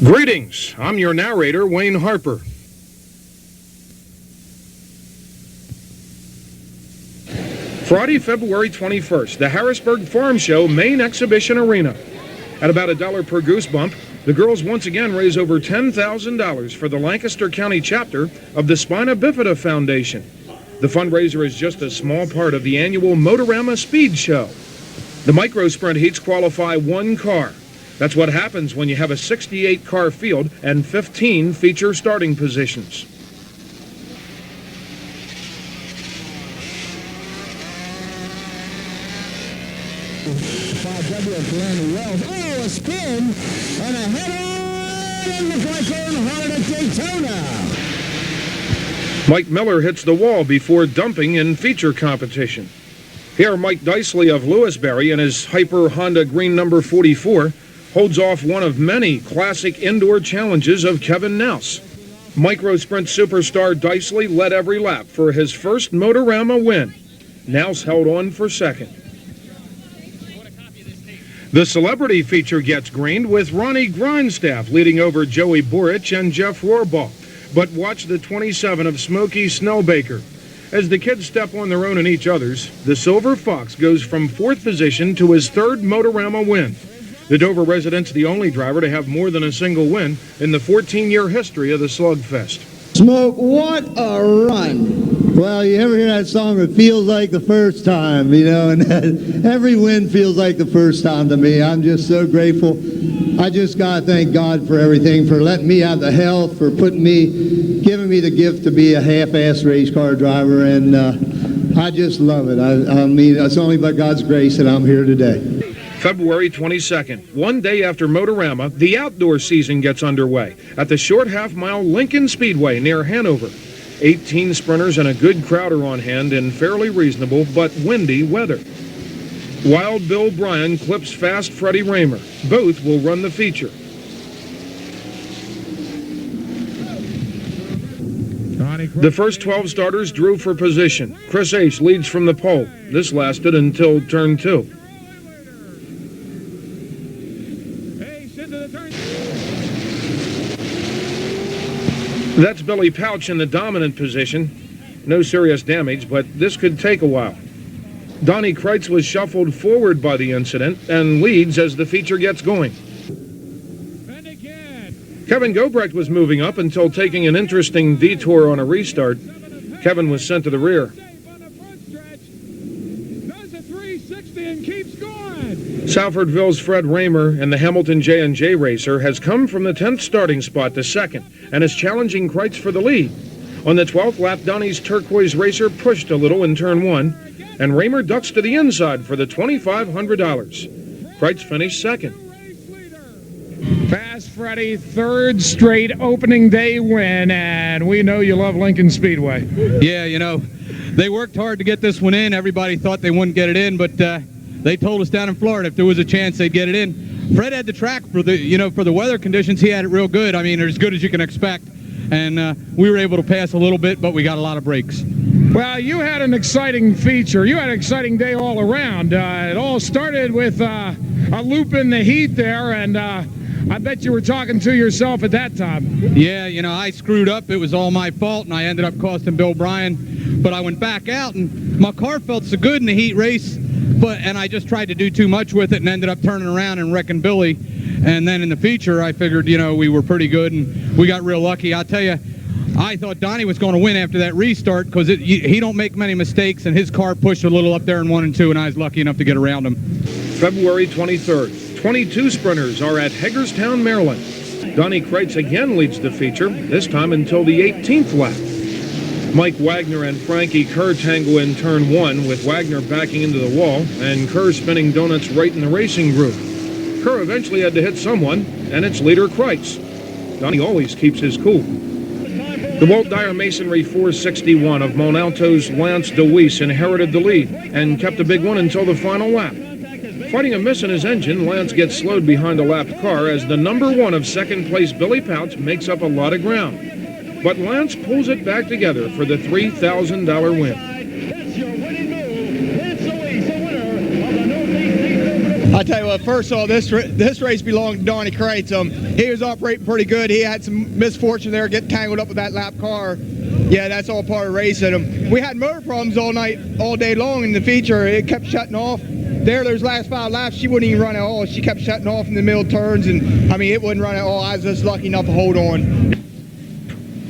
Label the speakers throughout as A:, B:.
A: Greetings, I'm your narrator, Wayne Harper. Friday, February 21st, the Harrisburg Farm Show Main Exhibition Arena. At about $1 per goosebump, the girls once again raise over $10,000 for the Lancaster County chapter of the Spina Bifida Foundation. The fundraiser is just a small part of the annual Motorama Speed Show. The micro sprint heats qualify one car. That's what happens when you have a 68-car field and 15 feature starting positions.
B: Oh, a spin and a head-on, and looks like Earnhardt at Daytona.
A: Mike Miller hits the wall before dumping in feature competition. Here, Mike Dicely of Lewisberry in his Hyper Honda Green number 44 holds off one of many classic indoor challenges of Kevin Nouse. Micro Sprint superstar Dicely led every lap for his first Motorama win. Nouse held on for second. The celebrity feature gets greened with Ronnie Grindstaff leading over Joey Borich and Jeff Rohrbaugh. But watch the 27 of Smokey Snellbaker. As the kids step on their own and each other's, the Silver Fox goes from 4th position to his 3rd Motorama win. The Dover resident's the only driver to have more than a single win in the 14-year history of the Slugfest.
B: Smoke, what a run.
C: Well, you ever hear that song, It Feels Like the First Time, you know, and every win feels like the first time to me. I'm just so grateful. I just got to thank God for everything, for letting me have the health, for giving me the gift to be a half-ass race car driver, and I just love it. I mean, it's only by God's grace that I'm here today.
A: February 22nd, one day after Motorama, the outdoor season gets underway at the short half-mile Lincoln Speedway near Hanover. 18 sprinters and a good crowd are on hand in fairly reasonable but windy weather. Wild Bill Bryan clips fast Freddie Raymer. Both will run the feature. The first 12 starters drew for position. Chris Ace leads from the pole. This lasted until turn 2. That's Billy Pouch in the dominant position. No serious damage, but this could take a while. Donnie Kreitz was shuffled forward by the incident and leads as the feature gets going. Kevin Gobrecht was moving up until taking an interesting detour on a restart. Kevin was sent to the rear. Salfordville's Fred Raymer and the Hamilton J&J racer has come from the 10th starting spot to 2nd and is challenging Kreitz for the lead. On the 12th lap, Donnie's turquoise racer pushed a little in turn 1, and Raymer ducks to the inside for the $2,500. Kreitz finished 2nd.
D: Fast Freddie, 3rd straight opening day win, and we know you love Lincoln Speedway.
E: Yeah, you know, they worked hard to get this one in. Everybody thought they wouldn't get it in, but they told us down in Florida if there was a chance they'd get it in. Fred had the track for the weather conditions. He had it real good. I mean, as good as you can expect. And we were able to pass a little bit, but we got a lot of breaks.
D: Well, you had an exciting feature. You had an exciting day all around. It all started with a loop in the heat there, and I bet you were talking to yourself at that time.
E: Yeah, you know, I screwed up. It was all my fault, and I ended up costing Bill Bryan. But I went back out, and my car felt so good in the heat race, and I just tried to do too much with it and ended up turning around and wrecking Billy. And then in the feature, I figured, you know, we were pretty good, and we got real lucky. I'll tell you, I thought Donnie was going to win after that restart because he don't make many mistakes, and his car pushed a little up there in 1 and 2, and I was lucky enough to get around him.
A: February 23rd, 22 sprinters are at Hagerstown, Maryland. Donnie Kreitz again leads the feature, this time until the 18th lap. Mike Wagner and Frankie Kerr tangle in turn 1, with Wagner backing into the wall and Kerr spinning donuts right in the racing groove. Kerr eventually had to hit someone, and it's leader Kreitz. Donnie always keeps his cool. The Walt Dyer Masonry 461 of Monalto's Lance DeWeese inherited the lead and kept a big one until the final lap. Fighting a miss in his engine, Lance gets slowed behind a lapped car as the number 1 of 2nd place Billy Pouch makes up a lot of ground. But Lance pulls it back together for the $3,000 win.
F: I tell you what, first of all, this race belonged to Donnie Kreitz. He was operating pretty good. He had some misfortune there, getting tangled up with that lap car. Yeah, that's all part of racing. We had motor problems all day long in the feature. It kept shutting off. Those last 5 laps, she wouldn't even run at all. She kept shutting off in the middle turns, and I mean, it wouldn't run at all. I was just lucky enough to hold on.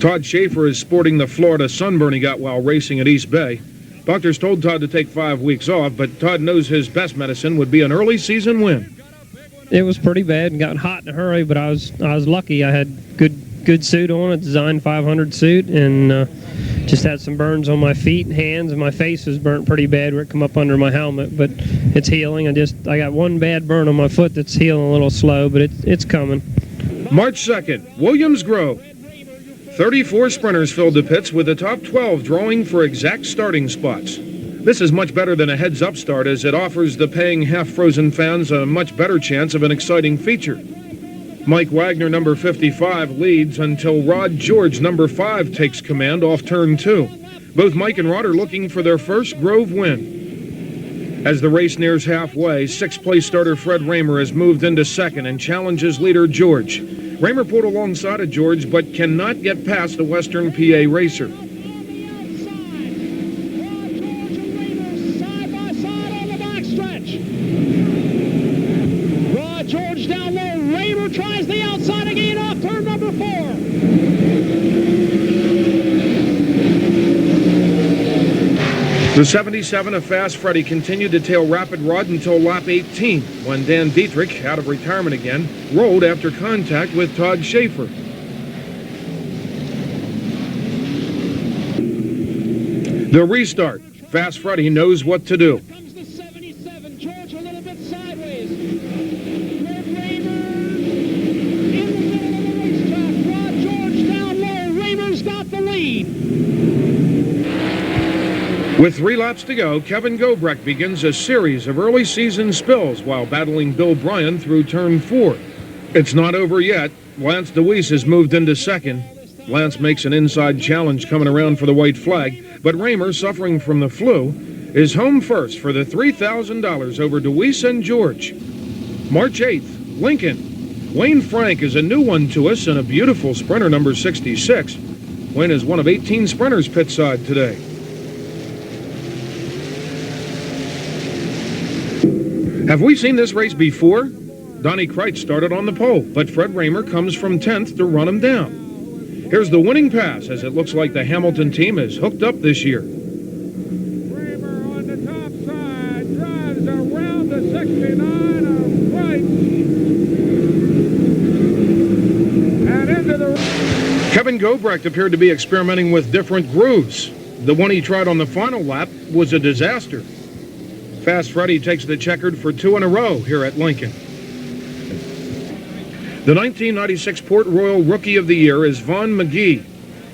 A: Todd Schaefer is sporting the Florida sunburn he got while racing at East Bay. Doctors told Todd to take 5 weeks off, but Todd knows his best medicine would be an early season win.
G: It was pretty bad and got hot in a hurry, but I was lucky. I had good suit on, a Design 500 suit, and just had some burns on my feet and hands, and my face was burnt pretty bad where it come up under my helmet, but it's healing. I got one bad burn on my foot that's healing a little slow, but it's coming.
A: March 2nd, Williams Grove. 34 sprinters filled the pits, with the top 12 drawing for exact starting spots. This is much better than a heads-up start, as it offers the paying half-frozen fans a much better chance of an exciting feature. Mike Wagner, number 55, leads until Rod George, number 5, takes command off turn 2. Both Mike and Rod are looking for their first Grove win. As the race nears halfway, 6th-place starter Fred Rahmer has moved into 2nd and challenges leader George. Rahmer pulled alongside of George, but cannot get past the Western PA racer.
B: Side by side on the backstretch. Rod George down low. Rahmer tries the outside again off turn number 4.
A: The 77 of Fast Freddy continued to tail Rapid Rod until lap 18, when Dan Dietrich, out of retirement again, rolled after contact with Todd Schaefer. The restart. Fast Freddy knows what to do.
B: Comes the 77. George a little bit sideways. Fred Rahmer in the middle of the racetrack. Rod George down low. Rahmer's got the lead.
A: With 3 laps to go, Kevin Gobrecht begins a series of early season spills while battling Bill Bryan through turn 4. It's not over yet. Lance Deweese has moved into 2nd. Lance makes an inside challenge coming around for the white flag, but Rahmer, suffering from the flu, is home first for the $3,000 over Deweese and George. March 8th, Lincoln. Wayne Frank is a new one to us and a beautiful sprinter, number 66. Wayne is one of 18 sprinters pit side today. Have we seen this race before? Donnie Kreitz started on the pole, but Fred Rahmer comes from 10th to run him down. Here's the winning pass, as it looks like the Hamilton team is hooked up this year.
D: Rahmer on the top side drives around the 69 of Kreitz and into the...
A: Kevin Gobrecht appeared to be experimenting with different grooves. The one he tried on the final lap was a disaster. Fast Freddy takes the checkered for 2 in a row here at Lincoln. The 1996 Port Royal Rookie of the Year is Vaughn McGee.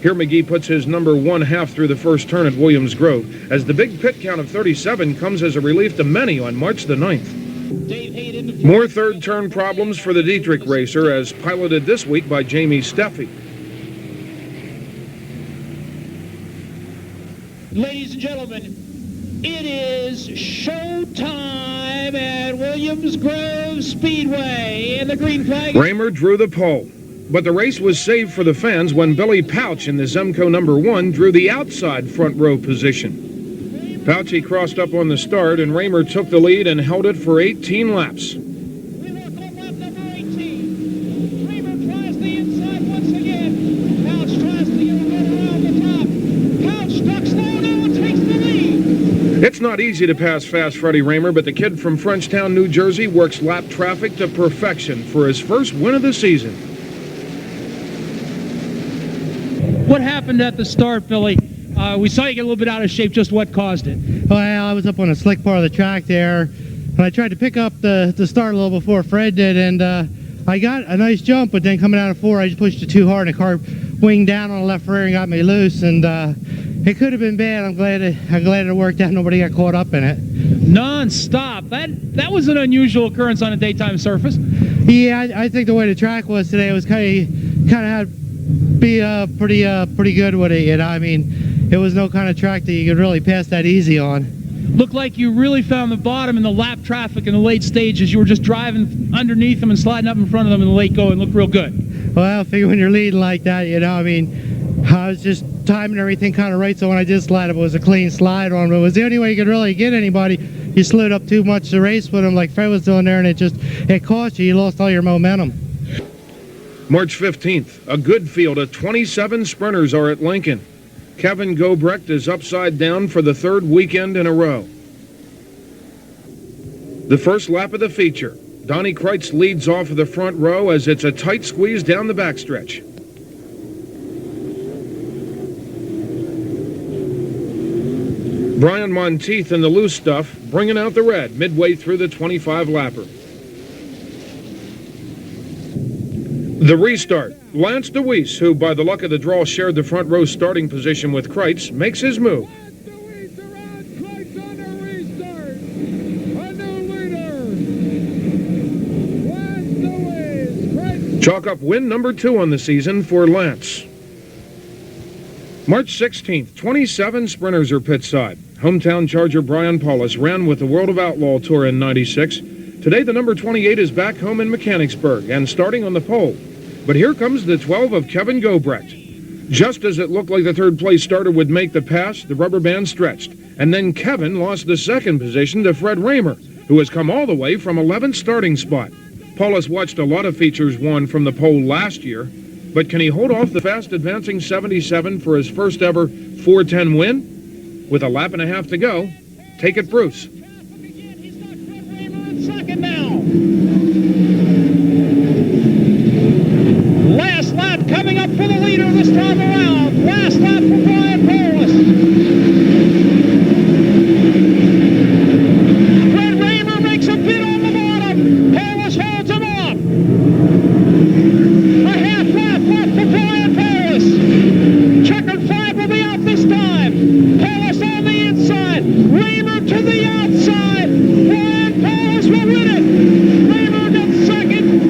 A: Here McGee puts his number 1/2 through the first turn at Williams Grove, as the big pit count of 37 comes as a relief to many on March the 9th. More third turn problems for the Dietrich racer, as piloted this week by Jamie Steffi.
B: Ladies and gentlemen, it is showtime at Williams Grove Speedway, and the green flag.
A: Rahmer drew the pole, but the race was saved for the fans when Billy Pouch in the Zemco number 1 drew the outside front row position. Pouchy crossed up on the start, and Rahmer took the lead and held it for 18 laps.
B: We look on lap number 18. Rahmer tries the inside once again. Pouch tries to get a run around the top. Pouch ducks low now and takes the lead.
A: It's not easy to pass Fast Freddy Rahmer, but the kid from Frenchtown, New Jersey works lap traffic to perfection for his first win of the season.
H: What happened at the start, Billy? We saw you get a little bit out of shape. Just what caused it?
I: Well, I was up on a slick part of the track there, and I tried to pick up the start a little before Fred did, and I got a nice jump, but then coming out of 4, I just pushed it too hard, and the car winged down on the left rear and got me loose, and it could have been bad. I'm glad it worked out. Nobody got caught up in it.
H: Non-stop. That was an unusual occurrence on a daytime surface.
I: Yeah, I think the way the track was today, it was kind of had to be pretty good with it. You know, I mean, it was no kind of track that you could really pass that easy on.
H: Looked like you really found the bottom in the lap traffic in the late stages. You were just driving underneath them and sliding up in front of them in the late going. Looked real good.
I: Well, I figure when you're leading like that, you know, I mean, I was just timing everything kind of right, so when I did slide up, it was a clean slide on. But it was the only way you could really get anybody. You slowed up too much to race with them like Fred was doing there, and it cost you. You lost all your momentum.
A: March 15th, a good field of 27 sprinters are at Lincoln. Kevin Gobrecht is upside down for the third weekend in a row. The first lap of the feature. Donnie Kreitz leads off of the front row as it's a tight squeeze down the backstretch. Brian Monteith in the loose stuff, bringing out the red midway through the 25-lapper. The restart. Lance Deweese, who by the luck of the draw shared the front row starting position with Kreitz, makes his move. Chalk up win number 2 on the season for Lance. March 16th, 27 sprinters are pit side. Hometown Charger Brian Paulus ran with the World of Outlaw Tour in '96. Today the number 28 is back home in Mechanicsburg and starting on the pole. But here comes the 12 of Kevin Gobrecht. Just as it looked like the third place starter would make the pass, the rubber band stretched. And then Kevin lost the second position to Fred Raymer, who has come all the way from 11th starting spot. Paulus watched a lot of features won from the pole last year, but can he hold off the fast advancing 77 for his first ever 4:10 win? With a lap and a half to go, take it, Bruce.
B: Second now. Last lap coming up for the leader this time around. Last lap for Brian Paulus. Fred Raymer makes a bid on the bottom. Paulus holds him off. A half lap left for Brian Paulus. Checkered flag will be out this time. Paulus on the inside. Raymer to the outside. Brian Paulus will win it. Raymer gets second.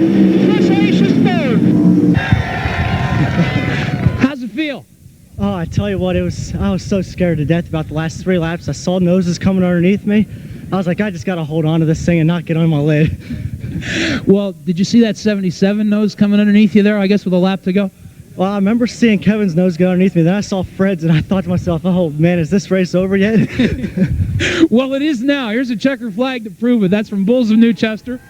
B: Chris H is third.
H: How's it feel?
J: Oh, I tell you what, I was so scared to death about the last 3 laps. I saw noses coming underneath me. I was like, I just got to hold on to this thing and not get on my lid.
H: Well, did you see that 77 nose coming underneath you there, I guess, with a lap to go?
J: Well, I remember seeing Kevin's nose go underneath me. Then I saw Fred's, and I thought to myself, oh, man, is this race over yet?
H: Well, it is now. Here's a checker flag to prove it. That's from Bulls of New Chester.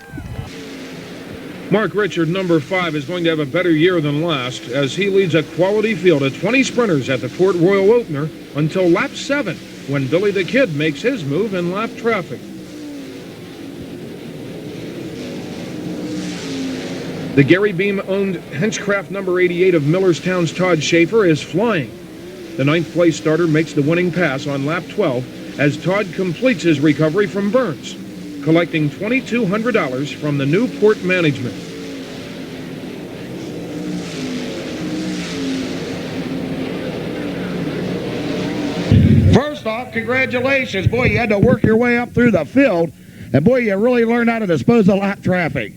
A: Mark Richard, number 5, is going to have a better year than last as he leads a quality field of 20 sprinters at the Port Royal opener until lap 7, when Billy the Kid makes his move in lap traffic. The Gary Beam-owned Henchcraft number 88 of Millerstown's Todd Schaefer is flying. The 9th place starter makes the winning pass on lap 12 as Todd completes his recovery from Burns, collecting $2,200 from the Newport management.
K: First off, congratulations. Boy, you had to work your way up through the field, and boy, you really learned how to dispose of lap traffic.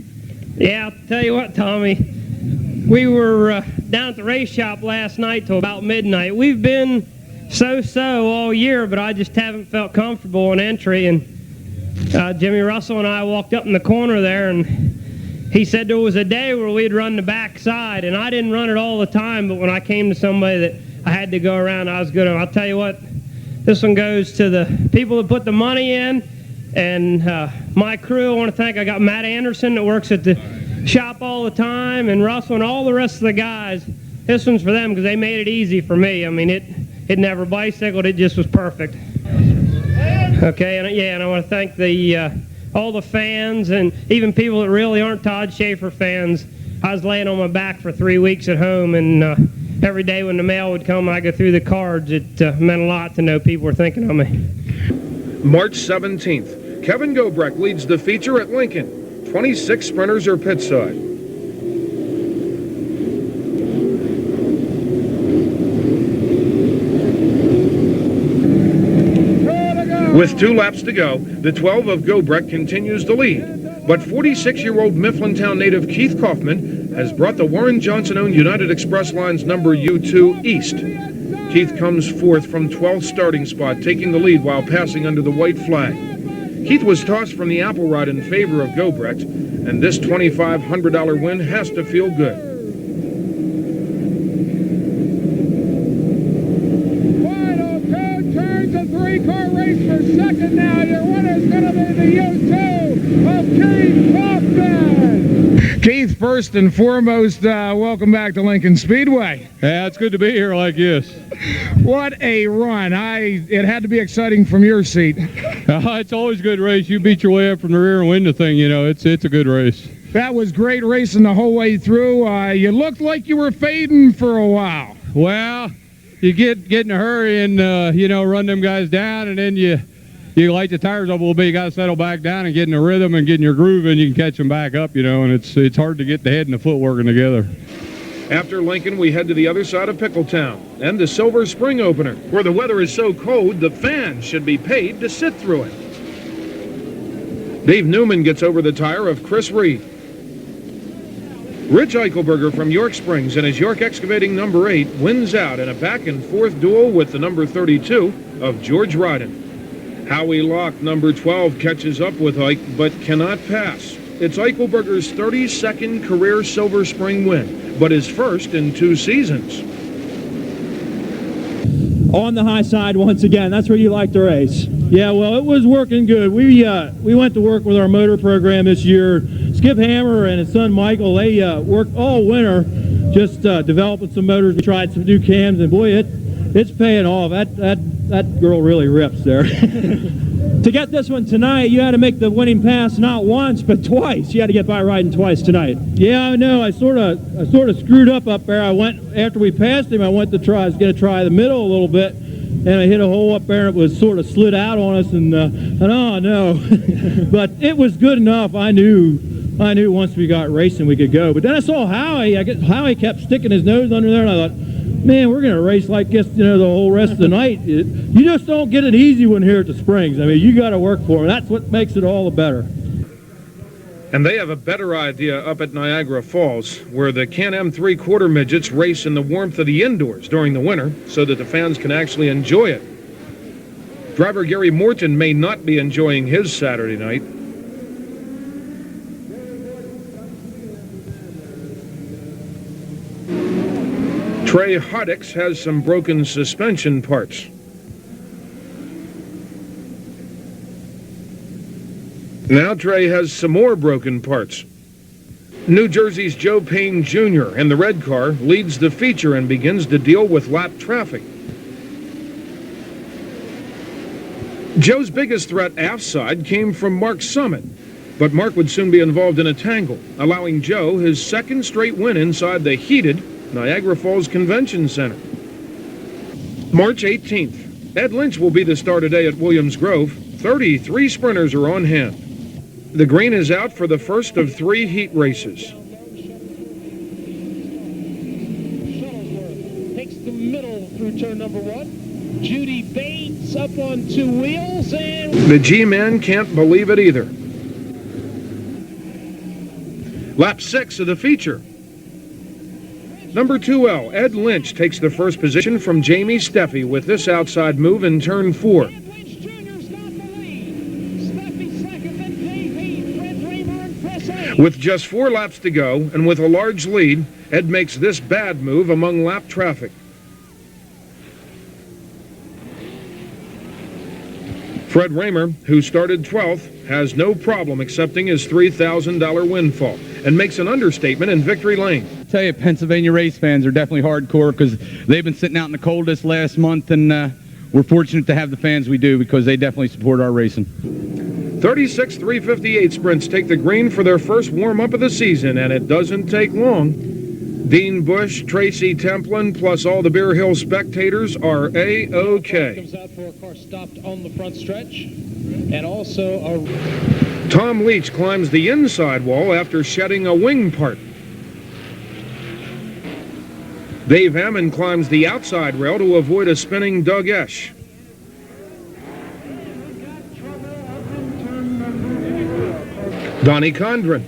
G: Yeah, I'll tell you what, Tommy. We were down at the race shop last night till about midnight. We've been so-so all year, but I just haven't felt comfortable in entry. And Jimmy Russell and I walked up in the corner there, and he said there was a day where we'd run the backside, and I didn't run it all the time, but when I came to somebody that I had to go around, I was good. I'll tell you what, this one goes to the people that put the money in, and my crew. I want to thank, I got Matt Anderson that works at the shop all the time, and Russell and all the rest of the guys. This one's for them because they made it easy for me. I mean, it never bicycled, it just was perfect. Okay, and I want to thank all the fans and even people that really aren't Todd Schaefer fans. I was laying on my back for 3 weeks at home, and every day when the mail would come, I go through the cards. It meant a lot to know people were thinking of me.
A: March 17th. Kevin Gobrecht leads the feature at Lincoln. 26 sprinters are pit side. With 2 laps to go, the 12 of Gobrecht continues to lead. But 46-year-old Mifflintown native Keith Kaufman has brought the Warren Johnson-owned United Express Lines number U2 east. Keith comes fourth from 12th starting spot, taking the lead while passing under the white flag. Keith was tossed from the apple rod in favor of Gobrecht, and this $2,500 win has to feel good.
D: Final two turns, a three-car race for second now. Your winner's going to be the U2 of Keith Hoffman. Keith, first and foremost, welcome back to Lincoln Speedway.
E: Yeah, it's good to be here like this.
D: What a run. It had to be exciting from your seat.
E: It's always a good race. You beat your way up from the rear and win the thing, you know. It's a good race.
D: That was great racing the whole way through. You looked like you were fading for a while.
E: Well, you get in a hurry and, run them guys down, and then you light the tires up a little bit. You got to settle back down and get in a rhythm and get in your groove, and you can catch them back up, and it's hard to get the head and the foot working together.
A: After Lincoln, we head to the other side of Pickletown and the Silver Spring opener, where the weather is so cold the fans should be paid to sit through it. Dave Newman gets over the tire of Chris Reed. Rich Eichelberger from York Springs and his York Excavating number 8 wins out in a back-and-forth duel with the number 32 of George Ryden. Howie Locke, number 12, catches up with Ike but cannot pass. It's Eichelberger's 32nd career Silver Spring win, but his first in 2 seasons.
B: On the high side once again. That's where you like to race. Yeah, well, it was working good. We went to work with our motor program this year. Skip Hammer and his son Michael, they worked all winter just developing some motors. We tried some new cams, and boy, it's paying off. That girl really rips there. To get this one tonight, you had to make the winning pass not once but twice. You had to get by Ryden twice tonight. Yeah, I know. I sort of screwed up there. I went after we passed him. I was going to try the middle a little bit, and I hit a hole up there, and it was sort of slid out on us. And oh no, but it was good enough. I knew once we got racing we could go. But then I saw Howie. Howie kept sticking his nose under there, and I thought, man, we're going to race like this, the whole rest of the night. You just don't get an easy one here at the Springs. I mean, you got to work for it. That's what makes it all the better.
A: And they have a better idea up at Niagara Falls, where the Can-Am 3/4 midgets race in the warmth of the indoors during the winter so that the fans can actually enjoy it. Driver Gary Morton may not be enjoying his Saturday night. Trey Hoddix has some broken suspension parts. Now Trey has some more broken parts. New Jersey's Joe Payne Jr. in the red car leads the feature and begins to deal with lap traffic. Joe's biggest threat aft side came from Mark Summit, but Mark would soon be involved in a tangle, allowing Joe his second straight win inside the heated Niagara Falls Convention Center. March 18th, Ed Lynch will be the star today at Williams Grove. 33 sprinters are on hand. The green is out for the first of 3 heat races.
B: Shuttlesworth takes the middle through turn number 1. Judy Bates up on 2 wheels, and
A: The G-Man can't believe it either. Lap 6 of the feature. Number 2L, Ed Lynch takes the first position from Jamie Steffi with this outside move in turn 4. With just 4 laps to go and with a large lead, Ed makes this bad move among lap traffic. Fred Raymer, who started 12th, has no problem accepting his $3,000 windfall and makes an understatement in victory lane.
E: I tell you, Pennsylvania race fans are definitely hardcore because they've been sitting out in the coldest last month, and we're fortunate to have the fans we do because they definitely support our racing.
A: 36 358 sprints take the green for their first warm-up of the season, and it doesn't take long. Dean Bush, Tracy Templin, plus all the Bear Hill spectators are A-OK.
B: comes out for a car stopped on the front stretch, and also
A: Tom Leach climbs the inside wall after shedding a wing part. Dave Hammond climbs the outside rail to avoid a spinning Doug Esch. Donnie Condren.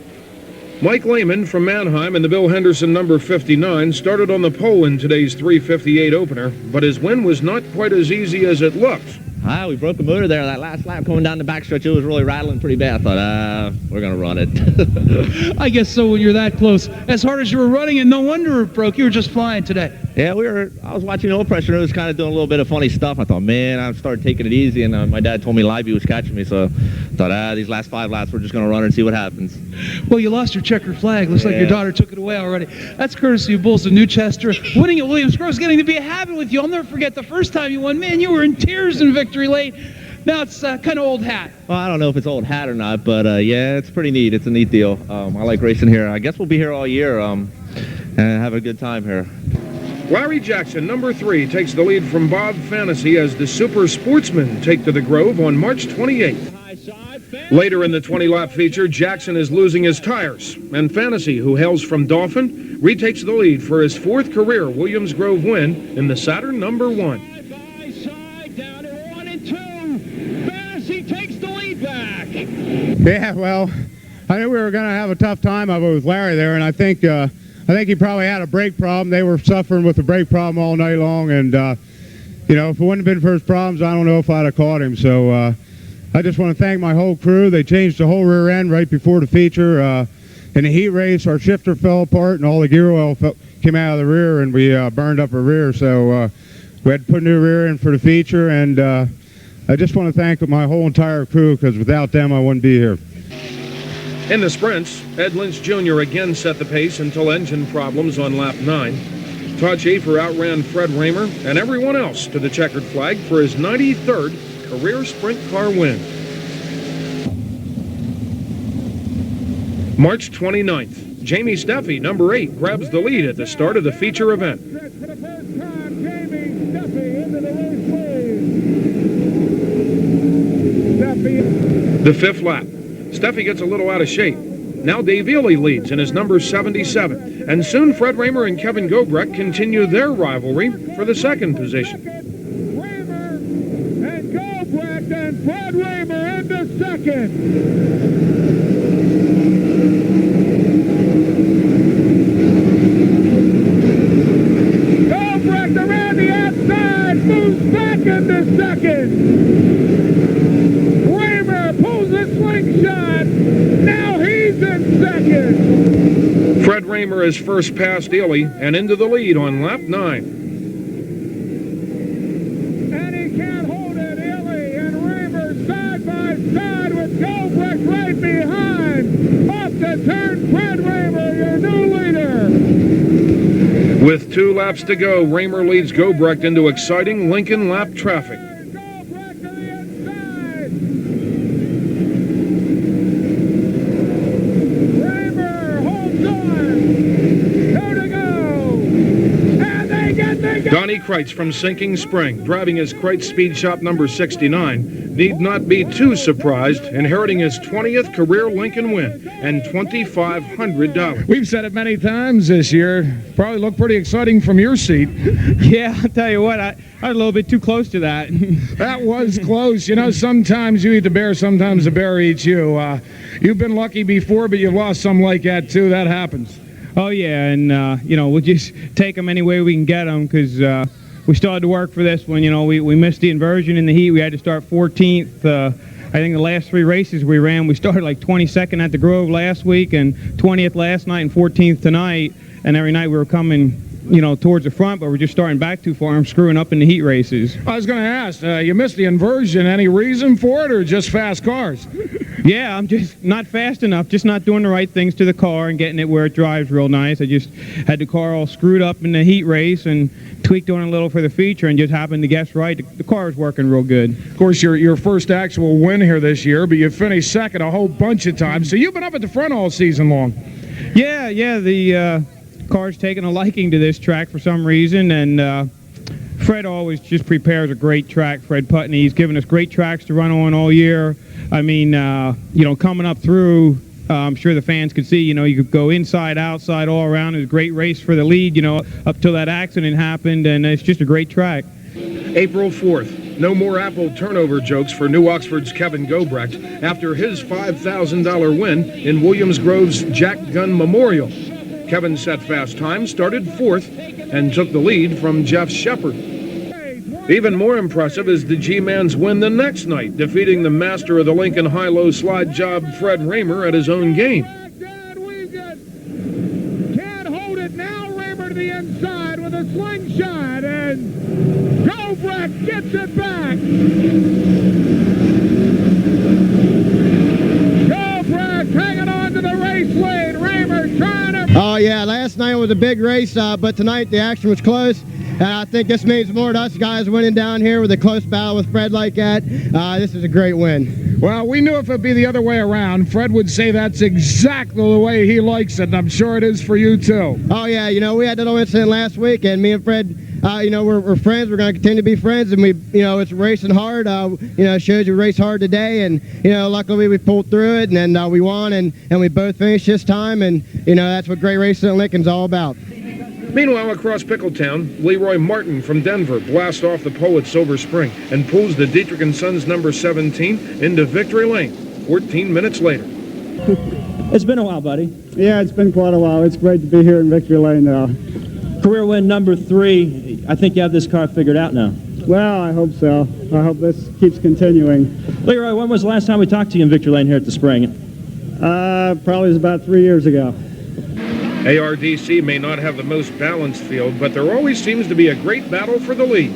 A: Mike Lehman from Mannheim in the Bill Henderson number 59 started on the pole in today's 3:58 opener, but his win was not quite as easy as it looked.
L: We broke the motor there that last lap coming down the backstretch. It was really rattling pretty bad. I thought, we're going to run it.
H: I guess so when you're that close. As hard as you were running, and no wonder it broke. You were just flying today.
L: Yeah, I was watching the oil pressure. It was kind of doing a little bit of funny stuff. I thought, man, I started taking it easy, and my dad told me Livey was catching me, so I thought, these last 5 laps, we're just going to run it and see what happens.
H: Well, you lost your checkered flag. Looks like your daughter took it away already. That's courtesy of Bulls of Newchester. Winning at Williams Grove is getting to be a habit with you. I'll never forget the first time you won. Man, you were in tears in victory lane. Now it's kind of old hat.
L: Well, I don't know if it's old hat or not, but yeah, it's pretty neat. It's a neat deal. I like racing here. I guess we'll be here all year and have a good time here.
A: Larry Jackson, number 3, takes the lead from Bob Fantasy as the Super Sportsmen take to the Grove on March 28th. Later in the 20-lap feature, Jackson is losing his tires, and Fantasy, who hails from Dauphin, retakes the lead for his 4th career Williams Grove win in the Saturn number 1.
M: Yeah, well, I knew we were going to have a tough time of it with Larry there, and I think he probably had a brake problem. They were suffering with the brake problem all night long, and you know, if it wouldn't have been for his problems, I don't know if I'd have caught him. So I just want to thank my whole crew. They changed the whole rear end right before the feature. In the heat race, our shifter fell apart, and all the gear oil came out of the rear, and we burned up our rear. So we had to put a new rear in for the feature, and I just want to thank my whole entire crew, because without them, I wouldn't be here.
A: In the sprints, Ed Lynch Jr. again set the pace until engine problems on lap 9. Todd Schaefer outran Fred Raymer and everyone else to the checkered flag for his 93rd career sprint car win. March 29th, Jamie Steffi, number 8, grabs the lead at the start of the feature event. The 5th lap, Steffi gets a little out of shape. Now Dave Ely leads in his number 77, and soon Fred Raymer and Kevin Gobrecht continue their rivalry for the 2nd position.
B: Raymer and Gobrecht and Fred Raymer in the 2nd. Gobrecht around the outside, moves back into 2nd. Slingshot. Now he's in 2nd.
A: Fred Raymer is first past Ely and into the lead on lap 9.
B: And he can't hold it. Ely and Raymer side by side with Gobrecht right behind. Up to turn, Fred Raymer, your new leader.
A: With 2 laps to go, Raymer leads Gobrecht into exciting Lincoln lap traffic. Donnie Kreitz from Sinking Spring, driving his Kreitz Speed Shop number 69, need not be too surprised, inheriting his 20th career Lincoln win and $2,500.
D: We've said it many times this year. Probably looked pretty exciting from your seat.
E: Yeah, I'll tell you what, I was a little bit too close to that.
D: That was close. You know, sometimes you eat the bear, sometimes the bear eats you. You've been lucky before, but you've lost some like that, too. That happens.
E: Oh, yeah, and, you know, we'll just take them any way we can get them, because we still had to work for this one. You know, we missed the inversion in the heat. We had to start 14th. I think the last 3 races we ran, we started like 22nd at the Grove last week and 20th last night and 14th tonight. And every night we were coming, you know, towards the front, but we're just starting back too far and screwing up in the heat races.
D: I was going to ask, you missed the inversion. Any reason for it, or just fast cars?
E: Yeah, I'm just not fast enough, just not doing the right things to the car and getting it where it drives real nice. I just had the car all screwed up in the heat race and tweaked on it a little for the feature and just happened to guess right. The car is working real good.
D: Of course, your first actual win here this year, but you finished 2nd a whole bunch of times. So you've been up at the front all season long.
E: Yeah, the car's taken a liking to this track for some reason, and Fred always just prepares a great track, Fred Putney. He's given us great tracks to run on all year. I mean, you know, coming up through, I'm sure the fans could see, you know, you could go inside, outside, all around. It was a great race for the lead, you know, up till that accident happened, and it's just a great track.
A: April 4th, No more Apple turnover jokes for New Oxford's Kevin Gobrecht after his $5,000 win in Williams Grove's Jack Gunn Memorial. Kevin set fast time, started fourth, and took the lead from Jeff Shepard. Even more impressive is the G-Man's win the next night, defeating the master of the Lincoln high-low slide job, Fred Raymer, at his own game.
B: Can't hold it now. Raymer to the inside with a slingshot, and Gobrecht gets it back. Gobrecht hanging on to the race lead. Raymer trying to...
N: Oh, yeah, last night was a big race, but tonight the action was close. And I think this means more to us guys winning down here with a close battle with Fred like that. This is a great win.
D: Well, we knew if it'd be the other way around, Fred would say that's exactly the way he likes it, and I'm sure it is for you too.
N: Oh, yeah, you know, we had that little incident last week, and me and Fred, you know, we're friends. We're going to continue to be friends, and we, you know, it's racing hard. You know, it shows you race hard today, and, you know, luckily we pulled through it, and then we won, and we both finished this time, and, you know, that's what great racing at Lincoln's all about.
A: Meanwhile, across Pickletown, Leroy Martin from Denver blasts off the pole at Silver Spring and pulls the Dietrich & Sons number 17 into victory lane 14 minutes later.
O: It's been a while, buddy.
P: Yeah, it's been quite a while. It's great to be here in victory lane now.
O: Career win number 3. I think you have this car figured out now.
P: Well, I hope so. I hope this keeps continuing.
O: Leroy, when was the last time we talked to you in victory lane here at the Spring?
P: Probably was about 3 years ago.
A: ARDC may not have the most balanced field, but there always seems to be a great battle for the lead.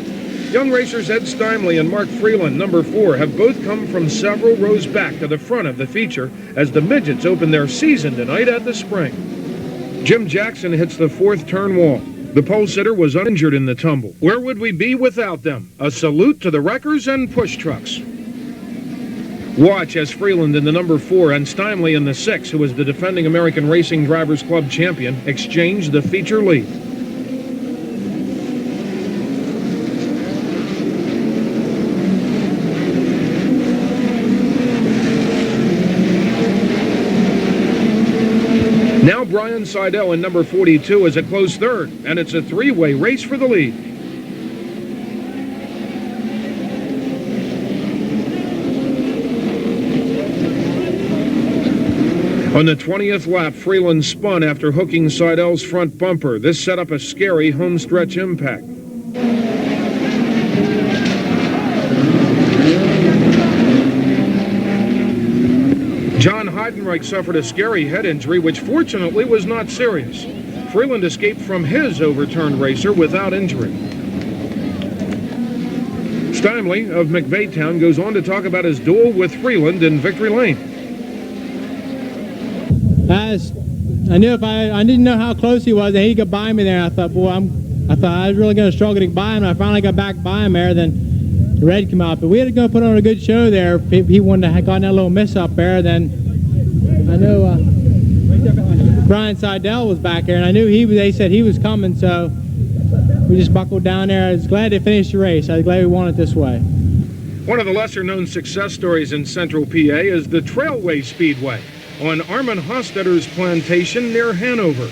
A: Young racers Ed Steinley and Mark Freeland, number 4, have both come from several rows back to the front of the feature as the midgets open their season tonight at the Spring. Jim Jackson hits the 4th turn wall. The pole sitter was uninjured in the tumble. Where would we be without them? A salute to the wreckers and push trucks. Watch as Freeland in the number 4 and Steinley in the 6, who is the defending American Racing Drivers Club champion, exchange the feature lead. Now Brian Seidel in number 42 is a close third, and it's a 3-way race for the lead. On the 20th lap, Freeland spun after hooking Seidel's front bumper. This set up a scary homestretch impact. John Heidenreich suffered a scary head injury, which fortunately was not serious. Freeland escaped from his overturned racer without injury. Steinley of McVaytown goes on to talk about his duel with Freeland in victory lane.
Q: I knew if I didn't know how close he was, and he could buy me there. I thought, boy, I thought I was really going to struggle to buy him. And I finally got back by him there. Then Red came out, but we had to go put on a good show there. He wouldn't have gotten that little miss up there. Then I knew Brian Seidel was back there, and I knew they said he was coming, so we just buckled down there. I was glad to finish the race. I was glad we won it this way.
A: One of the lesser-known success stories in Central PA is the Trailway Speedway on Armin Hostetter's plantation near Hanover.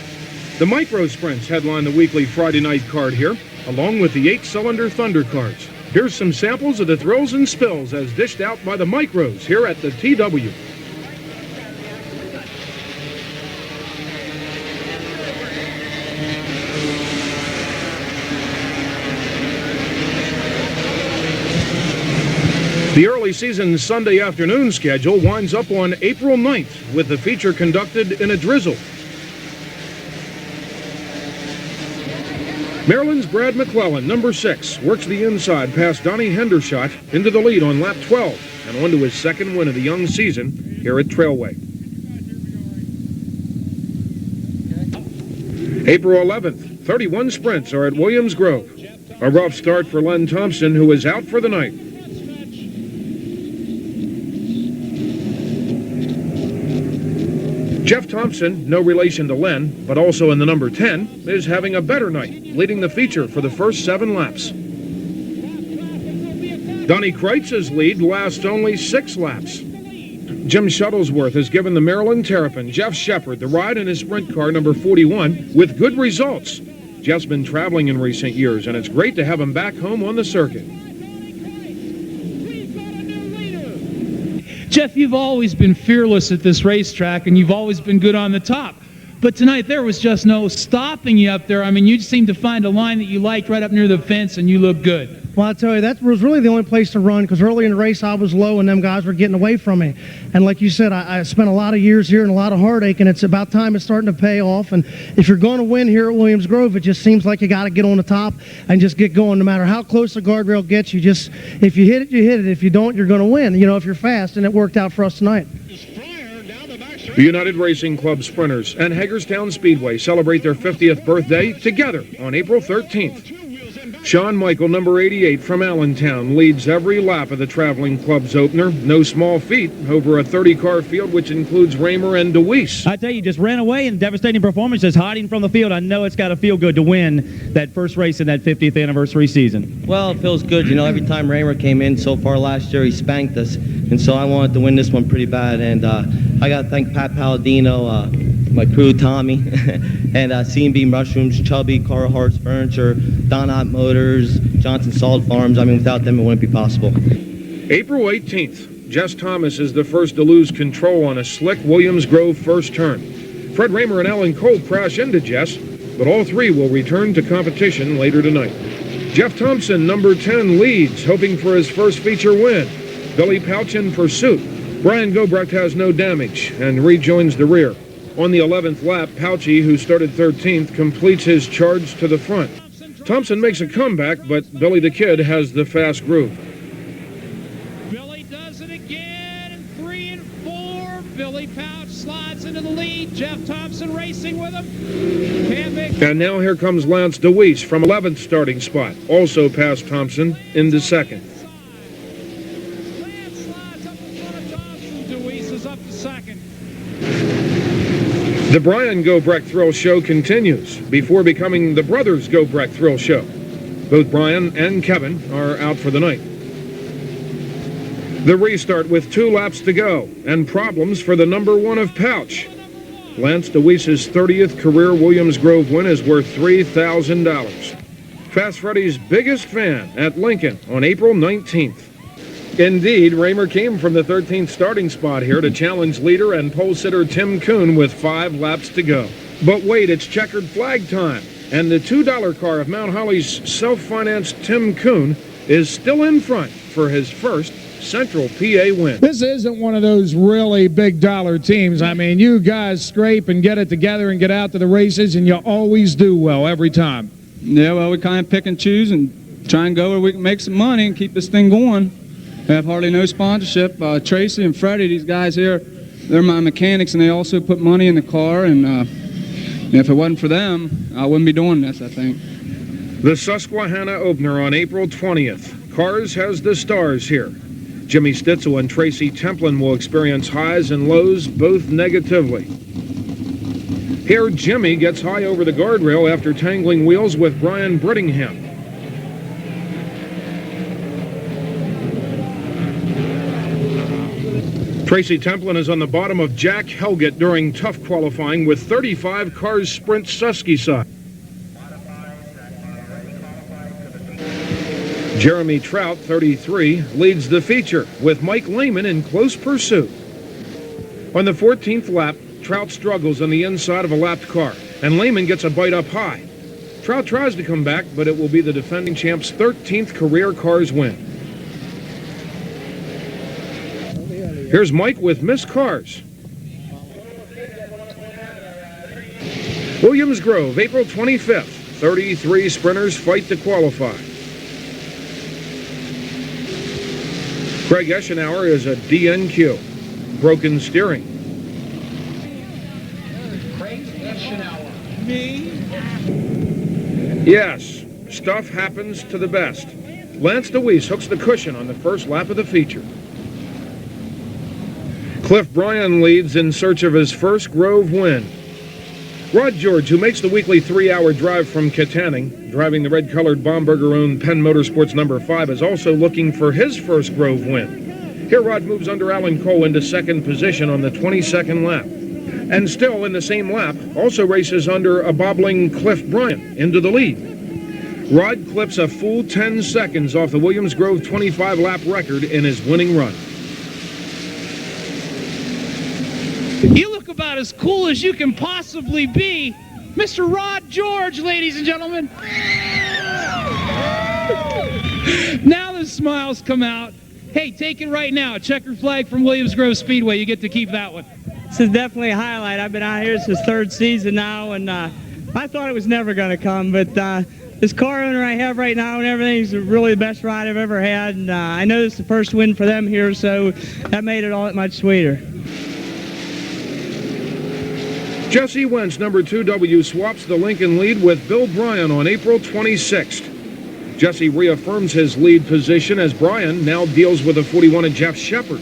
A: The Micro Sprints headline the weekly Friday night card here, along with the 8-cylinder Thunder cars. Here's some samples of the thrills and spills as dished out by the Micros here at the TW. The early season Sunday afternoon schedule winds up on April 9th with the feature conducted in a drizzle. Maryland's Brad McClellan, number 6, works the inside past Donnie Hendershot into the lead on lap 12 and on to his second win of the young season here at Trailway. April 11th, 31 sprints are at Williams Grove. A rough start for Len Thompson, who is out for the night. Jeff Thompson, no relation to Len, but also in the number 10, is having a better night, leading the feature for the first 7 laps. Donnie Kreitz's lead lasts only 6 laps. Jim Shuttlesworth has given the Maryland Terrapin, Jeff Shepard, the ride in his sprint car number 41 with good results. Jeff's been traveling in recent years, and it's great to have him back home on the circuit.
H: Jeff, you've always been fearless at this racetrack, and you've always been good on the top. But tonight there was just no stopping you up there. I mean, you just seemed to find a line that you liked right up near the fence, and you looked good.
R: Well, I'll tell you, that was really the only place to run, because early in the race I was low and them guys were getting away from me. And like you said, I spent a lot of years here and a lot of heartache, and it's about time it's starting to pay off. And if you're going to win here at Williams Grove, it just seems like you got to get on the top and just get going. No matter how close the guardrail gets, you just, if you hit it, you hit it. If you don't, you're going to win, you know, if you're fast, and it worked out for us tonight.
A: The United Racing Club sprinters and Hagerstown Speedway celebrate their 50th birthday together on April 13th. Shawn Michael, number 88 from Allentown, leads every lap of the traveling club's opener. No small feat over a 30-car field, which includes Raymer and DeWeese.
S: I tell you, just ran away in devastating performances, hiding from the field. I know it's got to feel good to win that first race in that 50th anniversary season.
T: Well, it feels good. You know, every time Raymer came in so far last year, he spanked us. And so I wanted to win this one pretty bad. And I got to thank Pat Palladino, my crew, Tommy, and C&B Mushrooms, Chubby, Carhartt's Furniture, Donat Motors, Johnson Salt Farms. I mean, without them, it wouldn't be possible.
A: April 18th, Jess Thomas is the first to lose control on a slick Williams Grove first turn. Fred Raymer and Alan Cole crash into Jess, but all three will return to competition later tonight. Jeff Thompson, number 10, leads, hoping for his first feature win. Billy Pouch in pursuit. Brian Gobrecht has no damage and rejoins the rear. On the 11th lap, Pouchy, who started 13th, completes his charge to the front. Thompson makes a comeback, but Billy the Kid has the fast groove.
B: Billy does it again, and 3 and 4. Billy Pouch slides into the lead. Jeff Thompson racing with him.
A: And now here comes Lance DeWeese from 11th starting spot, also past Thompson into second.
B: DeWeese is up to second.
A: The Brian Gobrecht Thrill Show continues before becoming the Brothers Gobrecht Thrill Show. Both Brian and Kevin are out for the night. The restart with 2 laps to go and problems for the number 1 of Pouch. Lance DeWeese's 30th career Williams Grove win is worth $3,000. Fast Freddy's biggest fan at Lincoln on April 19th. Indeed, Raymer came from the 13th starting spot here to challenge leader and pole sitter Tim Kuhn with 5 laps to go. But wait, it's checkered flag time, and the $2 car of Mount Holly's self-financed Tim Kuhn is still in front for his first Central PA win.
D: This isn't one of those really big dollar teams. I mean, you guys scrape and get it together and get out to the races, and you always do well every time.
E: Yeah, well, we kind of pick and choose and try and go where we can make some money and keep this thing going. We have hardly no sponsorship. Tracy and Freddie, these guys here, they're my mechanics, and they also put money in the car. And if it wasn't for them, I wouldn't be doing this, I think.
A: The Susquehanna opener on April 20th. Cars has the stars here. Jimmy Stitzel and Tracy Templin will experience highs and lows, both negatively. Here, Jimmy gets high over the guardrail after tangling wheels with Brian Brittingham. Tracy Templin is on the bottom of Jack Helgett during tough qualifying with 35 cars sprint Susky side. Jeremy Trout, 33, leads the feature with Mike Lehman in close pursuit. On the 14th lap, Trout struggles on the inside of a lapped car, and Lehman gets a bite up high. Trout tries to come back, but it will be the defending champ's 13th career cars win. Here's Mike with missed cars. Williams Grove, April 25th. 33 sprinters fight to qualify. Craig Eschenauer is a DNQ. Broken steering.
B: Craig Eschenauer. Me?
A: Yes, stuff happens to the best. Lance DeWeese hooks the cushion on the first lap of the feature. Cliff Bryan leads in search of his first Grove win. Rod George, who makes the weekly 3-hour drive from Katanning, driving the red-colored Baumberger-owned Penn Motorsports number 5, is also looking for his first Grove win. Here, Rod moves under Alan Cole into second position on the 22nd lap. And still in the same lap, also races under a bobbling Cliff Bryan into the lead. Rod clips a full 10 seconds off the Williams Grove 25-lap record in his winning run.
H: You look about as cool as you can possibly be. Mr. Rod George, ladies and gentlemen. Now the smiles come out. Hey, take it right now. Checkered flag from Williams Grove Speedway. You get to keep that one.
U: This is definitely a highlight. I've been out here since third season now, and I thought it was never going to come, but this car owner I have right now and everything's really the best ride I've ever had, and I know this is the first win for them here, so that made it all that much sweeter.
A: Jesse Wentz, number 2W, swaps the Lincoln lead with Bill Bryan on April 26th. Jesse reaffirms his lead position as Bryan now deals with the 41 of Jeff Shepard.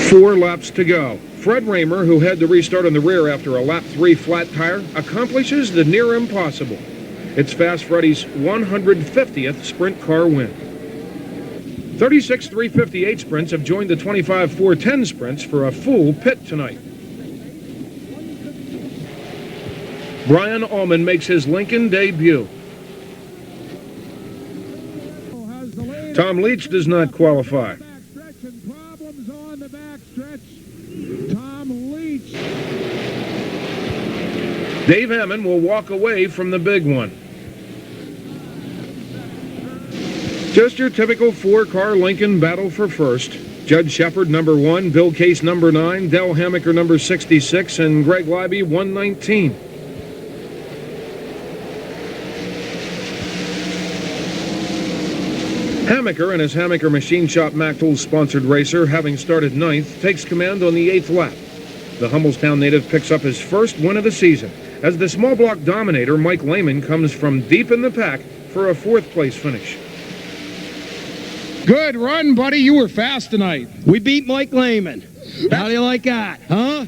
A: Four laps to go. Fred Raymer, who had to restart on the rear after a lap 3 flat tire, accomplishes the near impossible. It's Fast Freddy's 150th sprint car win. 36 358 sprints have joined the 25 410 sprints for a full pit tonight. Brian Allman makes his Lincoln debut. Tom Leach does not qualify.
D: Problems on the backstretch. Tom Leach.
A: Dave Hammond will walk away from the big one. Just your typical 4-car Lincoln battle for first. Judd Shepard, number 1, Bill Case, number 9, Del Hammaker, number 66, and Greg Libby, 119. Hammaker and his Hammaker Machine Shop Mac Tools sponsored racer, having started 9th, takes command on the 8th lap. The Hummelstown native picks up his first win of the season, as the small block dominator Mike Lehman comes from deep in the pack for a 4th place finish.
D: Good run, buddy. You were fast tonight.
V: We beat Mike Lehman. How do you like that, huh?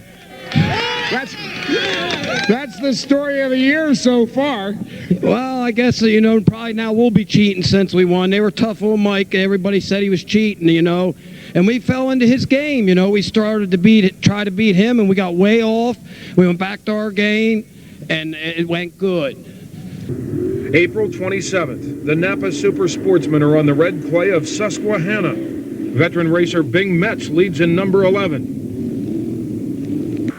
D: That's the story of the year so far.
V: Well, I guess, probably now we'll be cheating since we won. They were tough on Mike. Everybody said he was cheating, and we fell into his game. We started to try to beat him, and we got way off. We went back to our game, and it went good.
A: April 27th, the Napa Super Sportsmen are on the red clay of Susquehanna. Veteran racer Bing Metz leads in number 11.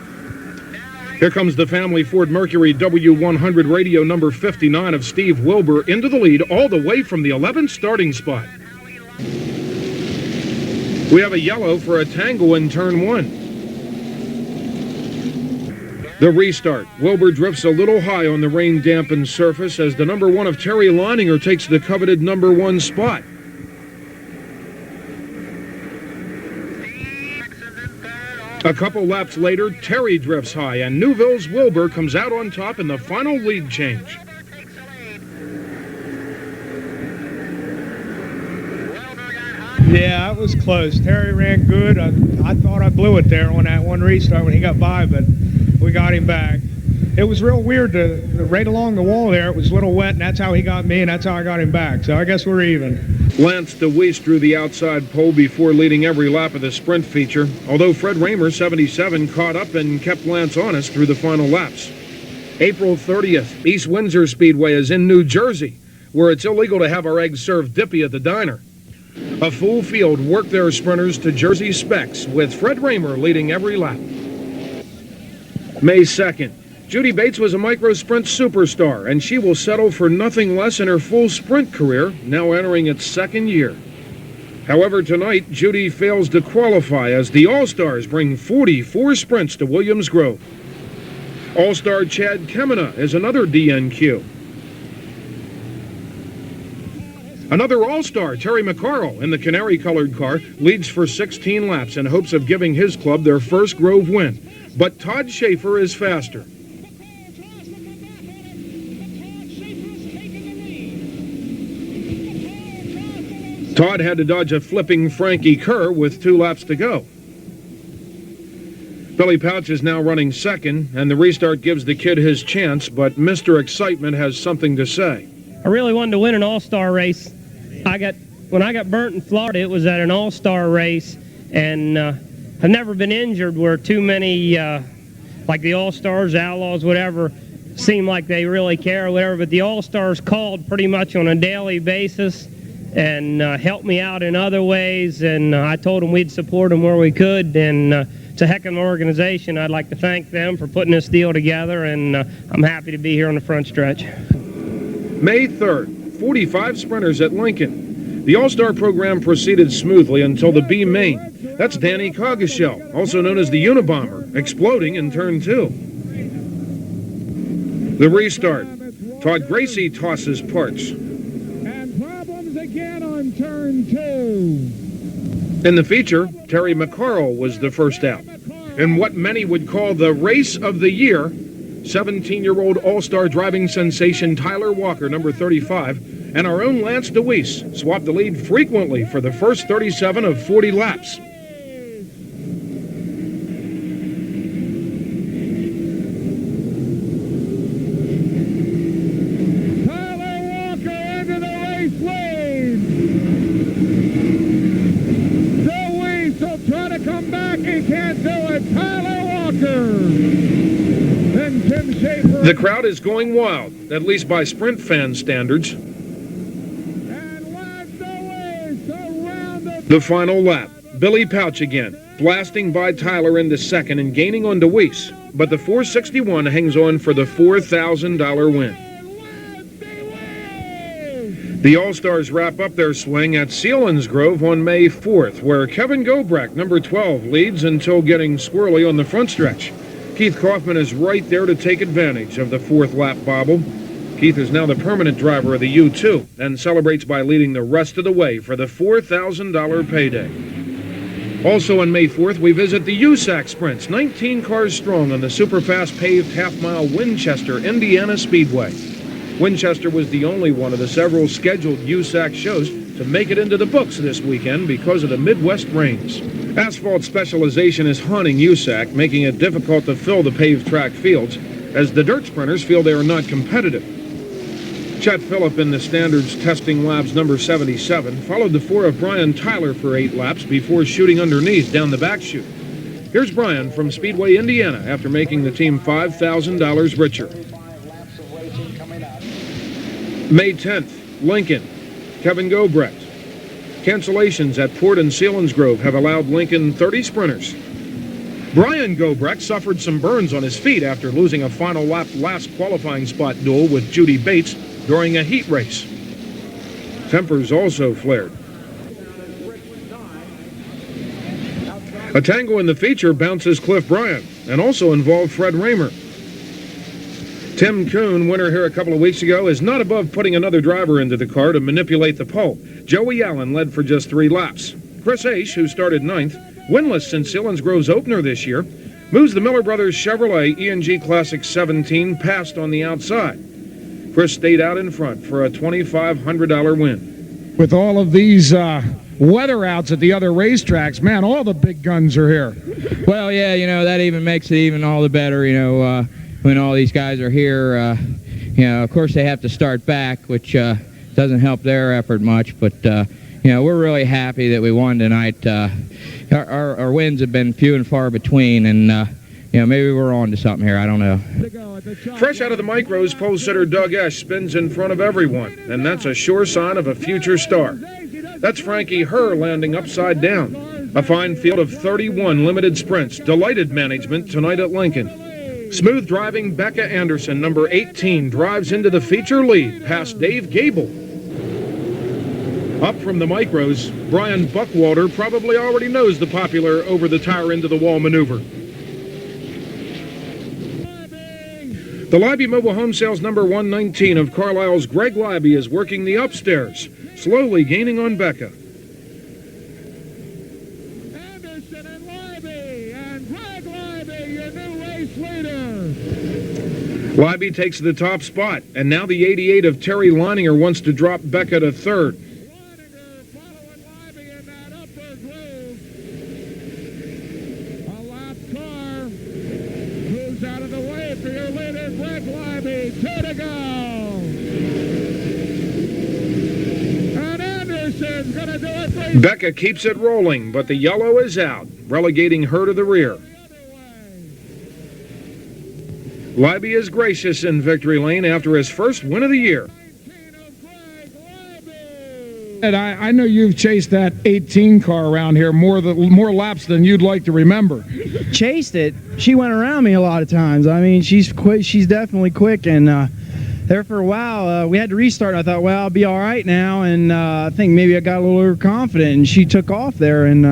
A: Here comes the family Ford Mercury W100 radio number 59 of Steve Wilbur into the lead all the way from the 11th starting spot. We have a yellow for a tangle in turn 1. The restart. Wilbur drifts a little high on the rain-dampened surface as the number 1 of Terry Leininger takes the coveted number 1 spot. A couple laps later, Terry drifts high, and Newville's Wilbur comes out on top in the final lead change.
F: Yeah, it was close. Terry ran good. I thought I blew it there on that one restart when he got by, but we got him back. It was real weird right along the wall there. It was a little wet, and that's how he got me, and that's how I got him back. So I guess we're even.
A: Lance DeWeese drew the outside pole before leading every lap of the sprint feature, although Fred Raymer, 77, caught up and kept Lance honest through the final laps. April 30th, East Windsor Speedway is in New Jersey, where it's illegal to have our eggs served dippy at the diner. A full field worked their sprinters to Jersey specs, with Fred Raymer leading every lap. May 2nd, Judy Bates was a micro-sprint superstar, and she will settle for nothing less in her full sprint career, now entering its 2nd year. However, tonight, Judy fails to qualify as the All-Stars bring 44 sprints to Williams Grove. All-Star Chad Kemena is another DNQ. Another All-Star, Terry McCarl, in the canary-colored car, leads for 16 laps in hopes of giving his club their first Grove win. But Todd Schaefer is faster. Todd had to dodge a flipping Frankie Kerr with 2 laps to go. Billy Pouch is now running 2nd, and the restart gives the kid his chance, but Mr. Excitement has something to say.
G: I really wanted to win an all-star race. When I got burnt in Florida, it was at an all-star race, and I've never been injured where too many, like the all-stars, outlaws, whatever, seem like they really care or whatever, but the All-Stars called pretty much on a daily basis and helped me out in other ways, and I told them we'd support them where we could, and it's a heck of an organization. I'd like to thank them for putting this deal together, and I'm happy to be here on the front stretch.
A: May 3rd, 45 sprinters at Lincoln. The All-Star program proceeded smoothly until the B main. That's Danny Coggeshall, also known as the Unabomber, exploding in turn 2. The restart. Todd Gracie tosses parts.
B: And problems again on turn 2.
A: In the feature, Terry McCarl was the first out. In what many would call the race of the year, 17-year-old All-Star driving sensation Tyler Walker, number 35, and our own Lance Deweese swapped the lead frequently for the first 37 of 40 laps. The crowd is going wild, at least by sprint fan standards. The final lap. Billy Pouch again, blasting by Tyler into second and gaining on Deweese, but the 461 hangs on for the $4,000 win. The All-Stars wrap up their swing at Selinsgrove on May 4th, where Kevin Gobrecht, number 12, leads until getting squirrely on the front stretch. Keith Kaufman is right there to take advantage of the fourth lap bobble. Keith is now the permanent driver of the U2 and celebrates by leading the rest of the way for the $4,000 payday. Also on May 4th, we visit the USAC Sprints, 19 cars strong on the super-fast paved half-mile Winchester, Indiana Speedway. Winchester was the only one of the several scheduled USAC shows to make it into the books this weekend because of the Midwest rains. Asphalt specialization is haunting USAC, making it difficult to fill the paved track fields, as the dirt sprinters feel they are not competitive. Chet Phillip in the Standards Testing Labs number 77 followed the 4 of Brian Tyler for 8 laps before shooting underneath down the back chute. Here's Brian from Speedway, Indiana, after making the team $5,000 richer. May 10th, Lincoln. Kevin Gobrecht. Cancellations at Port and Selinsgrove have allowed Lincoln 30 sprinters. Brian Gobrecht suffered some burns on his feet after losing a final lap last qualifying spot duel with Judy Bates during a heat race. Tempers also flared. A tango in the feature bounces Cliff Bryant and also involved Fred Raymer. Tim Kuhn, winner here a couple of weeks ago, is not above putting another driver into the car to manipulate the pole. Joey Allen led for just 3 laps. Chris Aish, who started 9th, winless since Selinsgrove's opener this year, moves the Miller Brothers Chevrolet ENG Classic 17 past on the outside. Chris stayed out in front for a $2,500 win.
D: With all of these weather outs at the other racetracks, man, all the big guns are here.
E: Well, yeah, you know, that even makes it even all the better, you know, when all these guys are here. You know, of course they have to start back, which doesn't help their effort much, but you know, we're really happy that we won tonight. Our wins have been few and far between, and you know, maybe we're on to something here. I don't know.
A: Fresh out of the micros, pole sitter Doug Esch spins in front of everyone, and that's a sure sign of a future star. That's Frankie Herr landing upside down. A fine field of 31 limited sprints delighted management tonight at Lincoln. Smooth driving Becca Anderson, number 18, drives into the feature lead past Dave Gable. Up from the micros, Brian Buckwalter probably already knows the popular over-the-tire into-the-wall maneuver. The Libby Mobile Home Sales number 119 of Carlisle's Greg Libby is working the upstairs, slowly gaining on Becca.
B: Anderson and Libby, and Greg Libby, your new race leader.
A: Libby takes the top spot, and now the 88 of Terry Leininger wants to drop Becca to third. Becca keeps it rolling, but the yellow is out, relegating her to the rear. Libby is gracious in victory lane after his first win of the year.
D: And I know you've chased that 18 car around here more laps than you'd like to remember.
C: Chased it. She went around me a lot of times. I mean, she's quick. She's definitely quick. And there for a while, we had to restart. I thought, well, I'll be all right now. And I think maybe I got a little overconfident, and she took off there and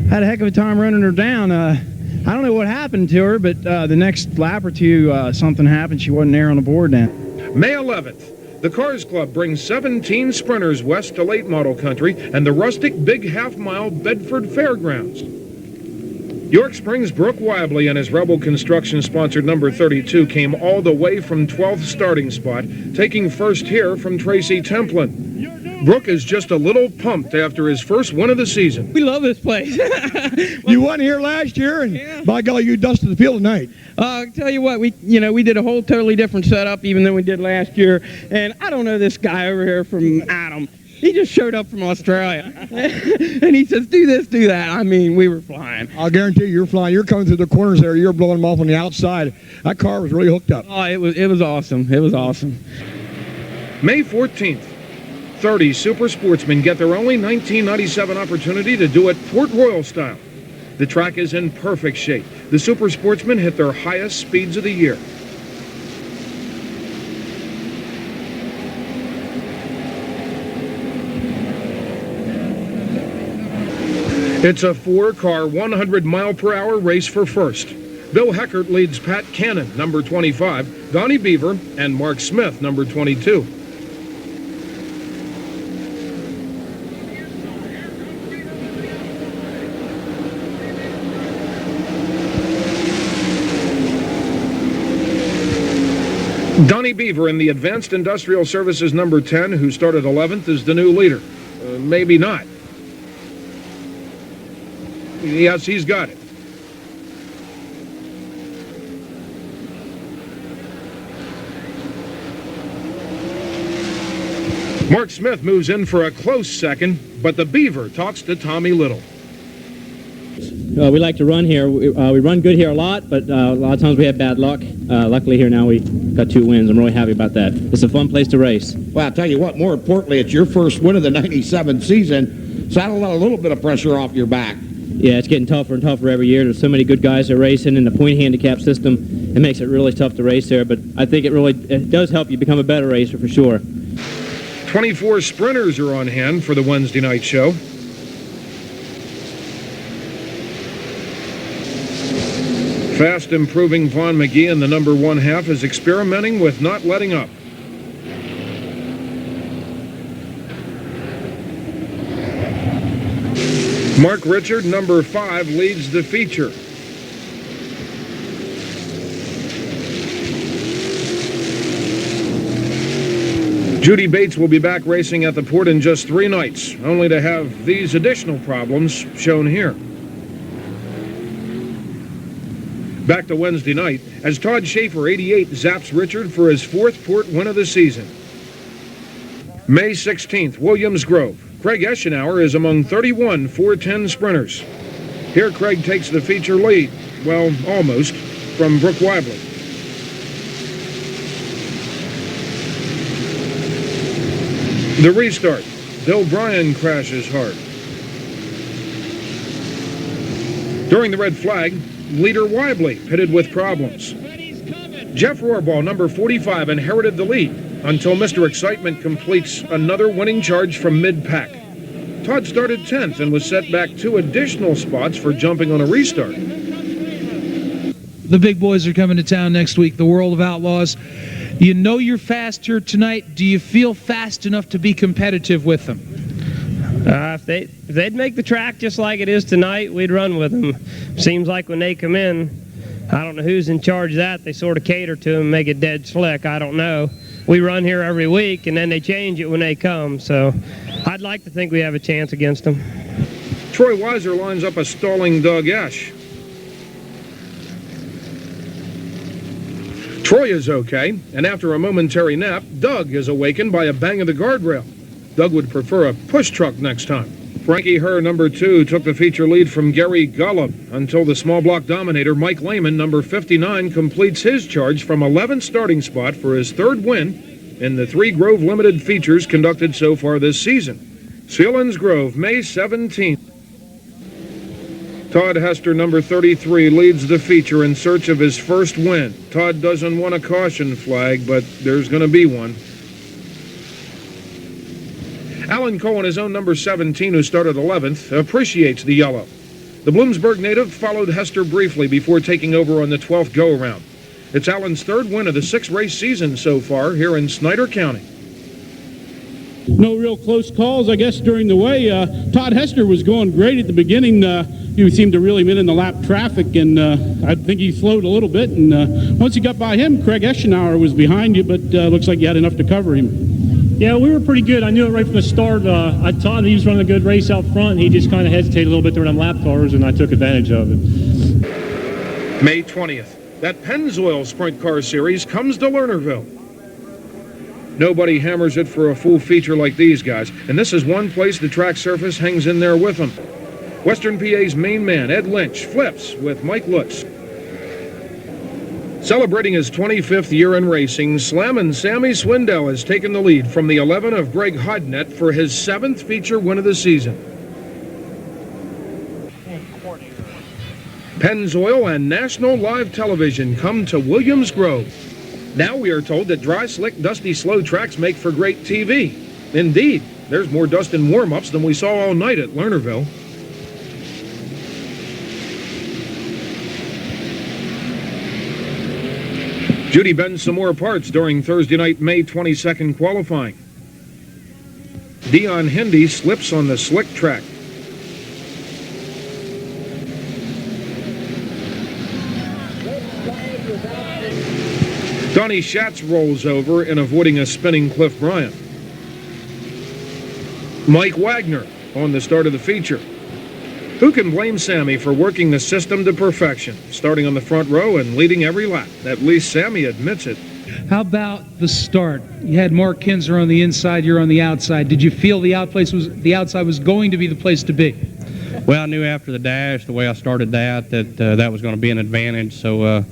C: had a heck of a time running her down. I don't know what happened to her, but the next lap or two, something happened. She wasn't there on the board then.
A: May 11th. The Cars Club brings 17 sprinters west to late model country and the rustic big half-mile Bedford Fairgrounds. York Springs Brooke Wibley and his Rebel Construction sponsored number 32 came all the way from 12th starting spot, taking first here from Tracy Templin. Brooke is just a little pumped after his first win of the season.
I: We love this place.
W: You won here last year, and by golly, you dusted the field tonight.
I: I'll tell you what, we did a whole totally different setup even than we did last year. And I don't know this guy over here from Adam. He just showed up from Australia. And he says, do this, do that. I mean, we were flying.
W: I'll guarantee you're flying. You're coming through the corners there. You're blowing them off on the outside. That car was really hooked up.
I: Oh, it was awesome. It was awesome.
A: May 14th. 30 super sportsmen get their only 1997 opportunity to do it Port Royal style. The track is in perfect shape. The super sportsmen hit their highest speeds of the year. It's a four-car, 100-mile-per-hour race for first. Bill Heckert leads Pat Cannon, number 25, Donnie Beaver, and Mark Smith, number 22. Donnie Beaver in the Advanced Industrial Services number 10, who started 11th, is the new leader. Maybe not. Yes, he's got it. Mark Smith moves in for a close second, but the Beaver talks to Tommy Little.
X: We like to run here. We run good here a lot, but a lot of times we have bad luck. Luckily here now we got 2 wins. I'm really happy about that. It's a fun place to race.
K: Well, I'll tell you what, more importantly, it's your first win of the 97 season, so that'll let a little bit of pressure off your back.
X: Yeah, it's getting tougher and tougher every year. There's so many good guys that are racing in the point handicap system. It makes it really tough to race there, but I think it does help you become a better racer for sure.
A: 24 sprinters are on hand for the Wednesday night show. Fast improving Vaughn McGee in the number 1 half is experimenting with not letting up. Mark Richard, number 5, leads the feature. Judy Bates will be back racing at the port in just 3 nights, only to have these additional problems shown here. Back to Wednesday night, as Todd Schaefer, 88, zaps Richard for his 4th port win of the season. May 16th, Williams Grove. Craig Eschenauer is among 31 410 sprinters. Here Craig takes the feature lead, well, almost, from Brooke Wibley. The restart. Bill Bryan crashes hard. During the red flag, leader Wibley pitted with problems. Jeff Rohrball, number 45, inherited the lead until Mr. Excitement completes another winning charge from mid-pack. Todd started 10th and was set back 2 additional spots for jumping on a restart.
H: The big boys are coming to town next week, the World of Outlaws. You know you're fast here tonight. Do you feel fast enough to be competitive with them?
G: If they'd make the track just like it is tonight, we'd run with them. Seems like when they come in, I don't know who's in charge of that. They sort of cater to them, make it dead slick. I don't know. We run here every week, and then they change it when they come. So I'd like to think we have a chance against them.
A: Troy Weiser lines up a stalling Doug Esch. Troy is okay, and after a momentary nap, Doug is awakened by a bang of the guardrail. Doug would prefer a push truck next time. Frankie Herr, number 2, took the feature lead from Gary Gullub until the small block dominator Mike Lehman, number 59, completes his charge from 11th starting spot for his 3rd win in the 3 Grove Limited features conducted so far this season. Sealands Grove, May 17th. Todd Hester, number 33, leads the feature in search of his first win. Todd doesn't want a caution flag, but there's going to be one. Alan Cohen, his own number 17, who started 11th, appreciates the yellow. The Bloomsburg native followed Hester briefly before taking over on the 12th go-around. It's Alan's 3rd win of the 6-race season so far here in Snyder County.
J: No real close calls, I guess, during the way. Todd Hester was going great at the beginning. He seemed to really win in the lap traffic, and I think he slowed a little bit. And once he got by him, Craig Eschenauer was behind you, but looks like you had enough to cover him.
S: Yeah, we were pretty good. I knew it right from the start. I thought he was running a good race out front. He just kind of hesitated a little bit during them lap cars, and I took advantage of it.
A: May 20th. That Pennzoil Sprint Car Series comes to Lernerville. Nobody hammers it for a full feature like these guys, and this is one place the track surface hangs in there with them. Western PA's main man, Ed Lynch, flips with Mike Lutz. Celebrating his 25th year in racing, Slammin' Sammy Swindell has taken the lead from the 11 of Greg Hodnett for his 7th feature win of the season. Pennzoil and National Live Television come to Williams Grove. Now we are told that dry, slick, dusty, slow tracks make for great TV. Indeed, there's more dust in warm-ups than we saw all night at Lernerville. Judy bends some more parts during Thursday night, May 22nd qualifying. Dion Hindy slips on the slick track. Donnie Schatz rolls over in avoiding a spinning Cliff Bryant. Mike Wagner on the start of the feature. Who can blame Sammy for working the system to perfection, starting on the front row and leading every lap? At least Sammy admits it.
H: How about the start? You had Mark Kinzer on the inside, you're on the outside. Did you feel the outside was going to be the place to be?
E: Well, I knew after the dash, the way I started that that was going to be an advantage. So,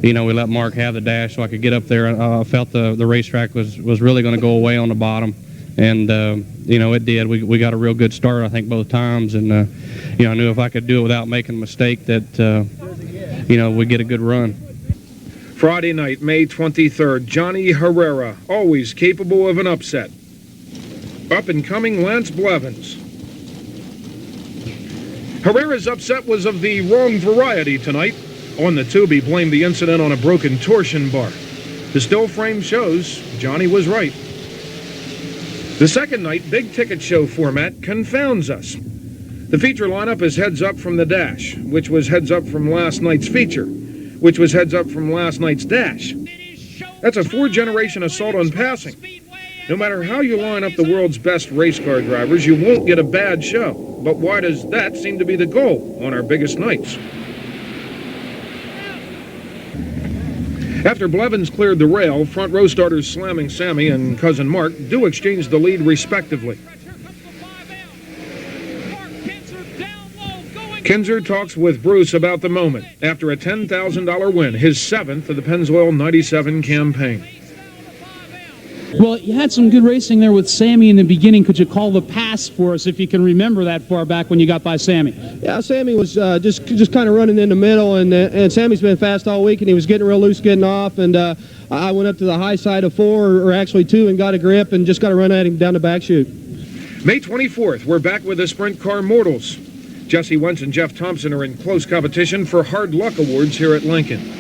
E: we let Mark have the dash so I could get up there. I felt the racetrack was really going to go away on the bottom. And, it did. We got a real good start, I think, both times. And, I knew if I could do it without making a mistake that, we'd get a good run.
A: Friday night, May 23rd, Johnny Herrera, always capable of an upset. Up-and-coming Lance Blevins. Herrera's upset was of the wrong variety tonight. On the tube, he blamed the incident on a broken torsion bar. The still frame shows Johnny was right. The second night, big ticket show format confounds us. The feature lineup is heads up from the dash, which was heads up from last night's feature, which was heads up from last night's dash. That's a 4-generation assault on passing. No matter how you line up the world's best race car drivers, you won't get a bad show. But why does that seem to be the goal on our biggest nights? After Blevins cleared the rail, front row starters Slamming Sammy and Cousin Mark do exchange the lead respectively. Kinzer talks with Bruce about the moment after a $10,000 win, his 7th of the Pennzoil 97 campaign.
H: Well, you had some good racing there with Sammy in the beginning. Could you call the pass for us if you can remember that far back when you got by Sammy?
V: Yeah, Sammy was just kind of running in the middle, and Sammy's been fast all week, and he was getting real loose getting off, and I went up to the high side of 4, or actually 2, and got a grip and just got to run at him down the back chute.
A: May 24th, we're back with the Sprint Car Mortals. Jesse Wentz and Jeff Thompson are in close competition for Hard Luck Awards here at Lincoln.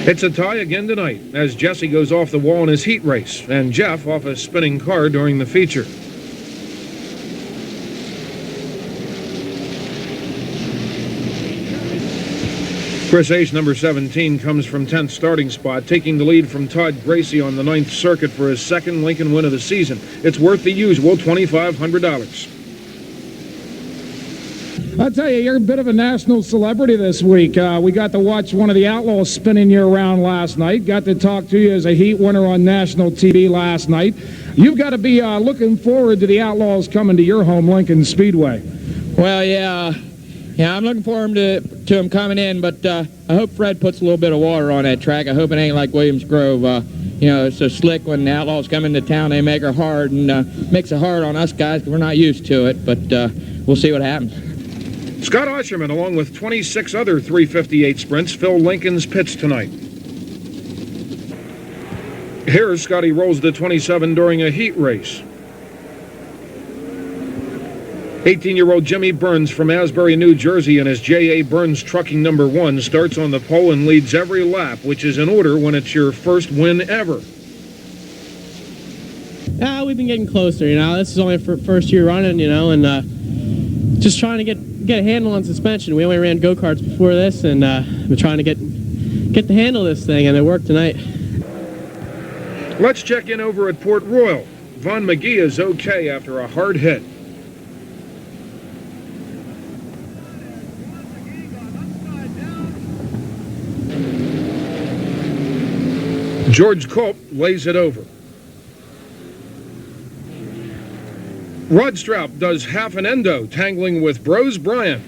A: It's a tie again tonight as Jesse goes off the wall in his heat race and Jeff off a spinning car during the feature. Chris Ace, number 17, comes from 10th starting spot, taking the lead from Todd Gracie on the 9th circuit for his 2nd Lincoln win of the season. It's worth the usual $2,500.
D: I'll tell you, you're a bit of a national celebrity this week. We got to watch one of the Outlaws spinning you around last night. Got to talk to you as a heat winner on national TV last night. You've got to be looking forward to the Outlaws coming to your home, Lincoln Speedway.
L: Well, yeah, I'm looking forward to him coming in, but I hope Fred puts a little bit of water on that track. I hope it ain't like Williams Grove. You know, it's so slick when the Outlaws come into town. They make her hard and makes it hard on us guys because we're not used to it, but we'll see what happens.
A: Scott Osherman, along with 26 other 358 sprints, fill Lincoln's pits tonight. Here, Scotty rolls the 27 during a heat race. 18-year-old Jimmy Burns from Asbury, New Jersey, in his J.A. Burns Trucking number 1 starts on the pole and leads every lap, which is in order when it's your first win ever.
X: We've been getting closer, you know. This is only our first year running, you know, and just trying to get a handle on suspension. We only ran go-karts before this, and we're trying to get the handle of this thing, and it worked tonight.
A: Let's check in over at Port Royal. Vaughn McGee is okay after a hard hit. George Culp lays it over. Rod Straub does half an endo, tangling with Brose Bryan.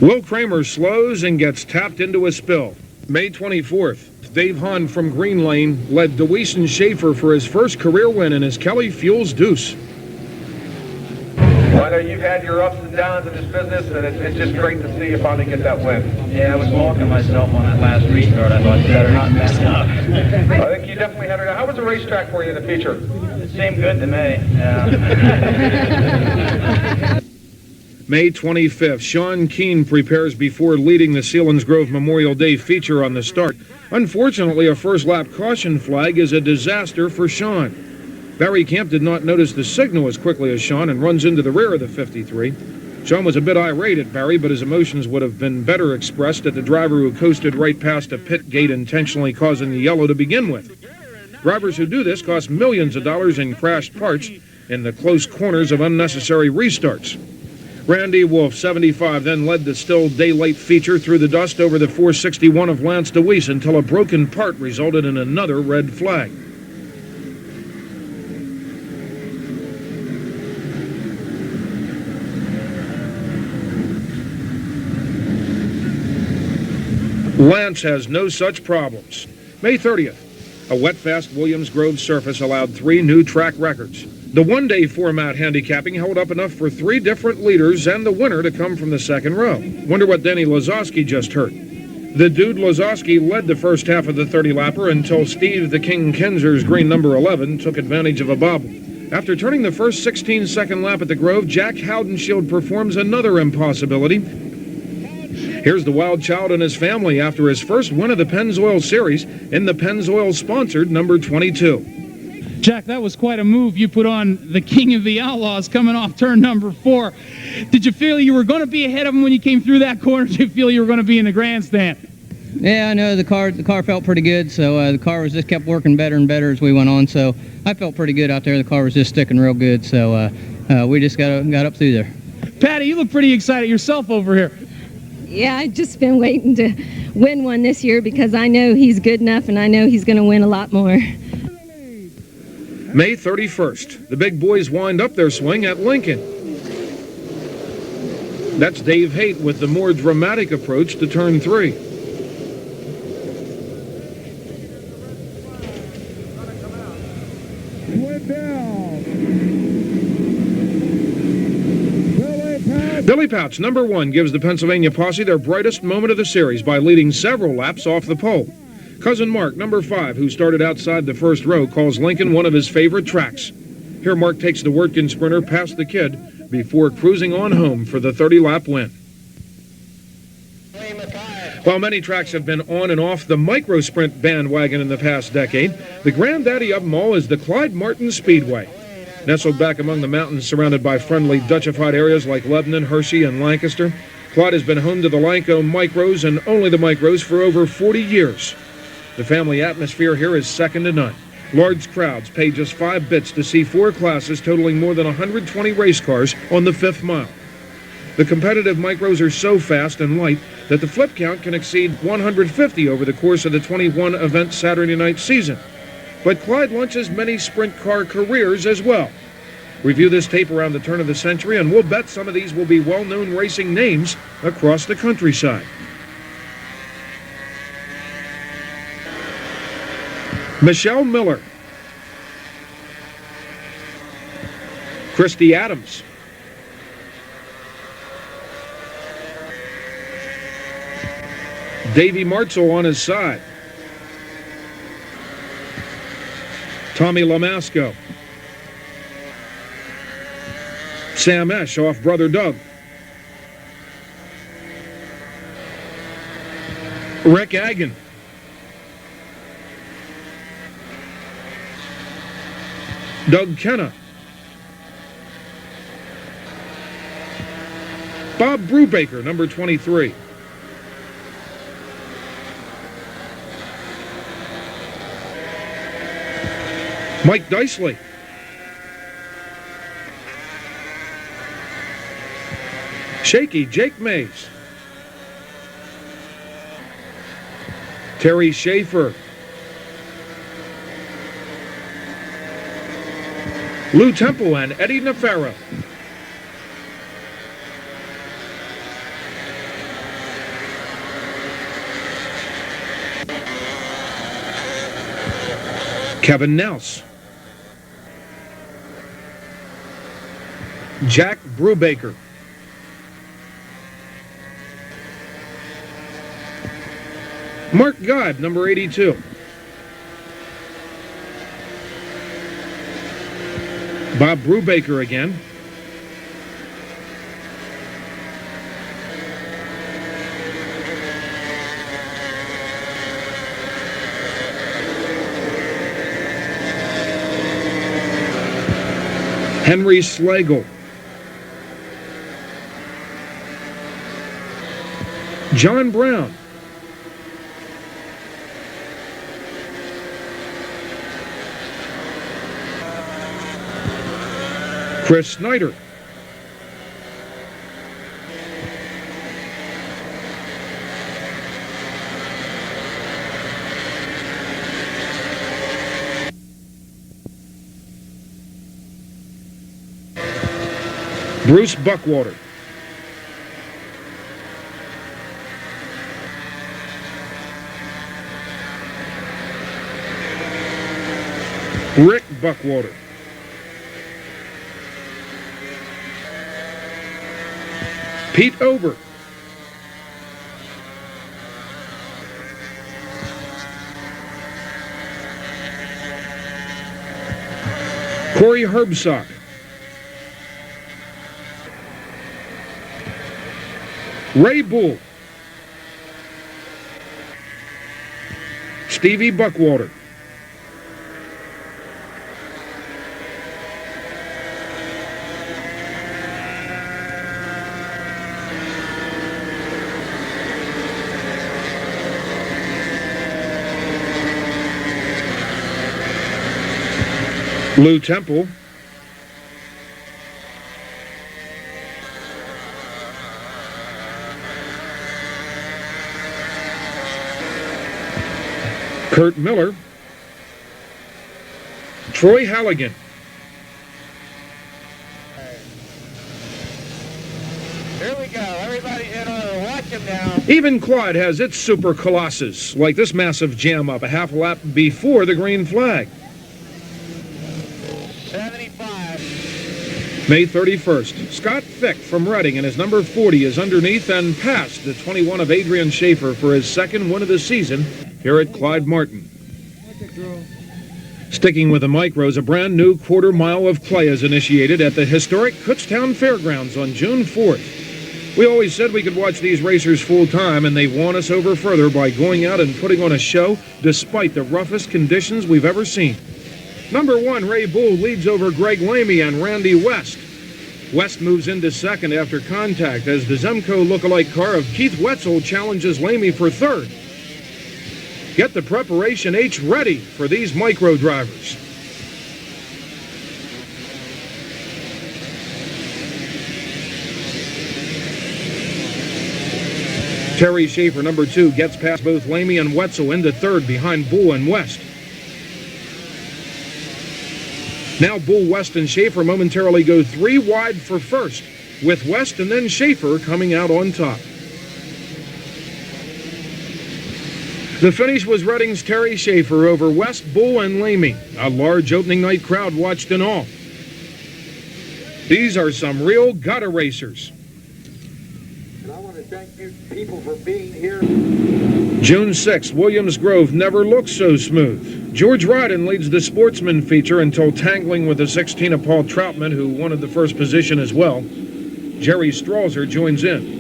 A: Will Kramer slows and gets tapped into a spill. May 24th, Dave Hahn from Green Lane led DeWeese and Schaefer for his first career win in his Kelly Fuels Deuce.
M: Well, I know you've had your ups and downs in this business, and it's just great to see you finally get that win.
N: Yeah, I was walking myself on that last restart. I thought, better not mess up.
M: I think you definitely had it. How was the racetrack for you in the feature?
N: It seemed good to me. Yeah.
A: May 25th, Sean Keane prepares before leading the Selinsgrove Memorial Day feature on the start. Unfortunately, a first lap caution flag is a disaster for Sean. Barry Camp did not notice the signal as quickly as Sean and runs into the rear of the 53. Sean was a bit irate at Barry, but his emotions would have been better expressed at the driver who coasted right past a pit gate, intentionally causing the yellow to begin with. Drivers who do this cost millions of dollars in crashed parts in the close corners of unnecessary restarts. Randy Wolf, 75, then led the still daylight feature through the dust over the 461 of Lance DeWeese until a broken part resulted in another red flag. Lance has no such problems. May 30th, a wet, fast Williams Grove surface allowed 3 new track records. The one-day format handicapping held up enough for 3 different leaders and the winner to come from the second row. Wonder what Denny Lazowski just heard. The Dude Lazowski led the first half of the 30-lapper until Steve the King Kinzer's green number 11 took advantage of a bobble. After turning the first 16-second lap at the Grove, Jack Howdenshield performs another impossibility. Here's the Wild Child and his family after his first win of the Pennzoil Series in the Pennzoil-sponsored number 22.
H: Jack, that was quite a move you put on the King of the Outlaws coming off turn number 4. Did you feel you were going to be ahead of him when you came through that corner? Did you feel you were going to be in the grandstand?
I: Yeah, I know the car felt pretty good, so the car was just kept working better and better as we went on, so I felt pretty good out there. The car was just sticking real good, so we just got up through there.
H: Patty, you look pretty excited yourself over here.
O: Yeah, I've just been waiting to win one this year because I know he's good enough and I know he's going to win a lot more.
A: May 31st, the big boys wind up their swing at Lincoln. That's Dave Haight with the more dramatic approach to turn 3. Billy Pouch, number 1, gives the Pennsylvania posse their brightest moment of the series by leading several laps off the pole. Cousin Mark, number 5, who started outside the first row, calls Lincoln one of his favorite tracks. Here Mark takes the Wirtgen Sprinter past the kid before cruising on home for the 30-lap win. While many tracks have been on and off the micro sprint bandwagon in the past decade, the granddaddy of them all is the Clyde Martin Speedway. Nestled back among the mountains surrounded by friendly Dutchified areas like Lebanon, Hershey, and Lancaster, Clyde has been home to the Lanco Micros and only the Micros for over 40 years. The family atmosphere here is second to none. Large crowds pay just 5 bits to see 4 classes totaling more than 120 race cars on the 5th mile. The competitive micros are so fast and light that the flip count can exceed 150 over the course of the 21-event Saturday night season. But Clyde launches many sprint car careers as well. Review this tape around the turn of the century, and we'll bet some of these will be well-known racing names across the countryside. Michelle Miller, Christy Adams, Davey Martzel on his side, Tommy Lamasco, Sam Esch off Brother Doug, Rick Agin, Doug Kenna, Bob Brubaker, number 23. Mike Dicely. Shaky Jake Mays. Terry Schaefer. Lou Temple and Eddie Nefaro. Kevin Nels. Jack Brubaker. Mark God, number 82. Bob Brubaker again. Henry Slagle. John Brown. Chris Snyder. Bruce Buckwater. Rick Buckwater. Pete Ober. Corey Herbsock. Ray Bull. Stevie Buckwater. Lou Temple. Kurt Miller. Troy Halligan.
B: Here we go. Everybody in order. Watch him now.
A: Even Clyde has its super colossus, like this massive jam up a half lap before the green flag.
B: 75.
A: May 31st, Scott Fick from Reading and his number 40 is underneath and past the 21 of Adrian Schaefer for his second win of the season here at Clyde Martin. Sticking with the micros, a brand new quarter mile of clay is initiated at the historic Kutztown Fairgrounds on June 4th. We always said we could watch these racers full time, and they've won us over further by going out and putting on a show despite the roughest conditions we've ever seen. Number 1, Ray Bull leads over Greg Lamy and Randy West. West moves into second after contact as the Zemco lookalike car of Keith Wetzel challenges Lamy for third. Get the Preparation H ready for these micro drivers. Terry Schaefer, number 2, gets past both Lamy and Wetzel into third behind Bull and West. Now Bull, West, and Schaefer momentarily go 3 wide for first, with West and then Schaefer coming out on top. The finish was Reading's Terry Schaefer over West, Bull, and Lamy. A large opening night crowd watched in all. These are some real gutter racers.
P: And I want to thank you people for being here.
A: June 6th, Williams Grove never looked so smooth. George Ryden leads the sportsman feature until tangling with the 16 of Paul Troutman, who wanted the first position as well. Jerry Strauser joins in.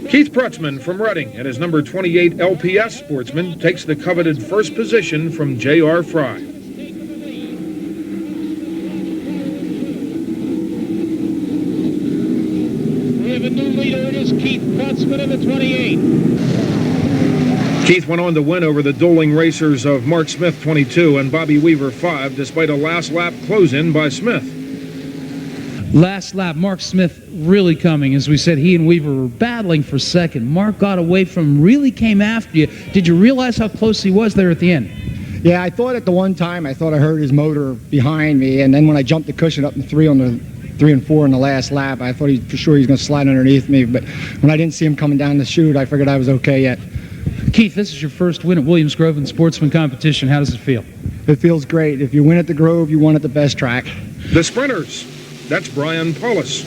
A: Keith Prutzman from Reading and his number 28 LPS Sportsman takes the coveted first position from J.R. Fry.
B: We have a new leader. It is Keith Prutzman in the 28.
A: Keith went on to win over the dueling racers of Mark Smith, 22, and Bobby Weaver, 5, despite a last lap close-in by Smith.
H: Last lap, Mark Smith really coming. As we said, he and Weaver were battling for second. Mark got away from him, really came after you. Did you realize how close he was there at the end?
W: Yeah, I thought at the one time, I thought I heard his motor behind me, and then when I jumped the cushion up to 3 and 4 in the last lap, I thought for sure he was going to slide underneath me, but when I didn't see him coming down the chute, I figured I was okay yet.
H: Keith, this is your first win at Williams Grove in sportsman competition. How does it feel?
W: It feels great. If you win at the Grove, you won at the best track.
A: The sprinters. That's Brian Paulus.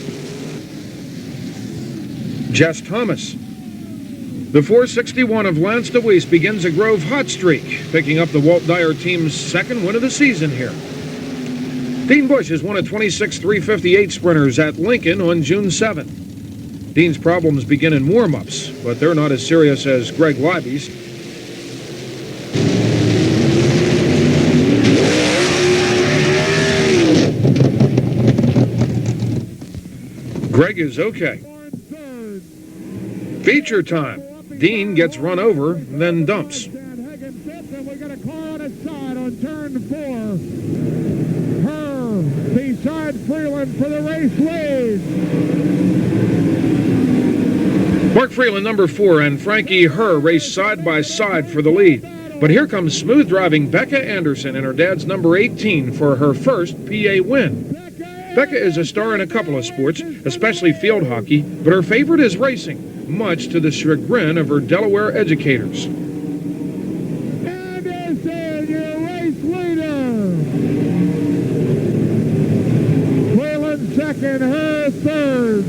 A: Jess Thomas. The 461 of Lance DeWeese begins a Grove hot streak, picking up the Walt Dyer team's second win of the season here. Dean Bush has won a 26 358 sprinters at Lincoln on June 7th. Dean's problems begin in warm-ups, but they're not as serious as Greg Libby's. Greg is okay. Feature time. Dean gets run over, then dumps.
B: We got a car on its side on turn 4. Her beside Freeland for the race lead.
A: Mark Freeland, number 4, and Frankie Herr race side by side for the lead. But here comes smooth driving Becca Anderson in her dad's number 18 for her first PA win. Becca is a star in a couple of sports, especially field hockey, but her favorite is racing, much to the chagrin of her Delaware educators.
B: Anderson, your race leader. Freeland second, Her third.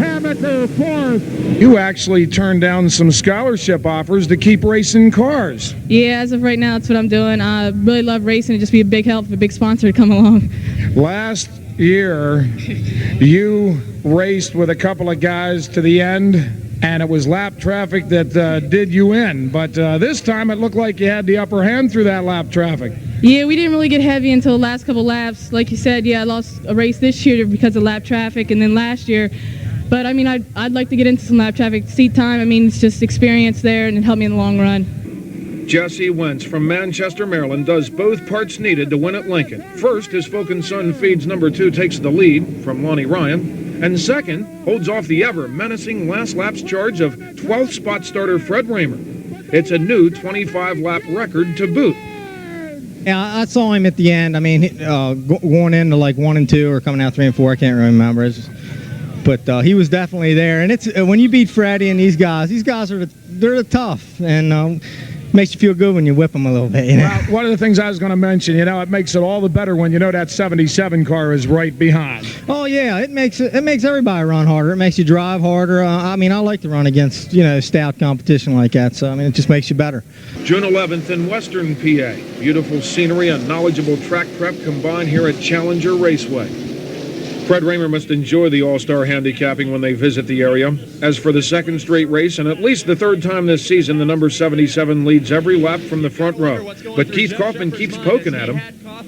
B: Hammaker fourth.
D: You actually turned down some scholarship offers to keep racing cars.
Q: Yeah, as of right now, that's what I'm doing. I really love racing. It'd just be a big help if a big sponsor to come along.
D: Last year, you raced with a couple of guys to the end, and it was lap traffic that did you in. But this time, it looked like you had the upper hand through that lap traffic.
Q: Yeah, we didn't really get heavy until the last couple laps. Like you said, yeah, I lost a race this year because of lap traffic, and then last year. But, I mean, I'd like to get into some lap traffic seat time. I mean, it's just experience there, and it helped me in the long run.
A: Jesse Wentz from Manchester, Maryland, does both parts needed to win at Lincoln. First, his Falcon Sun Feeds number 2 takes the lead from Lonnie Ryan. And second, holds off the ever-menacing last lap's charge of 12th spot starter Fred Raymer. It's a new 25-lap record to boot.
C: Yeah, I saw him at the end. I mean, going into like 1 and 2 or coming out 3 and 4, I can't really remember. But he was definitely there. And it's when you beat Freddie and these guys are they're tough, and makes you feel good when you whip them a little bit. You know?
D: Well, one of the things I was going to mention, it makes it all the better when you know that 77 car is right behind.
C: Oh yeah, it makes everybody run harder. It makes you drive harder. I mean, I like to run against stout competition like that. So I mean, it just makes you better.
A: June 11th in Western PA, beautiful scenery and knowledgeable track prep combine here at Challenger Raceway. Fred Raymer must enjoy the all-star handicapping when they visit the area. As for the second straight race, and at least the third time this season, the number 77 leads every lap from the front row. But Keith Kaufman keeps poking at him.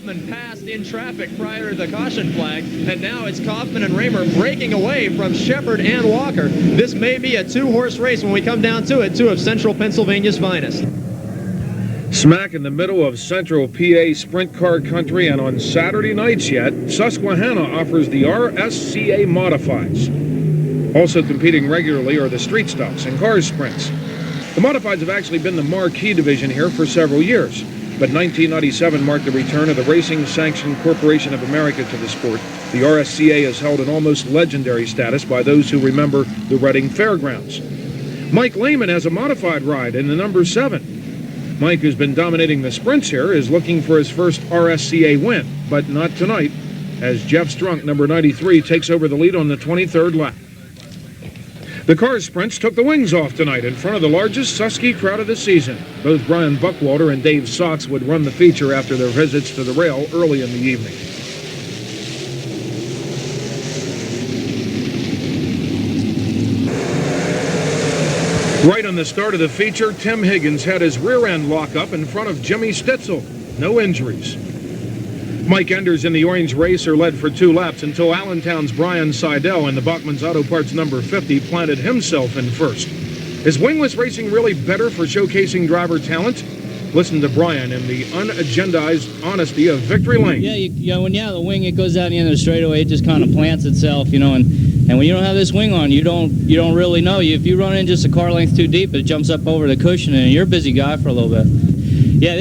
F: Kaufman passed in traffic prior to the caution flag, and now it's Kaufman and Raymer breaking away from Shepard and Walker. This may be a two-horse race when we come down to it, two of Central Pennsylvania's finest.
A: Smack in the middle of Central PA sprint car country, and on Saturday nights yet, Susquehanna offers the RSCA Modifieds. Also competing regularly are the street stocks and cars sprints. The Modifieds have actually been the marquee division here for several years, but 1997 marked the return of the Racing Sanction Corporation of America to the sport. The RSCA has held an almost legendary status by those who remember the Reading Fairgrounds. Mike Lehman has a modified ride in the number 7. Mike, who's been dominating the sprints here, is looking for his first RSCA win, but not tonight, as Jeff Strunk, number 93, takes over the lead on the 23rd lap. The cars sprints took the wings off tonight in front of the largest Susky crowd of the season. Both Brian Buckwalter and Dave Sox would run the feature after their visits to the rail early in the evening. Right on the start of the feature, Tim Higgins had his rear end lock up in front of Jimmy Stitzel. No injuries. Mike Enders in the Orange Racer led for 2 laps until Allentown's Brian Seidel in the Bachman's Auto Parts number 50 planted himself in first. Is wingless racing really better for showcasing driver talent? Listen to Brian in the unagendized honesty of Victory Lane.
R: Yeah, when you have the wing, it goes down the end of the straightaway. It just kind of plants itself, you know, and when you don't have this wing on, you don't really know. If you run in just a car length too deep, it jumps up over the cushion, and you're a busy guy for a little bit. Yeah,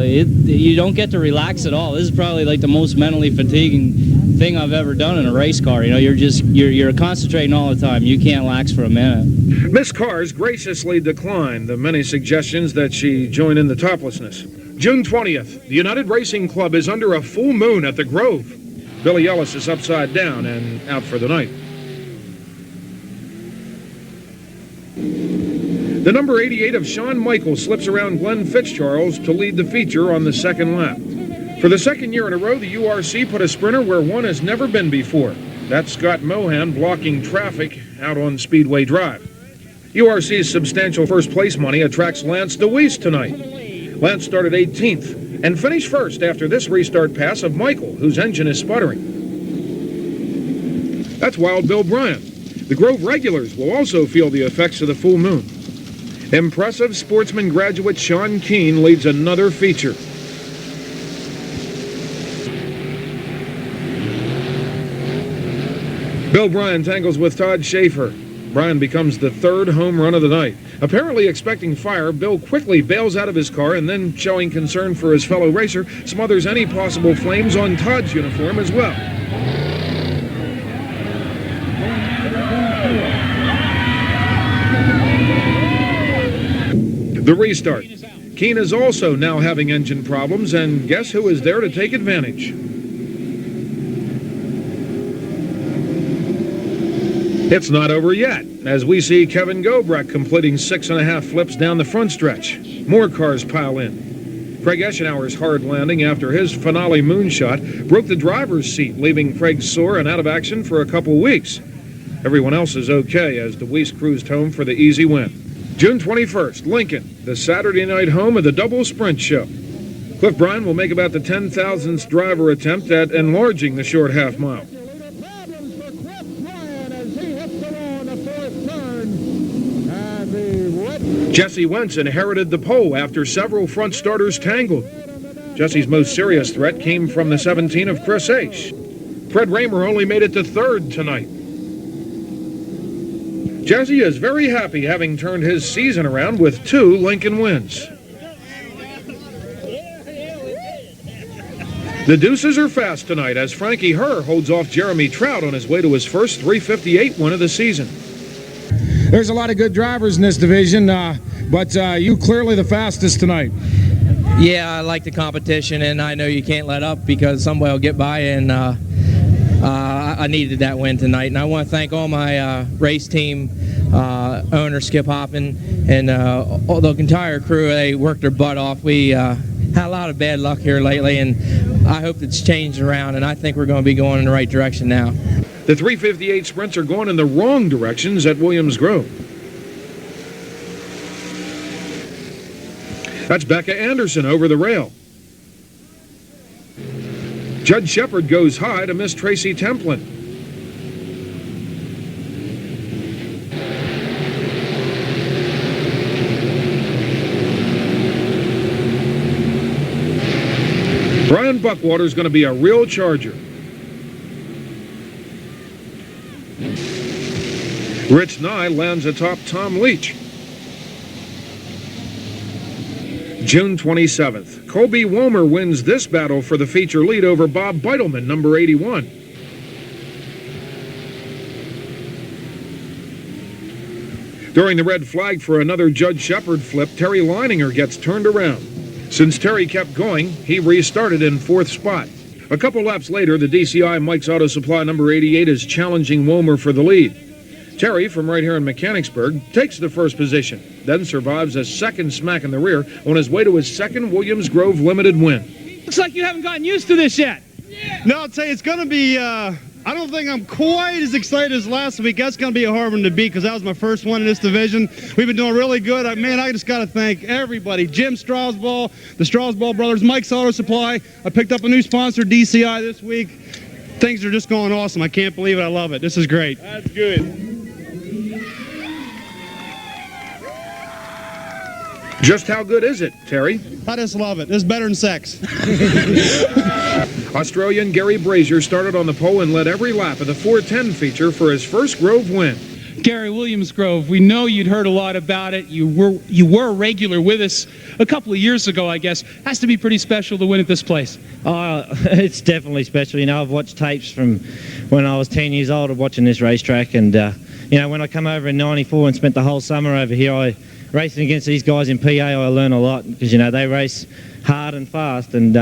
R: you don't get to relax at all. This is probably like the most mentally fatiguing thing I've ever done in a race car. You know, you're concentrating all the time. You can't relax for a minute.
A: Miss Cars graciously declined the many suggestions that she join in the toplessness. June 20th, the United Racing Club is under a full moon at the Grove. Billy Ellis is upside down and out for the night. The number 88 of Shawn Michaels slips around Glenn Fitzcharles to lead the feature on the second lap. For the second year in a row, the URC put a sprinter where one has never been before. That's Scott Mohan blocking traffic out on Speedway Drive. URC's substantial first place money attracts Lance DeWeese tonight. Lance started 18th and finished first after this restart pass of Michael, whose engine is sputtering. That's Wild Bill Bryan. The Grove regulars will also feel the effects of the full moon. Impressive sportsman graduate Sean Keane leads another feature. Bill Bryan tangles with Todd Schaefer. Bryan becomes the 3rd home run of the night. Apparently expecting fire, Bill quickly bails out of his car and then, showing concern for his fellow racer, smothers any possible flames on Todd's uniform as well. The restart. Keane is also now having engine problems, and guess who is there to take advantage? It's not over yet, as we see Kevin Gobrecht completing 6.5 flips down the front stretch. More cars pile in. Craig Eschenauer's hard landing after his finale moonshot broke the driver's seat, leaving Craig sore and out of action for a couple weeks. Everyone else is okay as DeWeese cruised home for the easy win. June 21st, Lincoln, the Saturday night home of the Double Sprint Show. Cliff Bryan will make about the 10,000th driver attempt at enlarging the short half mile. Jesse Wentz inherited the pole after several front starters tangled. Jesse's most serious threat came from the 17 of Chris H. Fred Raymer only made it to 3rd tonight. Jesse is very happy having turned his season around with 2 Lincoln wins. The deuces are fast tonight as Frankie Herr holds off Jeremy Trout on his way to his first 358 win of the season.
D: There's a lot of good drivers in this division, but you clearly the fastest tonight.
T: Yeah, I like the competition, and I know you can't let up because somebody will get by, and I needed that win tonight. And I want to thank all my race team owner, Skip Hoppin, and all the entire crew. They worked their butt off. We had a lot of bad luck here lately, and I hope it's changed around, and I think we're going to be going in the right direction now.
A: The 358 sprints are going in the wrong directions at Williams Grove. That's Becca Anderson over the rail. Judd Shepard goes high to miss Tracy Templin. Brian Buckwater's going to be a real charger. Rich Nye lands atop Tom Leach. June 27th, Colby Womer wins this battle for the feature lead over Bob Beitelman, number 81. During the red flag for another Judd Shepard flip, Terry Leininger gets turned around. Since Terry kept going, he restarted in 4th spot. A couple laps later, the DCI Mike's Auto Supply number 88 is challenging Womer for the lead. Terry, from right here in Mechanicsburg, takes the first position, then survives a second smack in the rear on his way to his second Williams Grove Limited win.
H: Looks like you haven't gotten used to this yet.
G: No, I'll tell you, it's going to be, I don't think I'm quite as excited as last week. That's going to be a hard one to beat because that was my first one in this division. We've been doing really good. Man, I just got to thank everybody. Jim Strasball, the Strasball brothers, Mike's Auto Supply. I picked up a new sponsor, DCI, this week. Things are just going awesome. I can't believe it. I love it. This is great.
H: That's good.
A: Just how good is it, Terry?
G: I just love it. This is better than sex.
A: Australian Gary Brazier started on the pole and led every lap of the 410 feature for his first Grove win.
H: Gary Williams Grove, we know you'd heard a lot about it. You were a regular with us a couple of years ago, I guess. Has to be pretty special to win at this place.
S: It's definitely special. You know, I've watched tapes from when I was 10 years old of watching this racetrack, and you know, when I come over in '94 and spent the whole summer over here, racing against these guys in PA, I learn a lot because, you know, they race hard and fast, and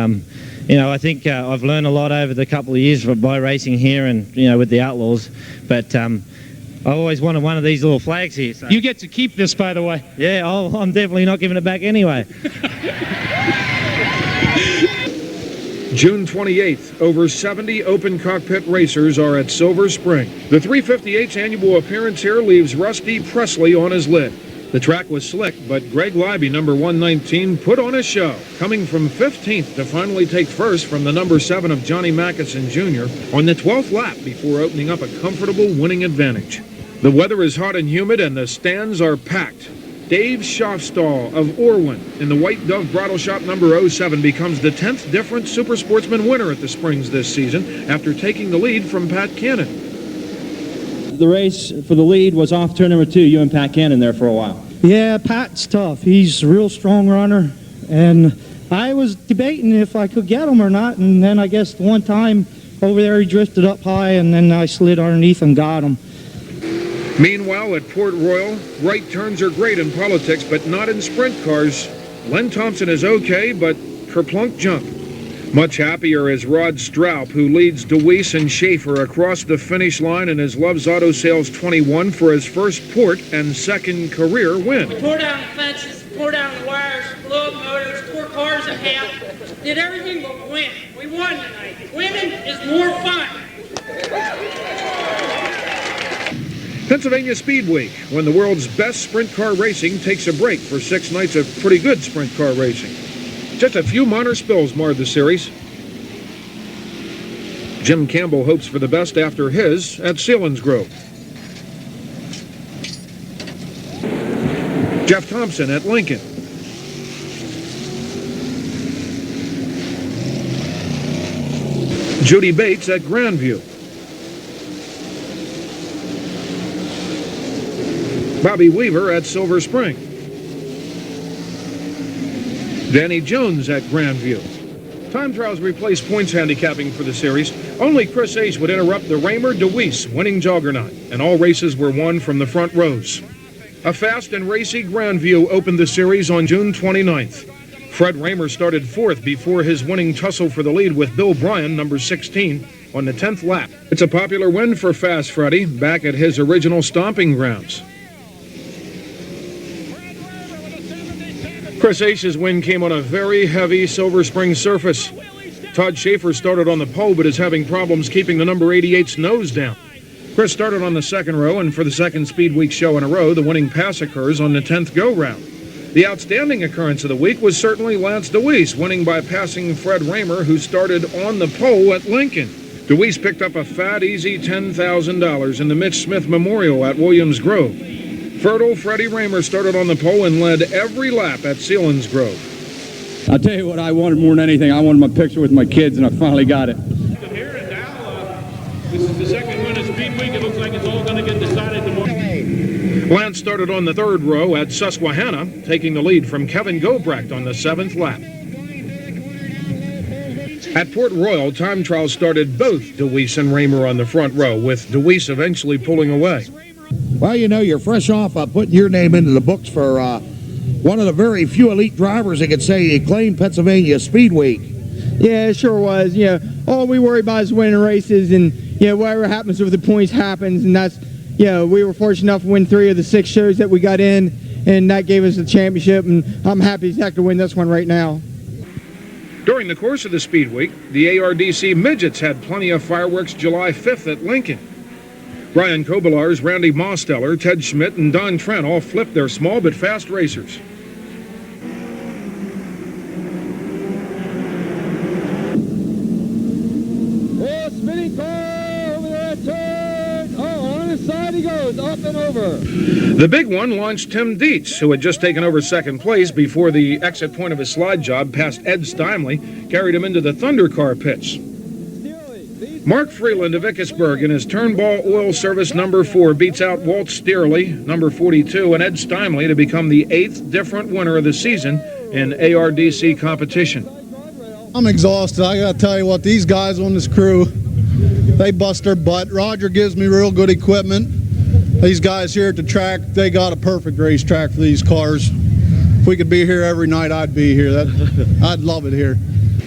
S: you know, I think I've learned a lot over the couple of years by racing here and, you know, with the Outlaws, but I always wanted one of these little flags here. So.
H: You get to keep this, by the way.
S: Yeah, I'm definitely not giving it back anyway.
A: June 28th, over 70 open cockpit racers are at Silver Spring. The 358's annual appearance here leaves Rusty Presley on his lid. The track was slick, but Greg Libby, number 119, put on a show, coming from 15th to finally take first from the number 7 of Johnny Mackison Jr. on the 12th lap before opening up a comfortable winning advantage. The weather is hot and humid, and the stands are packed. Dave Schaffstall of Orwin in the White Dove Bridle Shop number 07 becomes the 10th different Super Sportsman winner at the Springs this season after taking the lead from Pat Cannon.
J: The race for the lead was off turn number 2, you and Pat Cannon there for a while.
K: Yeah, Pat's tough. He's a real strong runner, and I was debating if I could get him or not, and then I guess one time over there he drifted up high, and then I slid underneath and got him.
A: Meanwhile, at Port Royal, right turns are great in politics, but not in sprint cars. Len Thompson is okay, but kerplunk jump. Much happier is Rod Stroup, who leads DeWeese and Schaefer across the finish line in his Love's Auto Sales 21 for his first port and second career win.
U: We tore down the fences, tore down the wires, blew up motors, tore cars in half, did everything but win. We won tonight. Winning is more fun.
A: Pennsylvania Speed Week, when the world's best sprint car racing takes a break for 6 nights of pretty good sprint car racing. Just a few minor spills marred the series. Jim Campbell hopes for the best after his at Selinsgrove. Jeff Thompson at Lincoln. Judy Bates at Grandview. Bobby Weaver at Silver Spring. Danny Jones at Grandview. Time trials replaced points handicapping for the series. Only Chris Ace would interrupt the Raymer DeWeese winning juggernaut, and all races were won from the front rows. A fast and racy Grandview opened the series on June 29th. Fred Raymer started 4th before his winning tussle for the lead with Bill Bryan, number 16, on the 10th lap. It's a popular win for Fast Freddy, back at his original stomping grounds. Chris Ace's win came on a very heavy Silver Spring surface. Todd Schaefer started on the pole, but is having problems keeping the number 88's nose down. Chris started on the second row, and for the second Speed Week show in a row, the winning pass occurs on the 10th go-round. The outstanding occurrence of the week was certainly Lance Dewease, winning by passing Fred Raymer, who started on the pole at Lincoln. Dewease picked up a fat, easy $10,000 in the Mitch Smith Memorial at Williams Grove. Fertile Freddie Raymer started on the pole and led every lap at Sealands Grove.
E: I'll tell you what I wanted more than anything. I wanted my picture with my kids, and I finally got it.
B: Here and now, this is the second win of Speed Week. It looks like it's all going to get decided tomorrow.
A: Lance started on the third row at Susquehanna, taking the lead from Kevin Gobrecht on the 7th lap. At Port Royal, time trials started both Dewease and Raymer on the front row, with Dewease eventually pulling away.
L: Well, you know, you're fresh off putting your name into the books for one of the very few elite drivers that could say he claimed Pennsylvania Speed Week.
I: Yeah, it sure was. You know, all we worry about is winning races, and you know, whatever happens with the points happens, and that's, you know, we were fortunate enough to win 3 of the 6 shows that we got in, and that gave us the championship, and I'm happy as heck to win this one right now.
A: During the course of the Speed Week, the ARDC Midgets had plenty of fireworks July 5th at Lincoln. Brian Kobilarz, Randy Mosteller, Ted Schmidt, and Don Trent all flipped their small but fast racers.
B: Oh, spinning car over there at turn. Oh, on his side he goes, up and over.
A: The big one launched Tim Dietz, who had just taken over second place before the exit point of his slide job past Ed Steinley carried him into the Thunder Car pits. Mark Freeland of Ickesburg in his Turnbull Oil Service number 4 beats out Walt Steerley, number 42, and Ed Steinley to become the 8th different winner of the season in ARDC competition.
V: I'm exhausted. I gotta tell you what, these guys on this crew, they bust their butt. Roger gives me real good equipment. These guys here at the track, they got a perfect racetrack for these cars. If we could be here every night, I'd be here. I'd love it here.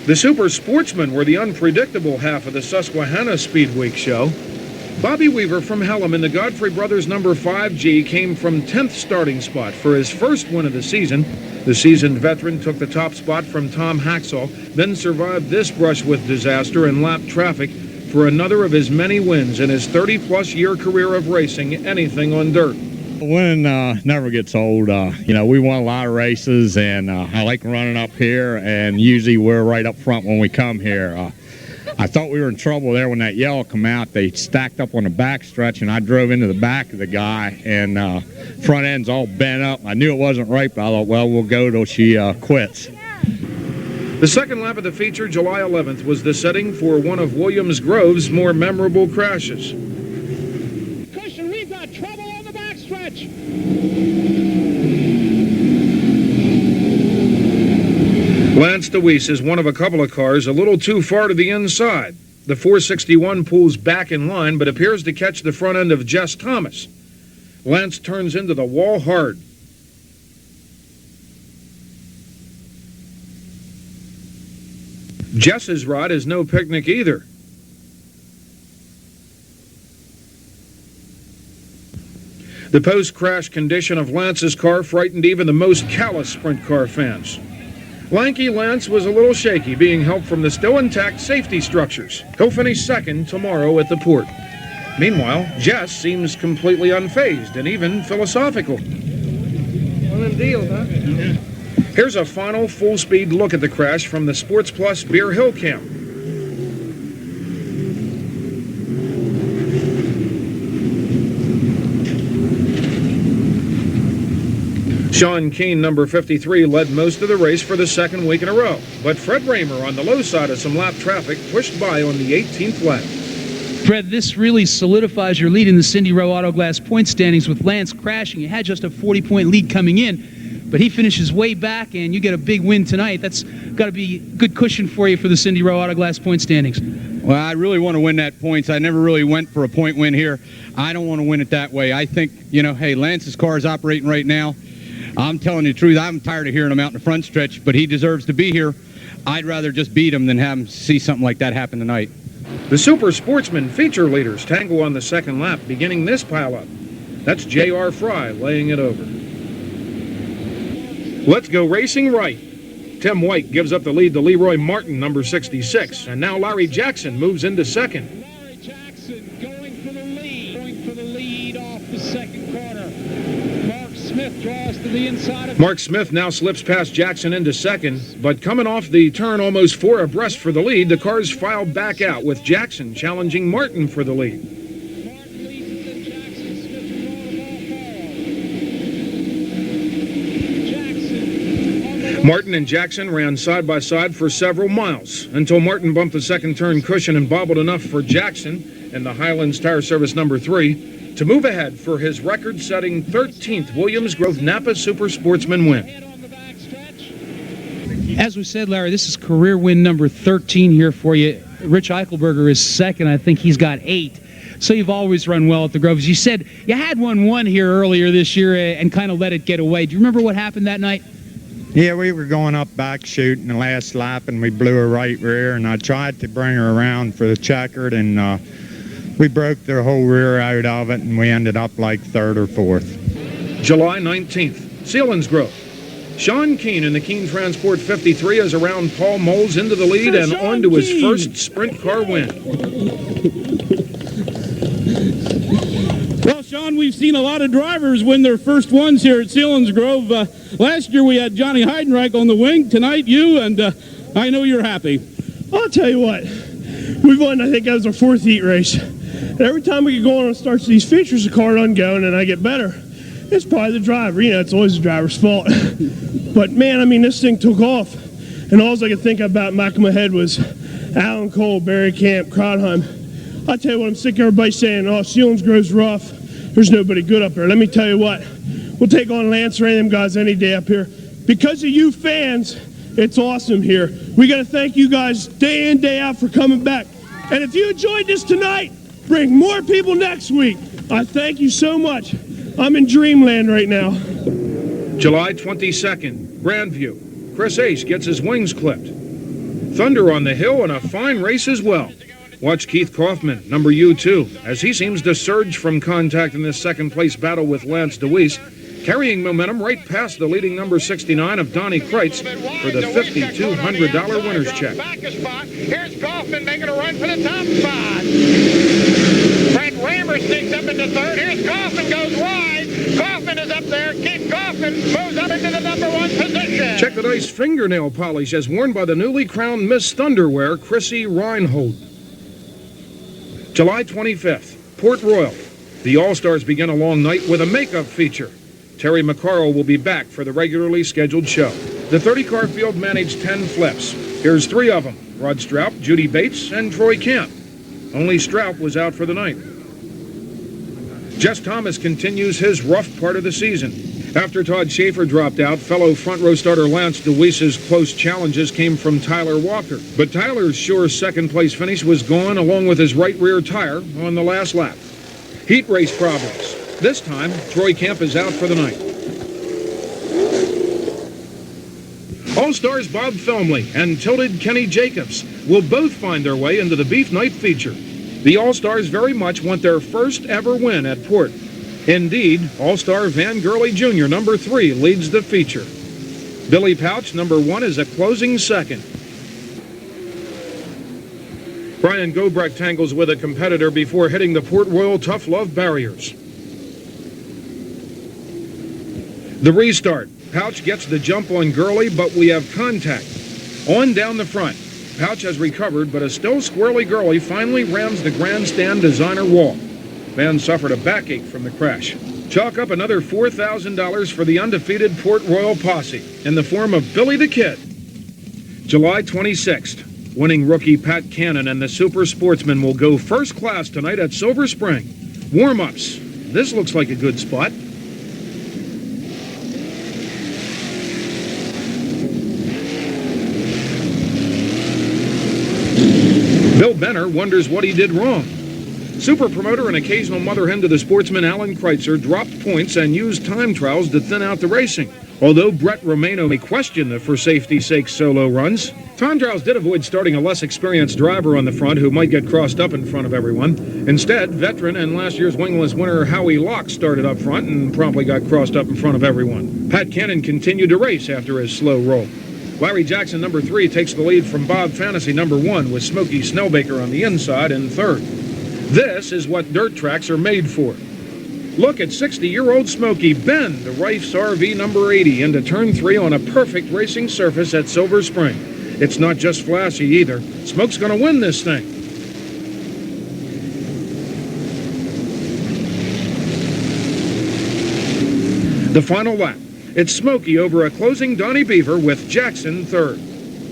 A: The Super Sportsmen were the unpredictable half of the Susquehanna Speed Week show. Bobby Weaver from Hellam in the Godfrey Brothers number 5G came from 10th starting spot for his first win of the season. The seasoned veteran took the top spot from Tom Haxall, then survived this brush with disaster and lap traffic for another of his many wins in his 30-plus year career of racing anything on dirt.
X: Winning never gets old. You know, we won a lot of races, and I like running up here, and usually we're right up front when we come here. I thought we were in trouble there when that yellow come out. They stacked up on the back stretch, and I drove into the back of the guy, and front end's all bent up. I knew it wasn't right, but I thought, well, we'll go till she quits.
A: The second lap of the feature, July 11th, was the setting for one of Williams Grove's more memorable crashes.
B: Cushion, we've got trouble on the backstretch.
A: Lance Dewease is one of a couple of cars a little too far to the inside. The 461 pulls back in line, but appears to catch the front end of Jess Thomas. Lance turns into the wall hard. Jess's rod is no picnic either. The post-crash condition of Lance's car frightened even the most callous sprint car fans. Lanky Lance was a little shaky, being helped from the still intact safety structures. He'll finish second tomorrow at the port. Meanwhile, Jess seems completely unfazed and even philosophical.
I: One of them deals, huh?
A: Here's a final full-speed look at the crash from the Sports Plus Beer Hill camp. Sean Keane, number 53, led most of the race for the second week in a row, but Fred Raymer on the low side of some lap traffic pushed by on the 18th lap.
H: Fred, this really solidifies your lead in the Cindy Rowe Auto Glass point standings with Lance crashing. You had just a 40-point lead coming in, but he finishes way back, and you get a big win tonight. That's got to be good cushion for you for the Cindy Rowe Auto Glass point standings.
E: Well, I really want to win that points. I never really went for a point win here. I don't want to win it that way. I think, you know, hey, Lance's car is operating right now. I'm telling you the truth, I'm tired of hearing him out in the front stretch, but he deserves to be here. I'd rather just beat him than have him see something like that happen tonight.
A: The Super Sportsman feature leaders tangle on the second lap, beginning this pileup. That's J.R. Fry laying it over. Let's go racing right. Tim White gives up the lead to Leroy Martin, number 66, and now Larry Jackson moves into second.
B: Larry Jackson going for the lead off the second corner. Mark Smith
D: Smith draws to the inside of
A: Mark Smith now slips past Jackson into second, but coming off the turn almost 4 abreast for the lead, the cars file back out with Jackson challenging Martin for the lead. Martin and Jackson ran side by side for several miles until Martin bumped the second turn cushion and bobbled enough for Jackson in the Highlands Tire Service number 3 to move ahead for his record-setting 13th Williams Grove Napa Super Sportsman win.
H: As we said, Larry, this is career win number 13 here for you. Rich Eichelberger is second. I think he's got 8. So you've always run well at the Grove. As you said, you had one here earlier this year and kind of let it get away. Do you remember what happened that night?
M: Yeah, we were going up back shooting the last lap, and we blew her right rear, and I tried to bring her around for the checkered, and we broke the whole rear out of it, and we ended up like 3rd or 4th.
A: July 19th, Selinsgrove. Sean Keane in the Keane Transport 53 is around Paul Moles into the lead and on to his first sprint car win.
N: Well, Sean, we've seen a lot of drivers win their first ones here at Selinsgrove. Last year we had Johnny Heidenreich on the wing. Tonight you, and I know you're happy.
O: I'll tell you what, we've won, I think that was our 4th heat race. And every time we get going on starts these features, the car doesn't go, and I get better. It's probably the driver. You know, it's always the driver's fault. But, man, I mean, this thing took off. And all I could think about back in my head was Alan Cole, Barry Camp, Krautheim. I tell you what, I'm sick of everybody saying, oh, Selinsgrove's rough. There's nobody good up there. Let me tell you what, we'll take on Lance or any of them guys any day up here. Because of you fans, it's awesome here. We got to thank you guys day in, day out for coming back. And if you enjoyed this tonight, bring more people next week. I thank you so much. I'm in dreamland right now.
A: July 22nd, Grandview. Chris Ace gets his wings clipped. Thunder on the hill and a fine race as well. Watch Keith Kaufman, number U2, as he seems to surge from contact in this second-place battle with Lance DeWeese, carrying momentum right past the leading number 69 of Donnie Kreitz for the $5,200 winner's check.
P: Here's Kaufman making a run for the top spot. Brett Rammer sneaks up into 3rd. Here's Kaufman, goes wide. Kaufman is up there. Keith Kaufman moves up into the number 1 position.
A: Check the nice fingernail polish as worn by the newly crowned Miss Thunderwear, Chrissy Reinhold. July 25th, Port Royal. The All-Stars begin a long night with a makeup feature. Terry McCarroll will be back for the regularly scheduled show. The 30-car field managed 10 flips. Here's 3 of them: Rod Stroup, Judy Bates, and Troy Camp. Only Stroup was out for the night. Jess Thomas continues his rough part of the season. After Todd Schaefer dropped out, fellow front-row starter Lance DeWeese's close challenges came from Tyler Walker. But Tyler's sure second-place finish was gone along with his right rear tire on the last lap. Heat race problems. This time, Troy Camp is out for the night. All-Stars Bob Felmley and Tilted Kenny Jacobs will both find their way into the Beef Night feature. The All-Stars very much want their first ever win at Port. Indeed, All-Star Van Gurley Jr., number 3, leads the feature. Billy Pouch, number 1, is a closing second. Brian Gobrecht tangles with a competitor before hitting the Port Royal Tough Love barriers. The restart. Pouch gets the jump on Gurley, but we have contact. On down the front. Pouch has recovered, but a still squirrely Gurley finally rams the grandstand designer wall. Van suffered a backache from the crash. Chalk up another $4,000 for the undefeated Port Royal posse in the form of Billy the Kid. July 26th. Winning rookie Pat Cannon and the Super Sportsman will go first class tonight at Silver Spring. Warm-ups. This looks like a good spot. Bill Benner wonders what he did wrong. Super promoter and occasional mother hen to the sportsman Alan Kreitzer dropped points and used time trials to thin out the racing. Although Brett Romano may question the for safety's sake solo runs, time trials did avoid starting a less experienced driver on the front who might get crossed up in front of everyone. Instead, veteran and last year's wingless winner Howie Locke started up front and promptly got crossed up in front of everyone. Pat Cannon continued to race after his slow roll. Larry Jackson, number 3, takes the lead from Bob Fantasy, number 1, with Smokey Snellbaker on the inside in 3rd. This is what dirt tracks are made for. Look at 60-year-old Smokey bend the Rife's RV number 80 into turn 3 on a perfect racing surface at Silver Spring. It's not just flashy either. Smoke's going to win this thing. The final lap. It's Smokey over a closing Donnie Beaver with Jackson third.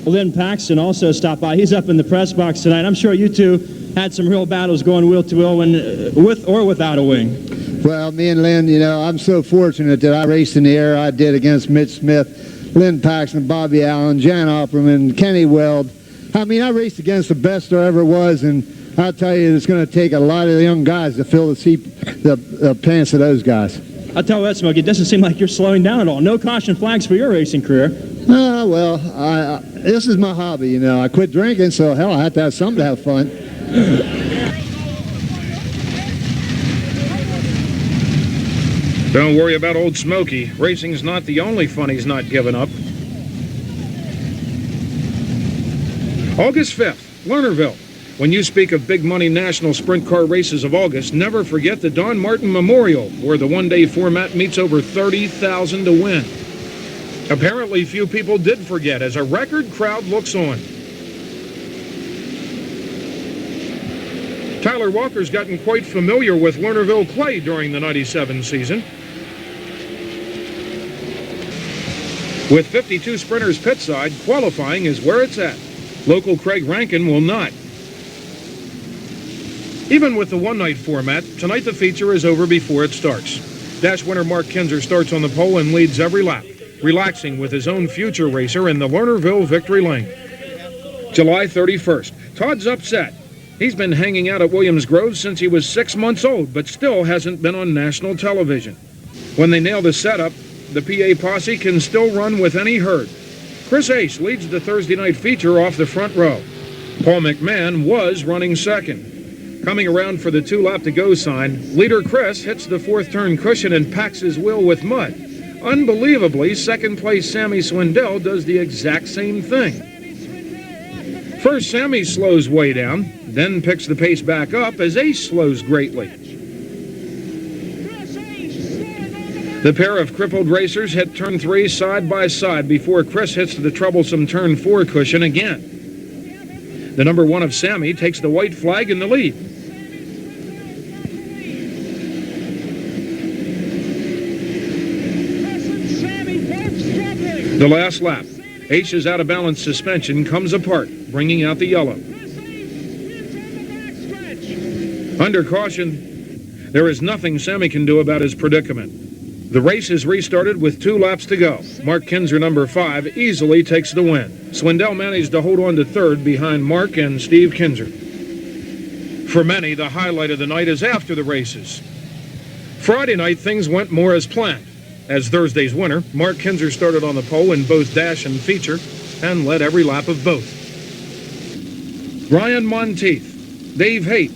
J: Lynn Paxton also stopped by. He's up in the press box tonight. I'm sure you two had some real battles going wheel to wheel with or without a wing.
C: Well, me and Lynn, you know, I'm so fortunate that I raced in the air I did against Mitch Smith, Lynn Paxton, Bobby Allen, Jan Opperman, Kenny Weld. I mean, I raced against the best there ever was, and I'll tell you, it's going to take a lot of young guys to fill the pants of those guys.
J: I'll tell you what, Smokey, it doesn't seem like you're slowing down at all. No caution flags for your racing career.
C: Well, this is my hobby, you know. I quit drinking, so hell, I have to have something to have fun.
A: Don't worry about old Smokey. Racing's not the only fun he's not given up. August 5th, Lernerville. When you speak of big money national sprint car races of August, never forget the Don Martin Memorial, where the one-day format meets over 30,000 to win. Apparently, few people did forget, as a record crowd looks on. Tyler Walker's gotten quite familiar with Lernerville clay during the '97 season. With 52 sprinters pit side, qualifying is where it's at. Local Craig Rankin will not. Even with the one-night format, tonight the feature is over before it starts. Dash winner Mark Kinzer starts on the pole and leads every lap, relaxing with his own future racer in the Lernerville victory lane. July 31st, Todd's upset. He's been hanging out at Williams Grove since he was 6 months old, but still hasn't been on national television. When they nail the setup, the PA posse can still run with any herd. Chris Ace leads the Thursday night feature off the front row. Paul McMahon was running second. Coming around for the 2-lap to go sign, leader Chris hits the fourth turn cushion and packs his wheel with mud. Unbelievably, second place Sammy Swindell does the exact same thing. First, Sammy slows way down, then picks the pace back up as Ace slows greatly. The pair of crippled racers hit turn 3 side by side before Chris hits the troublesome turn 4 cushion again. The number 1 of Sammy takes the white flag in the lead. The last lap, Ace's out-of-balance suspension comes apart, bringing out the yellow. Under caution, there is nothing Sammy can do about his predicament. The race is restarted with 2 laps to go. Mark Kinzer, number 5, easily takes the win. Swindell managed to hold on to third behind Mark and Steve Kinzer. For many, the highlight of the night is after the races. Friday night, things went more as planned. As Thursday's winner, Mark Kinzer started on the pole in both dash and feature and led every lap of both. Brian Monteith, Dave Haight,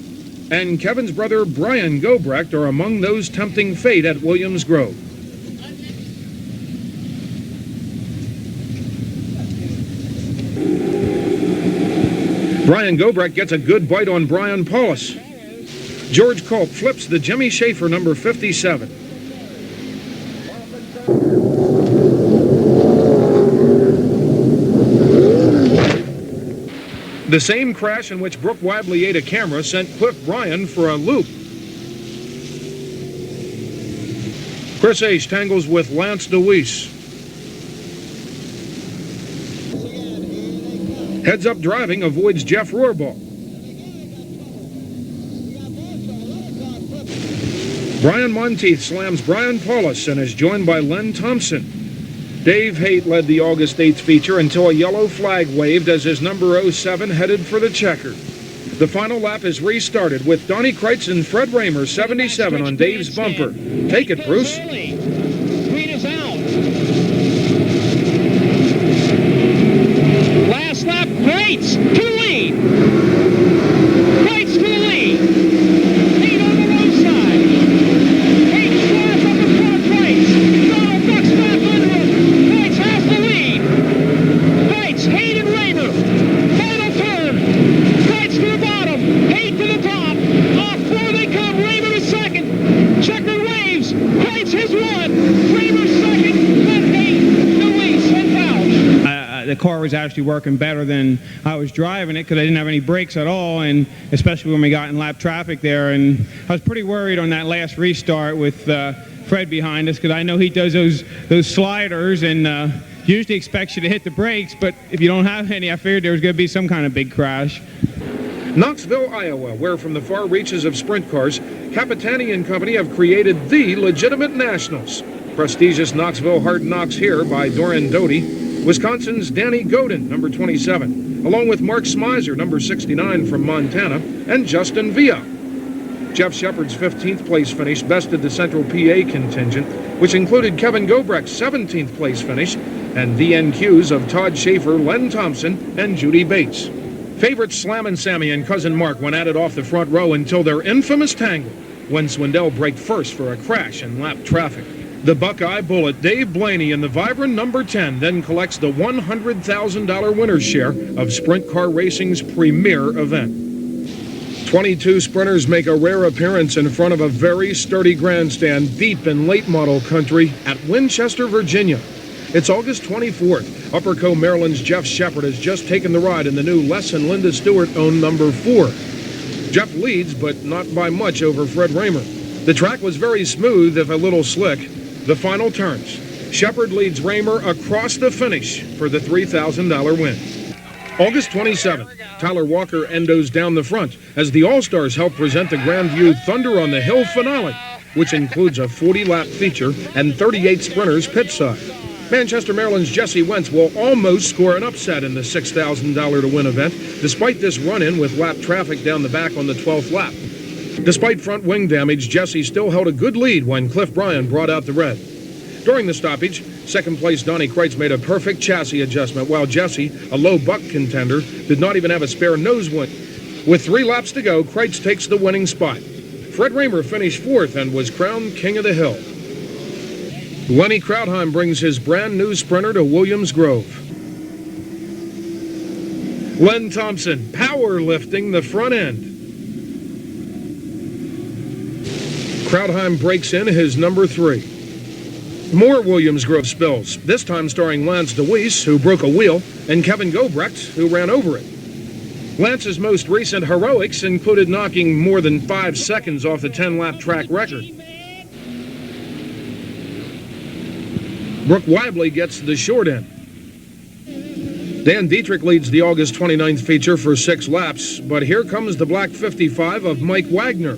A: and Kevin's brother Brian Gobrecht are among those tempting fate at Williams Grove. Brian Gobrecht gets a good bite on Brian Paulus. George Culp flips the Jimmy Schaefer number 57. The same crash in which Brooke Wabley ate a camera sent Cliff Bryan for a loop. Chris Ace tangles with Lance DeWeese. Heads-up driving avoids Jeff Rohrbaugh. Brian Monteith slams Brian Paulus and is joined by Len Thompson. Dave Haight led the August 8th feature until a yellow flag waved as his number 07 headed for the checker. The final lap is restarted with Donnie Kreitz and Fred Raymer 77 on Dave's bumper. Take it, Bruce.
B: Green is out. Last lap, Kreitz to the lead. Kreitz to the lead. Haight on the road side. Haight slides up in front of Kreitz. Donald ducks back under him. Kreitz has the lead. Kreitz, Haight and Raymer. Final turn. Kreitz to the bottom. Haight to the top. Off 4 they come. Raymer to second. Checker Wayne.
F: car was actually working better than I was driving it, because I didn't have any brakes at all, and especially when we got in lap traffic there. And I was pretty worried on that last restart with Fred behind us, because I know he does those sliders and usually expects you to hit the brakes, but if you don't have any, I figured there was going to be some kind of big crash.
A: Knoxville, Iowa, where from the far reaches of sprint cars, Capitani and company have created the legitimate nationals. Prestigious Knoxville Hard Knocks here by Doran Doty. Wisconsin's Danny Godin, number 27, along with Mark Smizer, number 69 from Montana, and Justin Villa. Jeff Shepard's 15th place finish bested the Central PA contingent, which included Kevin Gobrecht's 17th place finish and VNQs of Todd Schaefer, Len Thompson, and Judy Bates. Favorites Slammin' Sammy and Cousin Mark went at it off the front row until their infamous tangle when Swindell braked first for a crash in lap traffic. The Buckeye Bullet, Dave Blaney, in the Vibram number 10, then collects the $100,000 winner's share of Sprint Car Racing's premier event. 22 sprinters make a rare appearance in front of a very sturdy grandstand deep in late model country at Winchester, Virginia. It's August 24th. Upper Co Maryland's Jeff Shepard has just taken the ride in the new Les and Linda Stewart-owned number 4. Jeff leads, but not by much, over Fred Raymer. The track was very smooth, if a little slick. The final turns. Shepard leads Raymer across the finish for the $3,000 win. August 27th, Tyler Walker endos down the front as the All-Stars help present the Grandview Thunder on the Hill finale, which includes a 40-lap feature and 38 sprinters pit side. Manchester, Maryland's Jesse Wentz will almost score an upset in the $6,000 to win event, despite this run-in with lap traffic down the back on the 12th lap. Despite front wing damage, Jesse still held a good lead when Cliff Bryan brought out the red. During the stoppage, second-place Donnie Kreitz made a perfect chassis adjustment, while Jesse, a low buck contender, did not even have a spare nose wing. With 3 laps to go, Kreitz takes the winning spot. Fred Raymer finished 4th and was crowned King of the Hill. Lenny Krautheim brings his brand-new sprinter to Williams Grove. Len Thompson power lifting the front end. Krautheim breaks in his number 3. More Williams Grove spills, this time starring Lance DeWeese, who broke a wheel, and Kevin Gobrecht, who ran over it. Lance's most recent heroics included knocking more than 5 seconds off the 10-lap track record. Brooke Wibley gets the short end. Dan Dietrich leads the August 29th feature for 6 laps, but here comes the black 55 of Mike Wagner.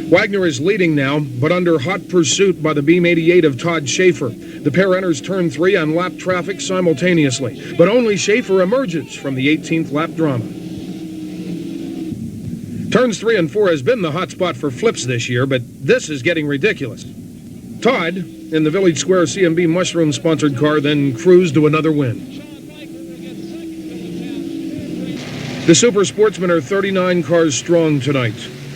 A: Wagner is leading now, but under hot pursuit by the Beam 88 of Todd Schaefer. The pair enters turn 3 on lap traffic simultaneously, but only Schaefer emerges from the 18th lap drama. Turns 3 and 4 has been the hot spot for flips this year, but this is getting ridiculous. Todd, in the Village Square CMB Mushroom-sponsored car, then cruised to another win. The Super Sportsmen are 39 cars strong tonight.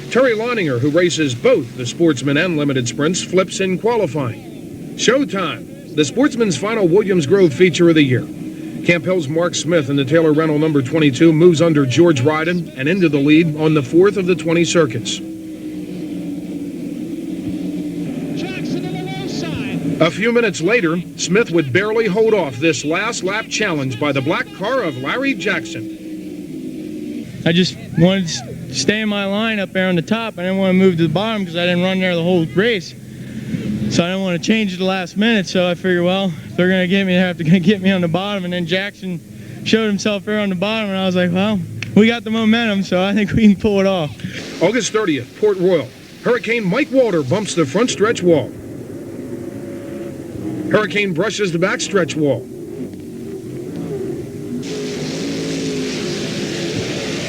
A: Terry Leininger, who races both the Sportsman and Limited Sprints, flips in qualifying. Showtime, the Sportsman's final Williams Grove feature of the year. Camp Hill's Mark Smith in the Taylor Rental number 22 moves under George Ryden and into the lead on the 4th of the 20 circuits. A few minutes later, Smith would barely hold off this last lap challenge by the black car of Larry Jackson.
Q: I just wanted to stay in my line up there on the top. I didn't want to move to the bottom because I didn't run there the whole race. So I didn't want to change at the last minute. So I figured, well, if they're going to get me, they have to get me on the bottom. And then Jackson showed himself there on the bottom. And I was like, well, we got the momentum, so I think we can pull it off.
A: August 30th, Port Royal. Hurricane Mike Walter bumps the front stretch wall. Hurricane brushes the backstretch wall.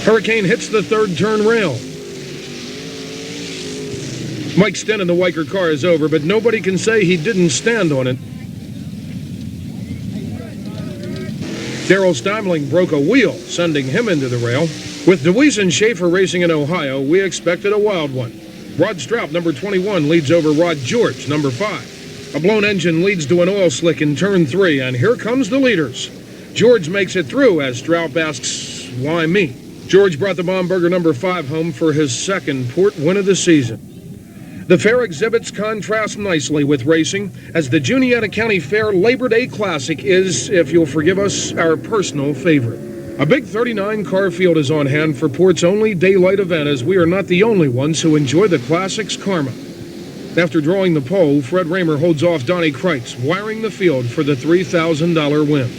A: Hurricane hits the third turn rail. Mike Sten in the Weicker car is over, but nobody can say he didn't stand on it. Darrell Steimling broke a wheel, sending him into the rail. With DeWeese and Schaefer racing in Ohio, we expected a wild one. Rod Straub, number 21, leads over Rod George, number 5. A blown engine leads to an oil slick in turn 3, and here comes the leaders. George makes it through as Straub asks, why me? George brought the Baumberger number 5 home for his second Port win of the season. The fair exhibits contrast nicely with racing, as the Juniata County Fair Labor Day Classic is, if you'll forgive us, our personal favorite. A big 39-car field is on hand for Port's only daylight event, as we are not the only ones who enjoy the Classic's karma. After drawing the pole, Fred Raymer holds off Donnie Kreitz, wiring the field for the $3,000 win.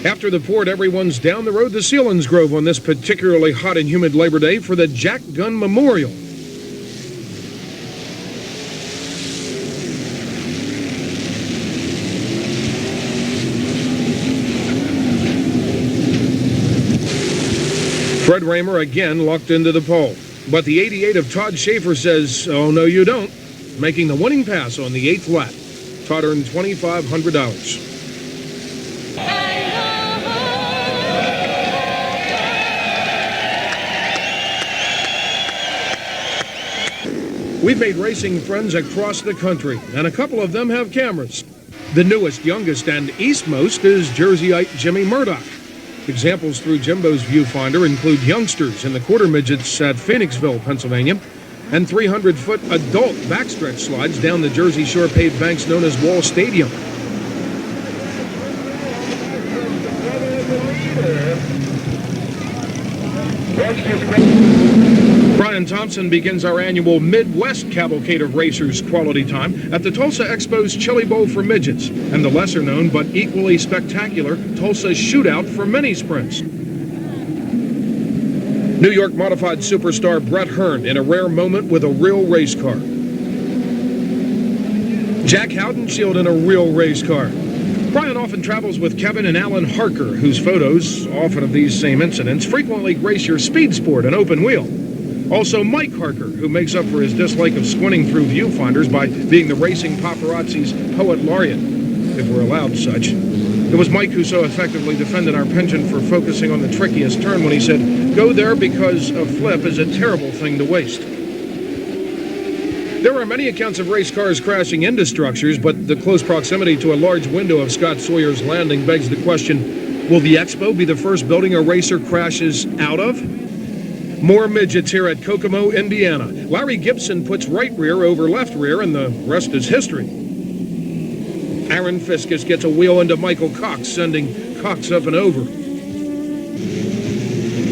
A: After the Port, everyone's down the road to Selinsgrove on this particularly hot and humid Labor Day for the Jack Gunn Memorial. Fred Raymer again lucked into the pole, but the 88 of Todd Schaefer says, "Oh, no, you don't," making the winning pass on the 8th lap. Todd earned $2,500. We've made racing friends across the country, and a couple of them have cameras. The newest, youngest, and eastmost is Jerseyite Jimmy Murdoch. Examples through Jimbo's viewfinder include youngsters in the quarter midgets at Phoenixville, Pennsylvania, and 300-foot adult backstretch slides down the Jersey Shore paved banks known as Wall Stadium. Brian Thompson begins our annual Midwest Cavalcade of Racers quality time at the Tulsa Expo's Chili Bowl for midgets and the lesser-known but equally spectacular Tulsa Shootout for mini sprints. New York modified superstar Brett Hearn in a rare moment with a real race car. Jack Howdenshield in a real race car. Brian often travels with Kevin and Alan Harker, whose photos, often of these same incidents, frequently grace your Speed Sport and Open Wheel. Also Mike Harker, who makes up for his dislike of squinting through viewfinders by being the racing paparazzi's poet laureate, if we're allowed such. It was Mike who so effectively defended our penchant for focusing on the trickiest turn when he said, "Go there because a flip is a terrible thing to waste." There are many accounts of race cars crashing into structures, but the close proximity to a large window of Scott Sawyer's Landing begs the question, will the Expo be the first building a racer crashes out of? More midgets here at Kokomo, Indiana. Larry Gibson puts right rear over left rear, and the rest is history. Aaron Fiskus gets a wheel into Michael Cox, sending Cox up and over.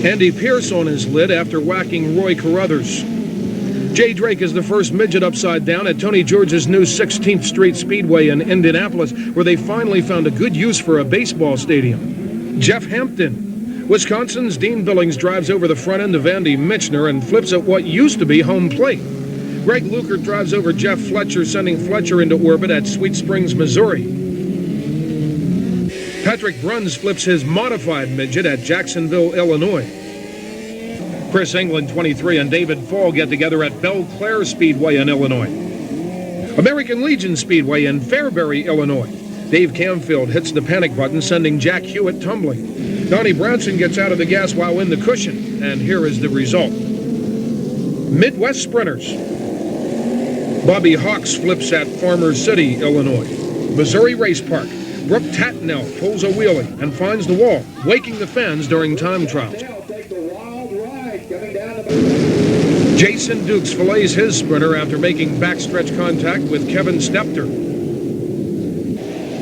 A: Andy Pierce on his lid after whacking Roy Carruthers. Jay Drake is the first midget upside down at Tony George's new 16th Street Speedway in Indianapolis, where they finally found a good use for a baseball stadium. Jeff Hampton. Wisconsin's Dean Billings drives over the front end of Andy Michner and flips at what used to be home plate. Greg Lukert drives over Jeff Fletcher, sending Fletcher into orbit at Sweet Springs, Missouri. Patrick Bruns flips his modified midget at Jacksonville, Illinois. Chris England, 23, and David Fall get together at Belle Claire Speedway in Illinois. American Legion Speedway in Fairbury, Illinois. Dave Camfield hits the panic button, sending Jack Hewitt tumbling. Donnie Brownson gets out of the gas while in the cushion, and here is the result. Midwest Sprinters. Bobby Hawks flips at Farmer City, Illinois. Missouri Race Park. Brooke Tatnell pulls a wheelie and finds the wall, waking the fans during time trials. Jason Dukes fillets his sprinter after making backstretch contact with Kevin Stepter.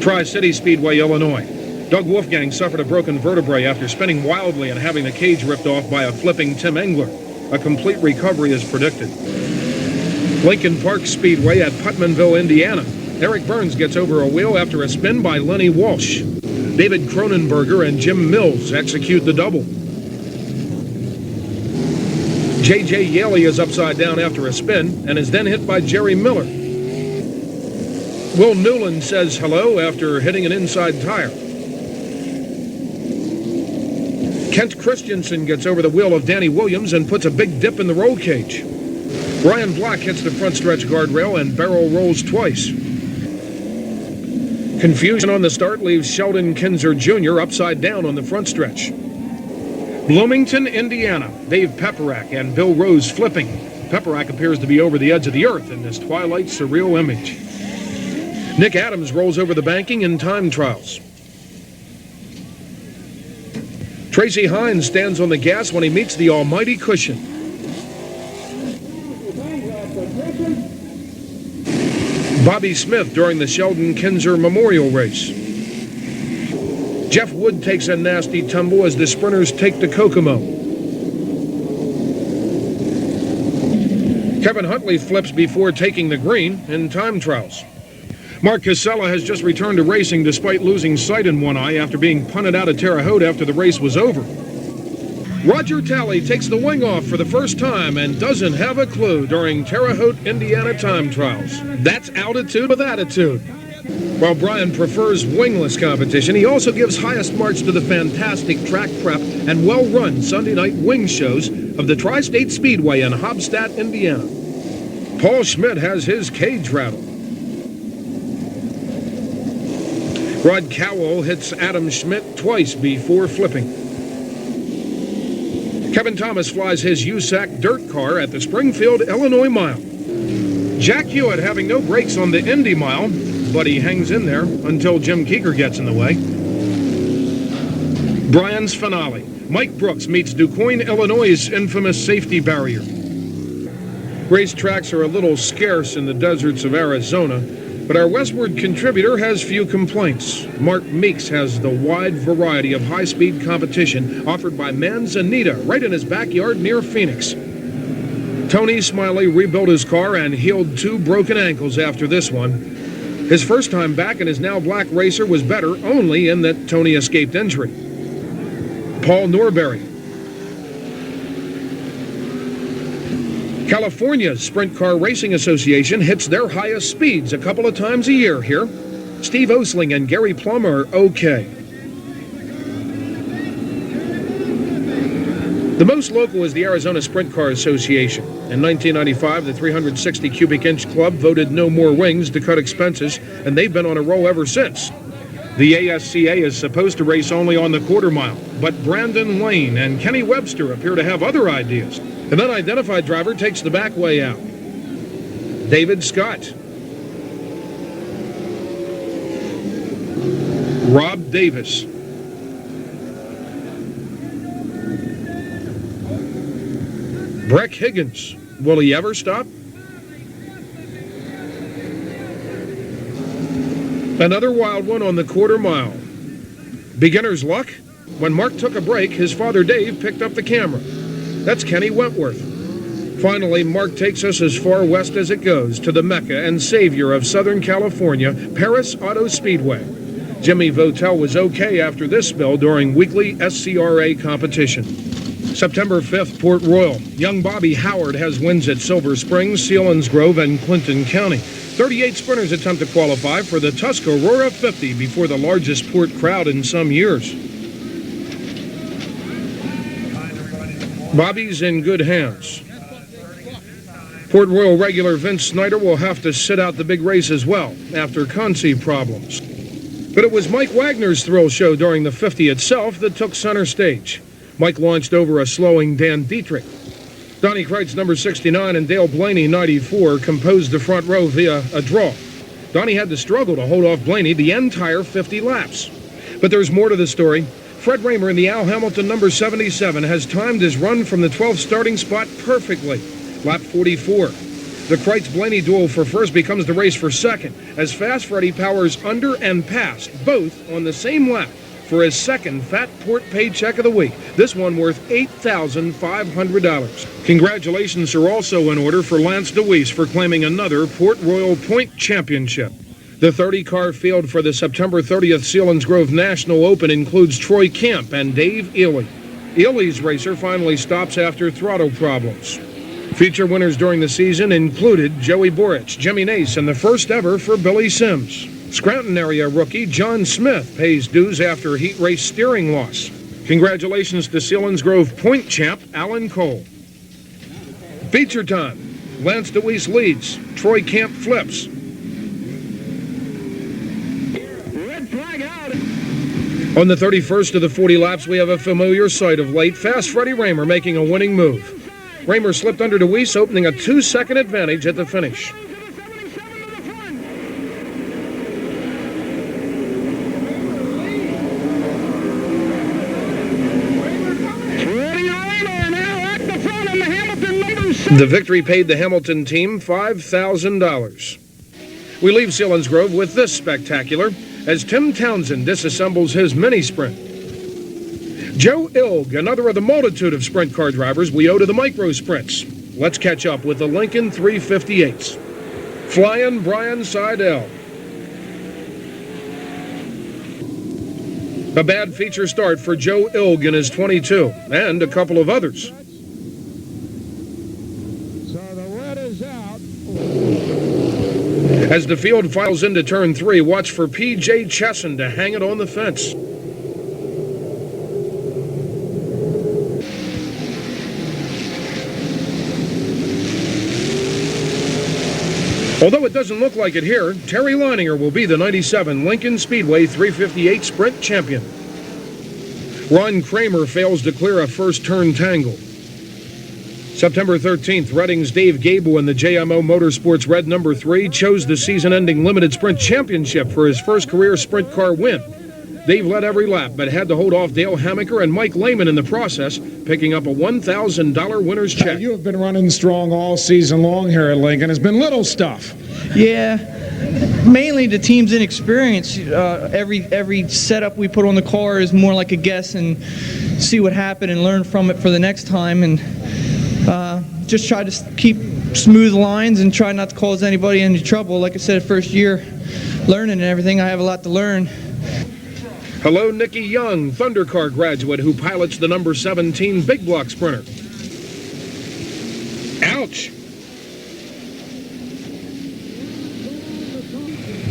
A: Tri-City Speedway, Illinois. Doug Wolfgang suffered a broken vertebrae after spinning wildly and having the cage ripped off by a flipping Tim Engler. A complete recovery is predicted. Lincoln Park Speedway at Putmanville, Indiana. Eric Burns gets over a wheel after a spin by Lenny Walsh. David Cronenberger and Jim Mills execute the double. J.J. Yaley is upside down after a spin and is then hit by Jerry Miller. Will Newland says hello after hitting an inside tire. Kent Christensen gets over the wheel of Danny Williams and puts a big dip in the roll cage. Brian Black hits the front stretch guardrail and barrel rolls twice. Confusion on the start leaves Sheldon Kinzer Jr. upside down on the front stretch. Bloomington, Indiana. Dave Peperak and Bill Rose flipping. Peperak appears to be over the edge of the earth in this twilight surreal image. Nick Adams rolls over the banking in time trials. Tracy Hines stands on the gas when he meets the almighty cushion. Bobby Smith during the Sheldon Kinzer Memorial Race. Jeff Wood takes a nasty tumble as the sprinters take to Kokomo. Kevin Huntley flips before taking the green in time trials. Mark Casella has just returned to racing despite losing sight in one eye after being punted out of Terre Haute after the race was over. Roger Talley takes the wing off for the first time and doesn't have a clue during Terre Haute, Indiana time trials. That's altitude with attitude. While Brian prefers wingless competition, he also gives highest marks to the fantastic track prep and well-run Sunday night wing shows of the Tri-State Speedway in Hobstadt, Indiana. Paul Schmidt has his cage rattle. Rod Cowell hits Adam Schmidt twice before flipping. Kevin Thomas flies his USAC dirt car at the Springfield, Illinois Mile. Jack Hewitt having no brakes on the Indy Mile, but he hangs in there until Jim Keeker gets in the way. Brian's finale. Mike Brooks meets DuQuoin, Illinois' infamous safety barrier. Racetracks are a little scarce in the deserts of Arizona, but our westward contributor has few complaints. Mark Meeks has the wide variety of high-speed competition offered by Manzanita right in his backyard near Phoenix. Tony Smiley rebuilt his car and healed 2 broken ankles after this one. His first time back in his now black racer was better only in that Tony escaped injury. Paul Norberry. California's Sprint Car Racing Association hits their highest speeds a couple of times a year here. Steve Osling and Gary Plum are okay. The most local is the Arizona Sprint Car Association. In 1995, the 360 cubic inch club voted no more wings to cut expenses, and they've been on a roll ever since. The ASCA is supposed to race only on the quarter mile, but Brandon Lane and Kenny Webster appear to have other ideas. An unidentified driver takes the back way out. David Scott. Rob Davis. Breck Higgins. Will he ever stop? Another wild one on the quarter mile. Beginner's luck? When Mark took a break, his father Dave picked up the camera. That's Kenny Wentworth. Finally, Mark takes us as far west as it goes to the Mecca and savior of Southern California, Paris Auto Speedway. Jimmy Votel was okay after this spill during weekly SCRA competition. September 5th, Port Royal. Young Bobby Howard has wins at Silver Springs, Selinsgrove, and Clinton County. 38 sprinters attempt to qualify for the Tuscarora 50 before the largest port crowd in some years. Bobby's in good hands. Port Royal regular Vince Snyder will have to sit out the big race as well after Consi problems. But it was Mike Wagner's thrill show during the 50 itself that took center stage. Mike launched over a slowing Dan Dietrich. Donnie Kreitz, number 69, and Dale Blaney, 94, composed the front row via a draw. Donnie had to struggle to hold off Blaney the entire 50 laps. But there's more to the story. Fred Raymer in the Al Hamilton number 77 has timed his run from the 12th starting spot perfectly. Lap 44. The Kreitz-Blaney duel for first becomes the race for second, as Fast Freddy powers under and past, both on the same lap, for his second Fat Port paycheck of the week, this one worth $8,500. Congratulations are also in order for Lance DeWeese for claiming another Port Royal Point Championship. The 30-car field for the September 30th Selinsgrove National Open includes Troy Camp and Dave Ely. Ely's racer finally stops after throttle problems. Feature winners during the season included Joey Borich, Jimmy Nace, and the first ever for Billy Sims. Scranton area rookie John Smith pays dues after heat race steering loss. Congratulations to Selinsgrove Point champ Alan Cole. Feature time. Lance DeWeese leads. Troy Camp flips. On the 31st of the 40 laps, we have a familiar sight of late. Fast Freddy Raymer making a winning move. Raymer slipped under DeWeese, opening a 2-second advantage at the finish. The victory paid the Hamilton team $5,000. We leave Selinsgrove with this spectacular as Tim Townsend disassembles his mini sprint. Joe Ilg, another of the multitude of sprint car drivers we owe to the micro sprints. Let's catch up with the Lincoln 358s. Flying Brian Seidel. A bad feature start for Joe Ilg in his 22, and a couple of others. As the field files into turn 3, watch for P.J. Chesson to hang it on the fence. Although it doesn't look like it here, Terry Leininger will be the 97 Lincoln Speedway 358 Sprint Champion. Ron Kramer fails to clear a first turn tangle. September 13th, Reading's Dave Gable in the JMO Motorsports Red No. 3 chose the season-ending Limited Sprint Championship for his first career sprint car win. Dave led every lap, but had to hold off Dale Hammaker and Mike Lehman in the process, picking up a $1,000 winner's check.
D: You have been running strong all season long here at Lincoln. It's been little stuff.
H: Yeah, mainly the team's inexperience. Every setup we put on the car is more like a guess and see what happened and learn from it for the next time. And just try to keep smooth lines and try not to cause anybody any trouble. Like I said, first year learning and everything, I have a lot to learn.
A: Hello, Nikki Young, Thundercar graduate who pilots the number 17 Big Block Sprinter. Ouch!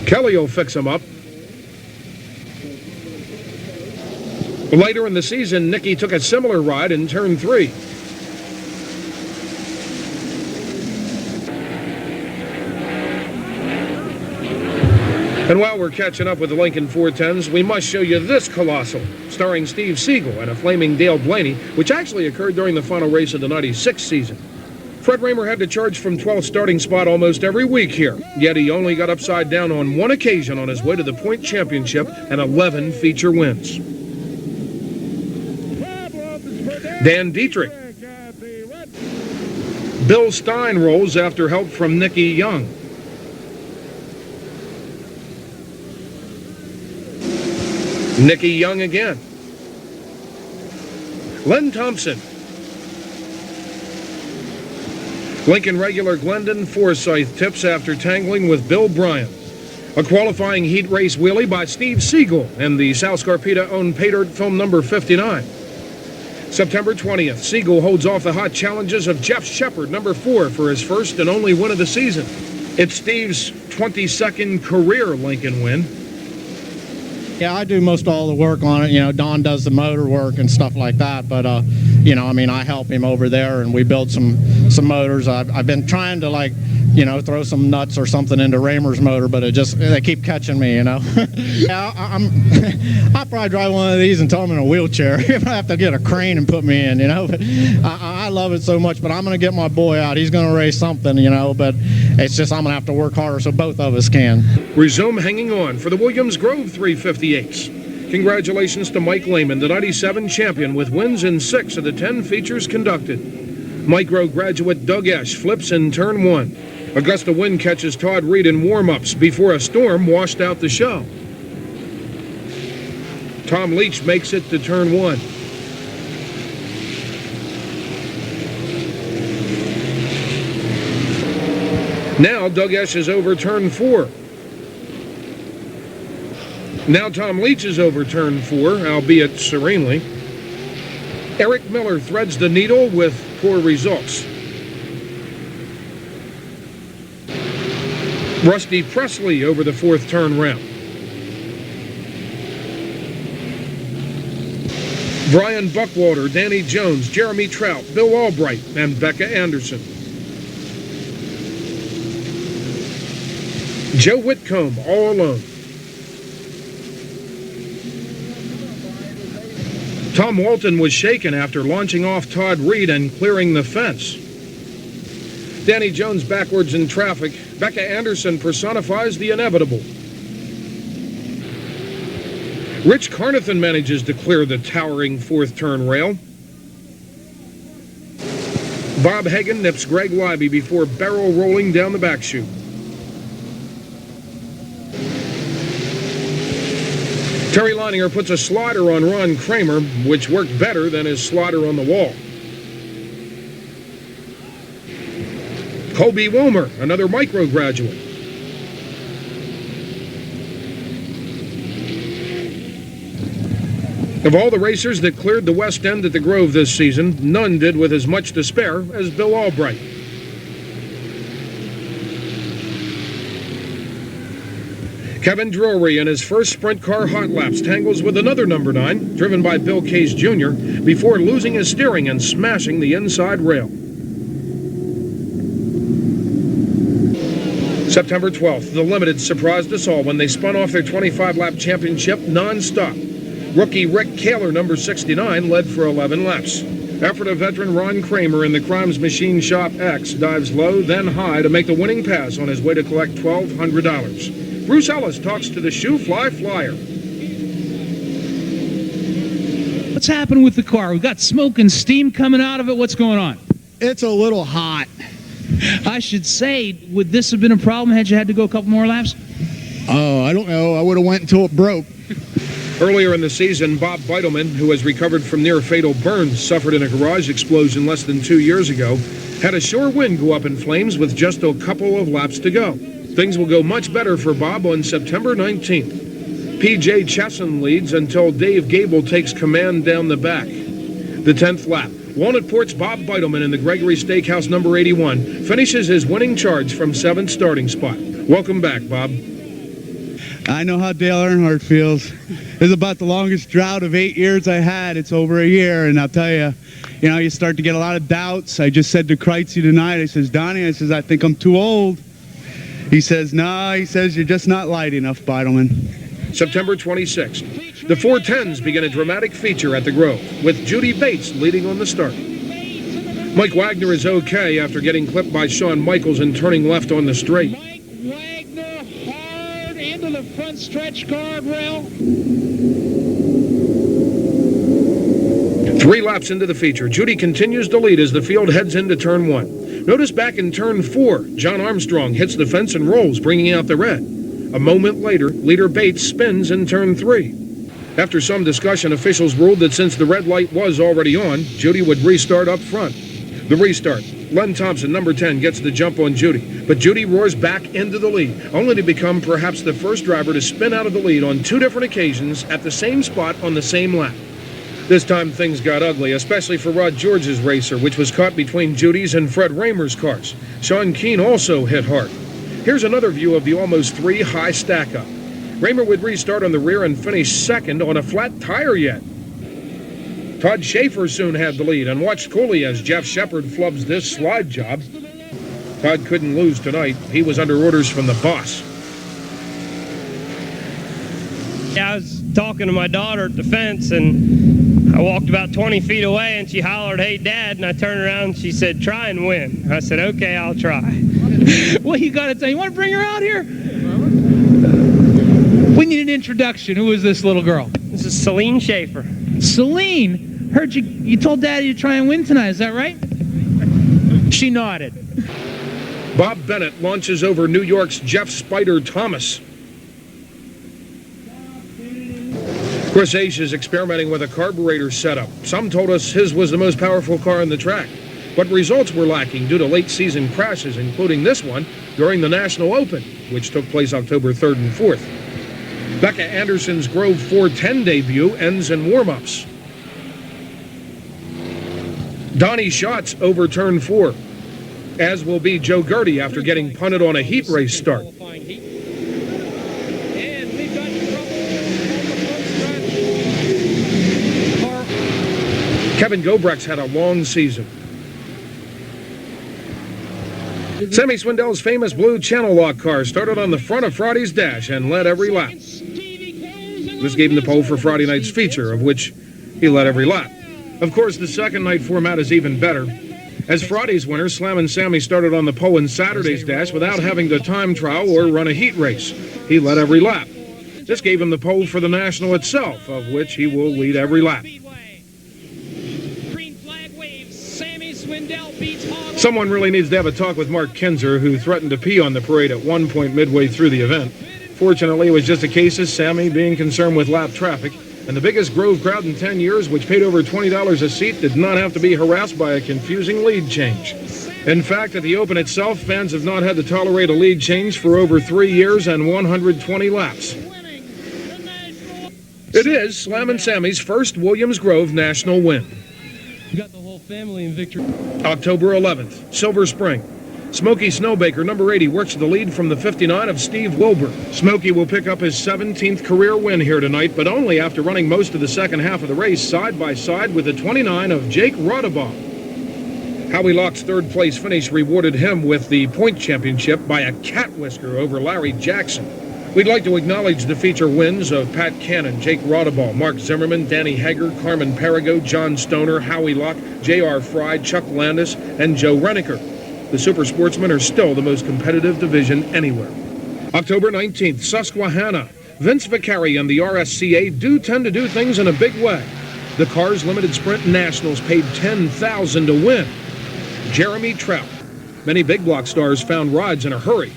A: Kelly will fix him up. Later in the season, Nikki took a similar ride in turn 3. And while we're catching up with the Lincoln 410s, we must show you this colossal, starring Steve Siegel and a flaming Dale Blaney, which actually occurred during the final race of the 96 season. Fred Raymer had to charge from 12th starting spot almost every week here, yet he only got upside down on one occasion on his way to the point championship and 11 feature wins. Dan Dietrich. Bill Stein rolls after help from Nikki Young. Nikki Young again. Len Thompson. Lincoln regular Glendon Forsyth tips after tangling with Bill Bryan. A qualifying heat race wheelie by Steve Siegel and the South Scarpeta-owned Paydirt film number 59. September 20th, Siegel holds off the hot challenges of Jeff Shepard, number 4, for his first and only win of the season. It's Steve's 22nd career Lincoln win.
G: Yeah, I do most all the work on it. You know, Don does the motor work and stuff like that. But, you know, I mean, I help him over there and we build some motors. I've been trying to, like, you know, throw some nuts or something into Raymer's motor, but they keep catching me, you know. Yeah, I'll probably drive one of these until I'm in a wheelchair. If I have to get a crane and put me in, you know. But I love it so much, but I'm going to get my boy out. He's going to race something, you know, but it's just I'm going to have to work harder so both of us can.
A: Resume hanging on for the Williams Grove 358s. Congratulations to Mike Lehman, the 97 champion, with wins in 6 of the 10 features conducted. Micro graduate Doug Esch flips in turn 1. Augusta wind catches Todd Reed in warm-ups before a storm washed out the show. Tom Leach makes it to turn 1. Now Doug Esch is over turn 4. Now Tom Leach is over turn 4, albeit serenely. Eric Miller threads the needle with poor results. Rusty Presley over the 4th turn ramp. Brian Buckwalter, Danny Jones, Jeremy Trout, Bill Albright, and Becca Anderson. Joe Whitcomb all alone. Tom Walton was shaken after launching off Todd Reed and clearing the fence. Danny Jones backwards in traffic. Becca Anderson personifies the inevitable. Rich Carnathan manages to clear the towering 4th turn rail. Bob Hagan nips Greg Libby before barrel rolling down the back chute. Terry Leininger puts a slider on Ron Kramer, which worked better than his slider on the wall. Kobe Wilmer, another micro graduate. Of all the racers that cleared the West End at the Grove this season, none did with as much despair as Bill Albright. Kevin Drury in his first sprint car hot laps tangles with another number 9, driven by Bill Case Jr., before losing his steering and smashing the inside rail. September 12th, the Limited surprised us all when they spun off their 25-lap championship non-stop. Rookie Rick Kaler, number 69, led for 11 laps. Effort of veteran Ron Kramer in the Crimes Machine Shop X dives low, then high to make the winning pass on his way to collect $1,200. Bruce Ellis talks to the Shoe Fly Flyer.
H: What's happened with the car? We've got smoke and steam coming out of it. What's going on?
V: It's a little hot.
H: I should say, would this have been a problem had you had to go a couple more laps?
V: Oh, I don't know. I would have went until it broke.
A: Earlier in the season, Bob Beitelman, who has recovered from near-fatal burns suffered in a garage explosion less than 2 years ago, had a sure win go up in flames with just a couple of laps to go. Things will go much better for Bob on September 19th. P.J. Chesson leads until Dave Gable takes command down the back. The 10th lap. Walnut Port's Bob Beitelman in the Gregory Steakhouse number 81 finishes his winning charge from 7th starting spot. Welcome back, Bob.
R: I know how Dale Earnhardt feels. It's about the longest drought of 8 years I had. It's over a year, and I'll tell you, you start to get a lot of doubts. I just said to Kreitzy tonight, I says, Donnie, I think I'm too old. He says, no, he says, you're just not light enough, Beitelman.
A: September 26th. The 410s begin a dramatic feature at the Grove, with Judy Bates leading on the start. Mike Wagner is okay after getting clipped by Shawn Michaels and turning left on the straight.
B: Mike Wagner hard into the front stretch guardrail.
A: 3 laps into the feature, Judy continues to lead as the field heads into turn 1. Notice back in turn 4, John Armstrong hits the fence and rolls, bringing out the red. A moment later, leader Bates spins in turn 3. After some discussion, officials ruled that since the red light was already on, Judy would restart up front. The restart. Len Thompson, number 10, gets the jump on Judy, but Judy roars back into the lead, only to become perhaps the first driver to spin out of the lead on 2 different occasions at the same spot on the same lap. This time things got ugly, especially for Rod George's racer, which was caught between Judy's and Fred Raymer's cars. Sean Keane also hit hard. Here's another view of the almost 3 high stack-up. Raymer would restart on the rear and finish second on a flat tire yet. Todd Schaefer soon had the lead and watched coolly as Jeff Shepard flubs this slide job. Todd couldn't lose tonight. He was under orders from the boss.
S: Yeah, I was talking to my daughter at the fence, and I walked about 20 feet away, and she hollered, "Hey, Dad," and I turned around, and she said, "Try and win." I said, "Okay, I'll try."
H: Well, you got to tell you want to bring her out here? We need an introduction. Who is this little girl?
S: This is Celine Schaefer.
H: Celine? Heard you told Daddy to try and win tonight, is that right? She nodded.
A: Bob Bennett launches over New York's Jeff Spider Thomas. Chris Ace is experimenting with a carburetor setup. Some told us his was the most powerful car on the track, but results were lacking due to late season crashes, including this one during the National Open, which took place October 3rd and 4th. Becca Anderson's Grove 410 debut ends in warm-ups. Donnie Schatz over turn 4, as will be Joe Gertie after getting punted on a heat race start. Kevin Gobrecht's had a long season. Sammy Swindell's famous blue Channel Lock car started on the front of Friday's dash and led every lap. This gave him the pole for Friday night's feature, of which he led every lap. Of course, the second night format is even better, as Friday's winner, Slammin' Sammy, started on the pole in Saturday's dash without having to time trial or run a heat race. He led every lap. This gave him the pole for the National itself, of which he will lead every lap. Someone really needs to have a talk with Mark Kinzer, who threatened to pee on the parade at one point midway through the event. Fortunately, it was just a case of Sammy being concerned with lap traffic, and the biggest Grove crowd in 10 years, which paid over $20 a seat, did not have to be harassed by a confusing lead change. In fact, at the Open itself, fans have not had to tolerate a lead change for over 3 years and 120 laps. It is Slammin' Sammy's first Williams Grove national win.
Q: You got the whole family in victory.
A: October 11th, Silver Spring. Smokey Snowbaker, number 80, works the lead from the 59 of Steve Wilbur. Smokey will pick up his 17th career win here tonight, but only after running most of the second half of the race side by side with the 29 of Jake Rodabaugh. Howie Locke's third place finish rewarded him with the point championship by a cat whisker over Larry Jackson. We'd like to acknowledge the feature wins of Pat Cannon, Jake Rodabaugh, Mark Zimmerman, Danny Hager, Carmen Perigo, John Stoner, Howie Locke, J.R. Fry, Chuck Landis, and Joe Reniker. The Super Sportsmen are still the most competitive division anywhere. October 19th, Susquehanna. Vince Vicari and the RSCA do tend to do things in a big way. The Cars Limited Sprint Nationals paid $10,000 to win. Jeremy Trout. Many big block stars found rides in a hurry.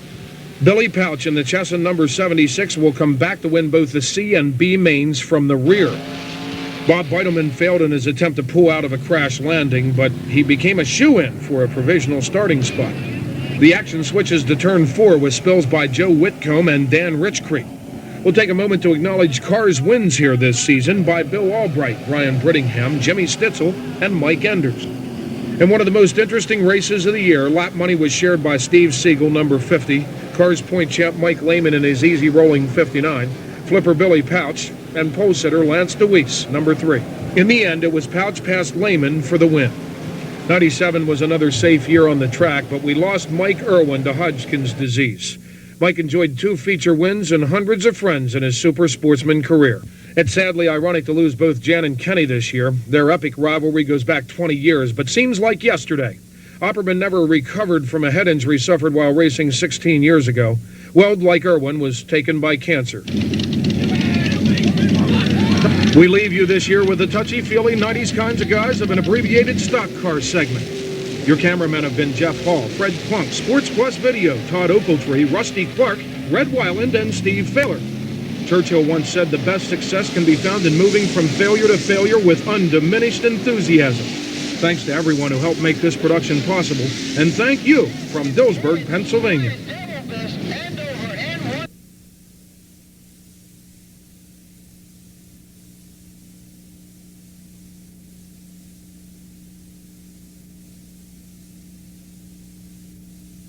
A: Billy Pouch in the Chesson number 76 will come back to win both the C and B mains from the rear. Bob Beitelman failed in his attempt to pull out of a crash landing, but he became a shoo-in for a provisional starting spot. The action switches to turn 4 with spills by Joe Whitcomb and Dan Richcrete. We'll take a moment to acknowledge Cars wins here this season by Bill Albright, Brian Brittingham, Jimmy Stitzel, and Mike Enders. In one of the most interesting races of the year, lap money was shared by Steve Siegel, number 50, Cars point champ Mike Lehman in his easy rolling 59, flipper Billy Pouch, and pole sitter Lance DeWeese, number 3. In the end, it was Pouch past Lehman for the win. 97 was another safe year on the track, but we lost Mike Irwin to Hodgkin's disease. Mike enjoyed 2 feature wins and hundreds of friends in his super sportsman career. It's sadly ironic to lose both Jan and Kenny this year. Their epic rivalry goes back 20 years, but seems like yesterday. Opperman never recovered from a head injury suffered while racing 16 years ago. Weld, like Irwin, was taken by cancer. We leave you this year with the touchy-feely 90s kinds of guys of an abbreviated stock car segment. Your cameramen have been Jeff Hall, Fred Plunk, Sports Plus Video, Todd Oakletree, Rusty Clark, Red Weiland, and Steve Faylor. Churchill once said the best success can be found in moving from failure to failure with undiminished enthusiasm. Thanks to everyone who helped make this production possible, and thank you from Dillsburg, Pennsylvania.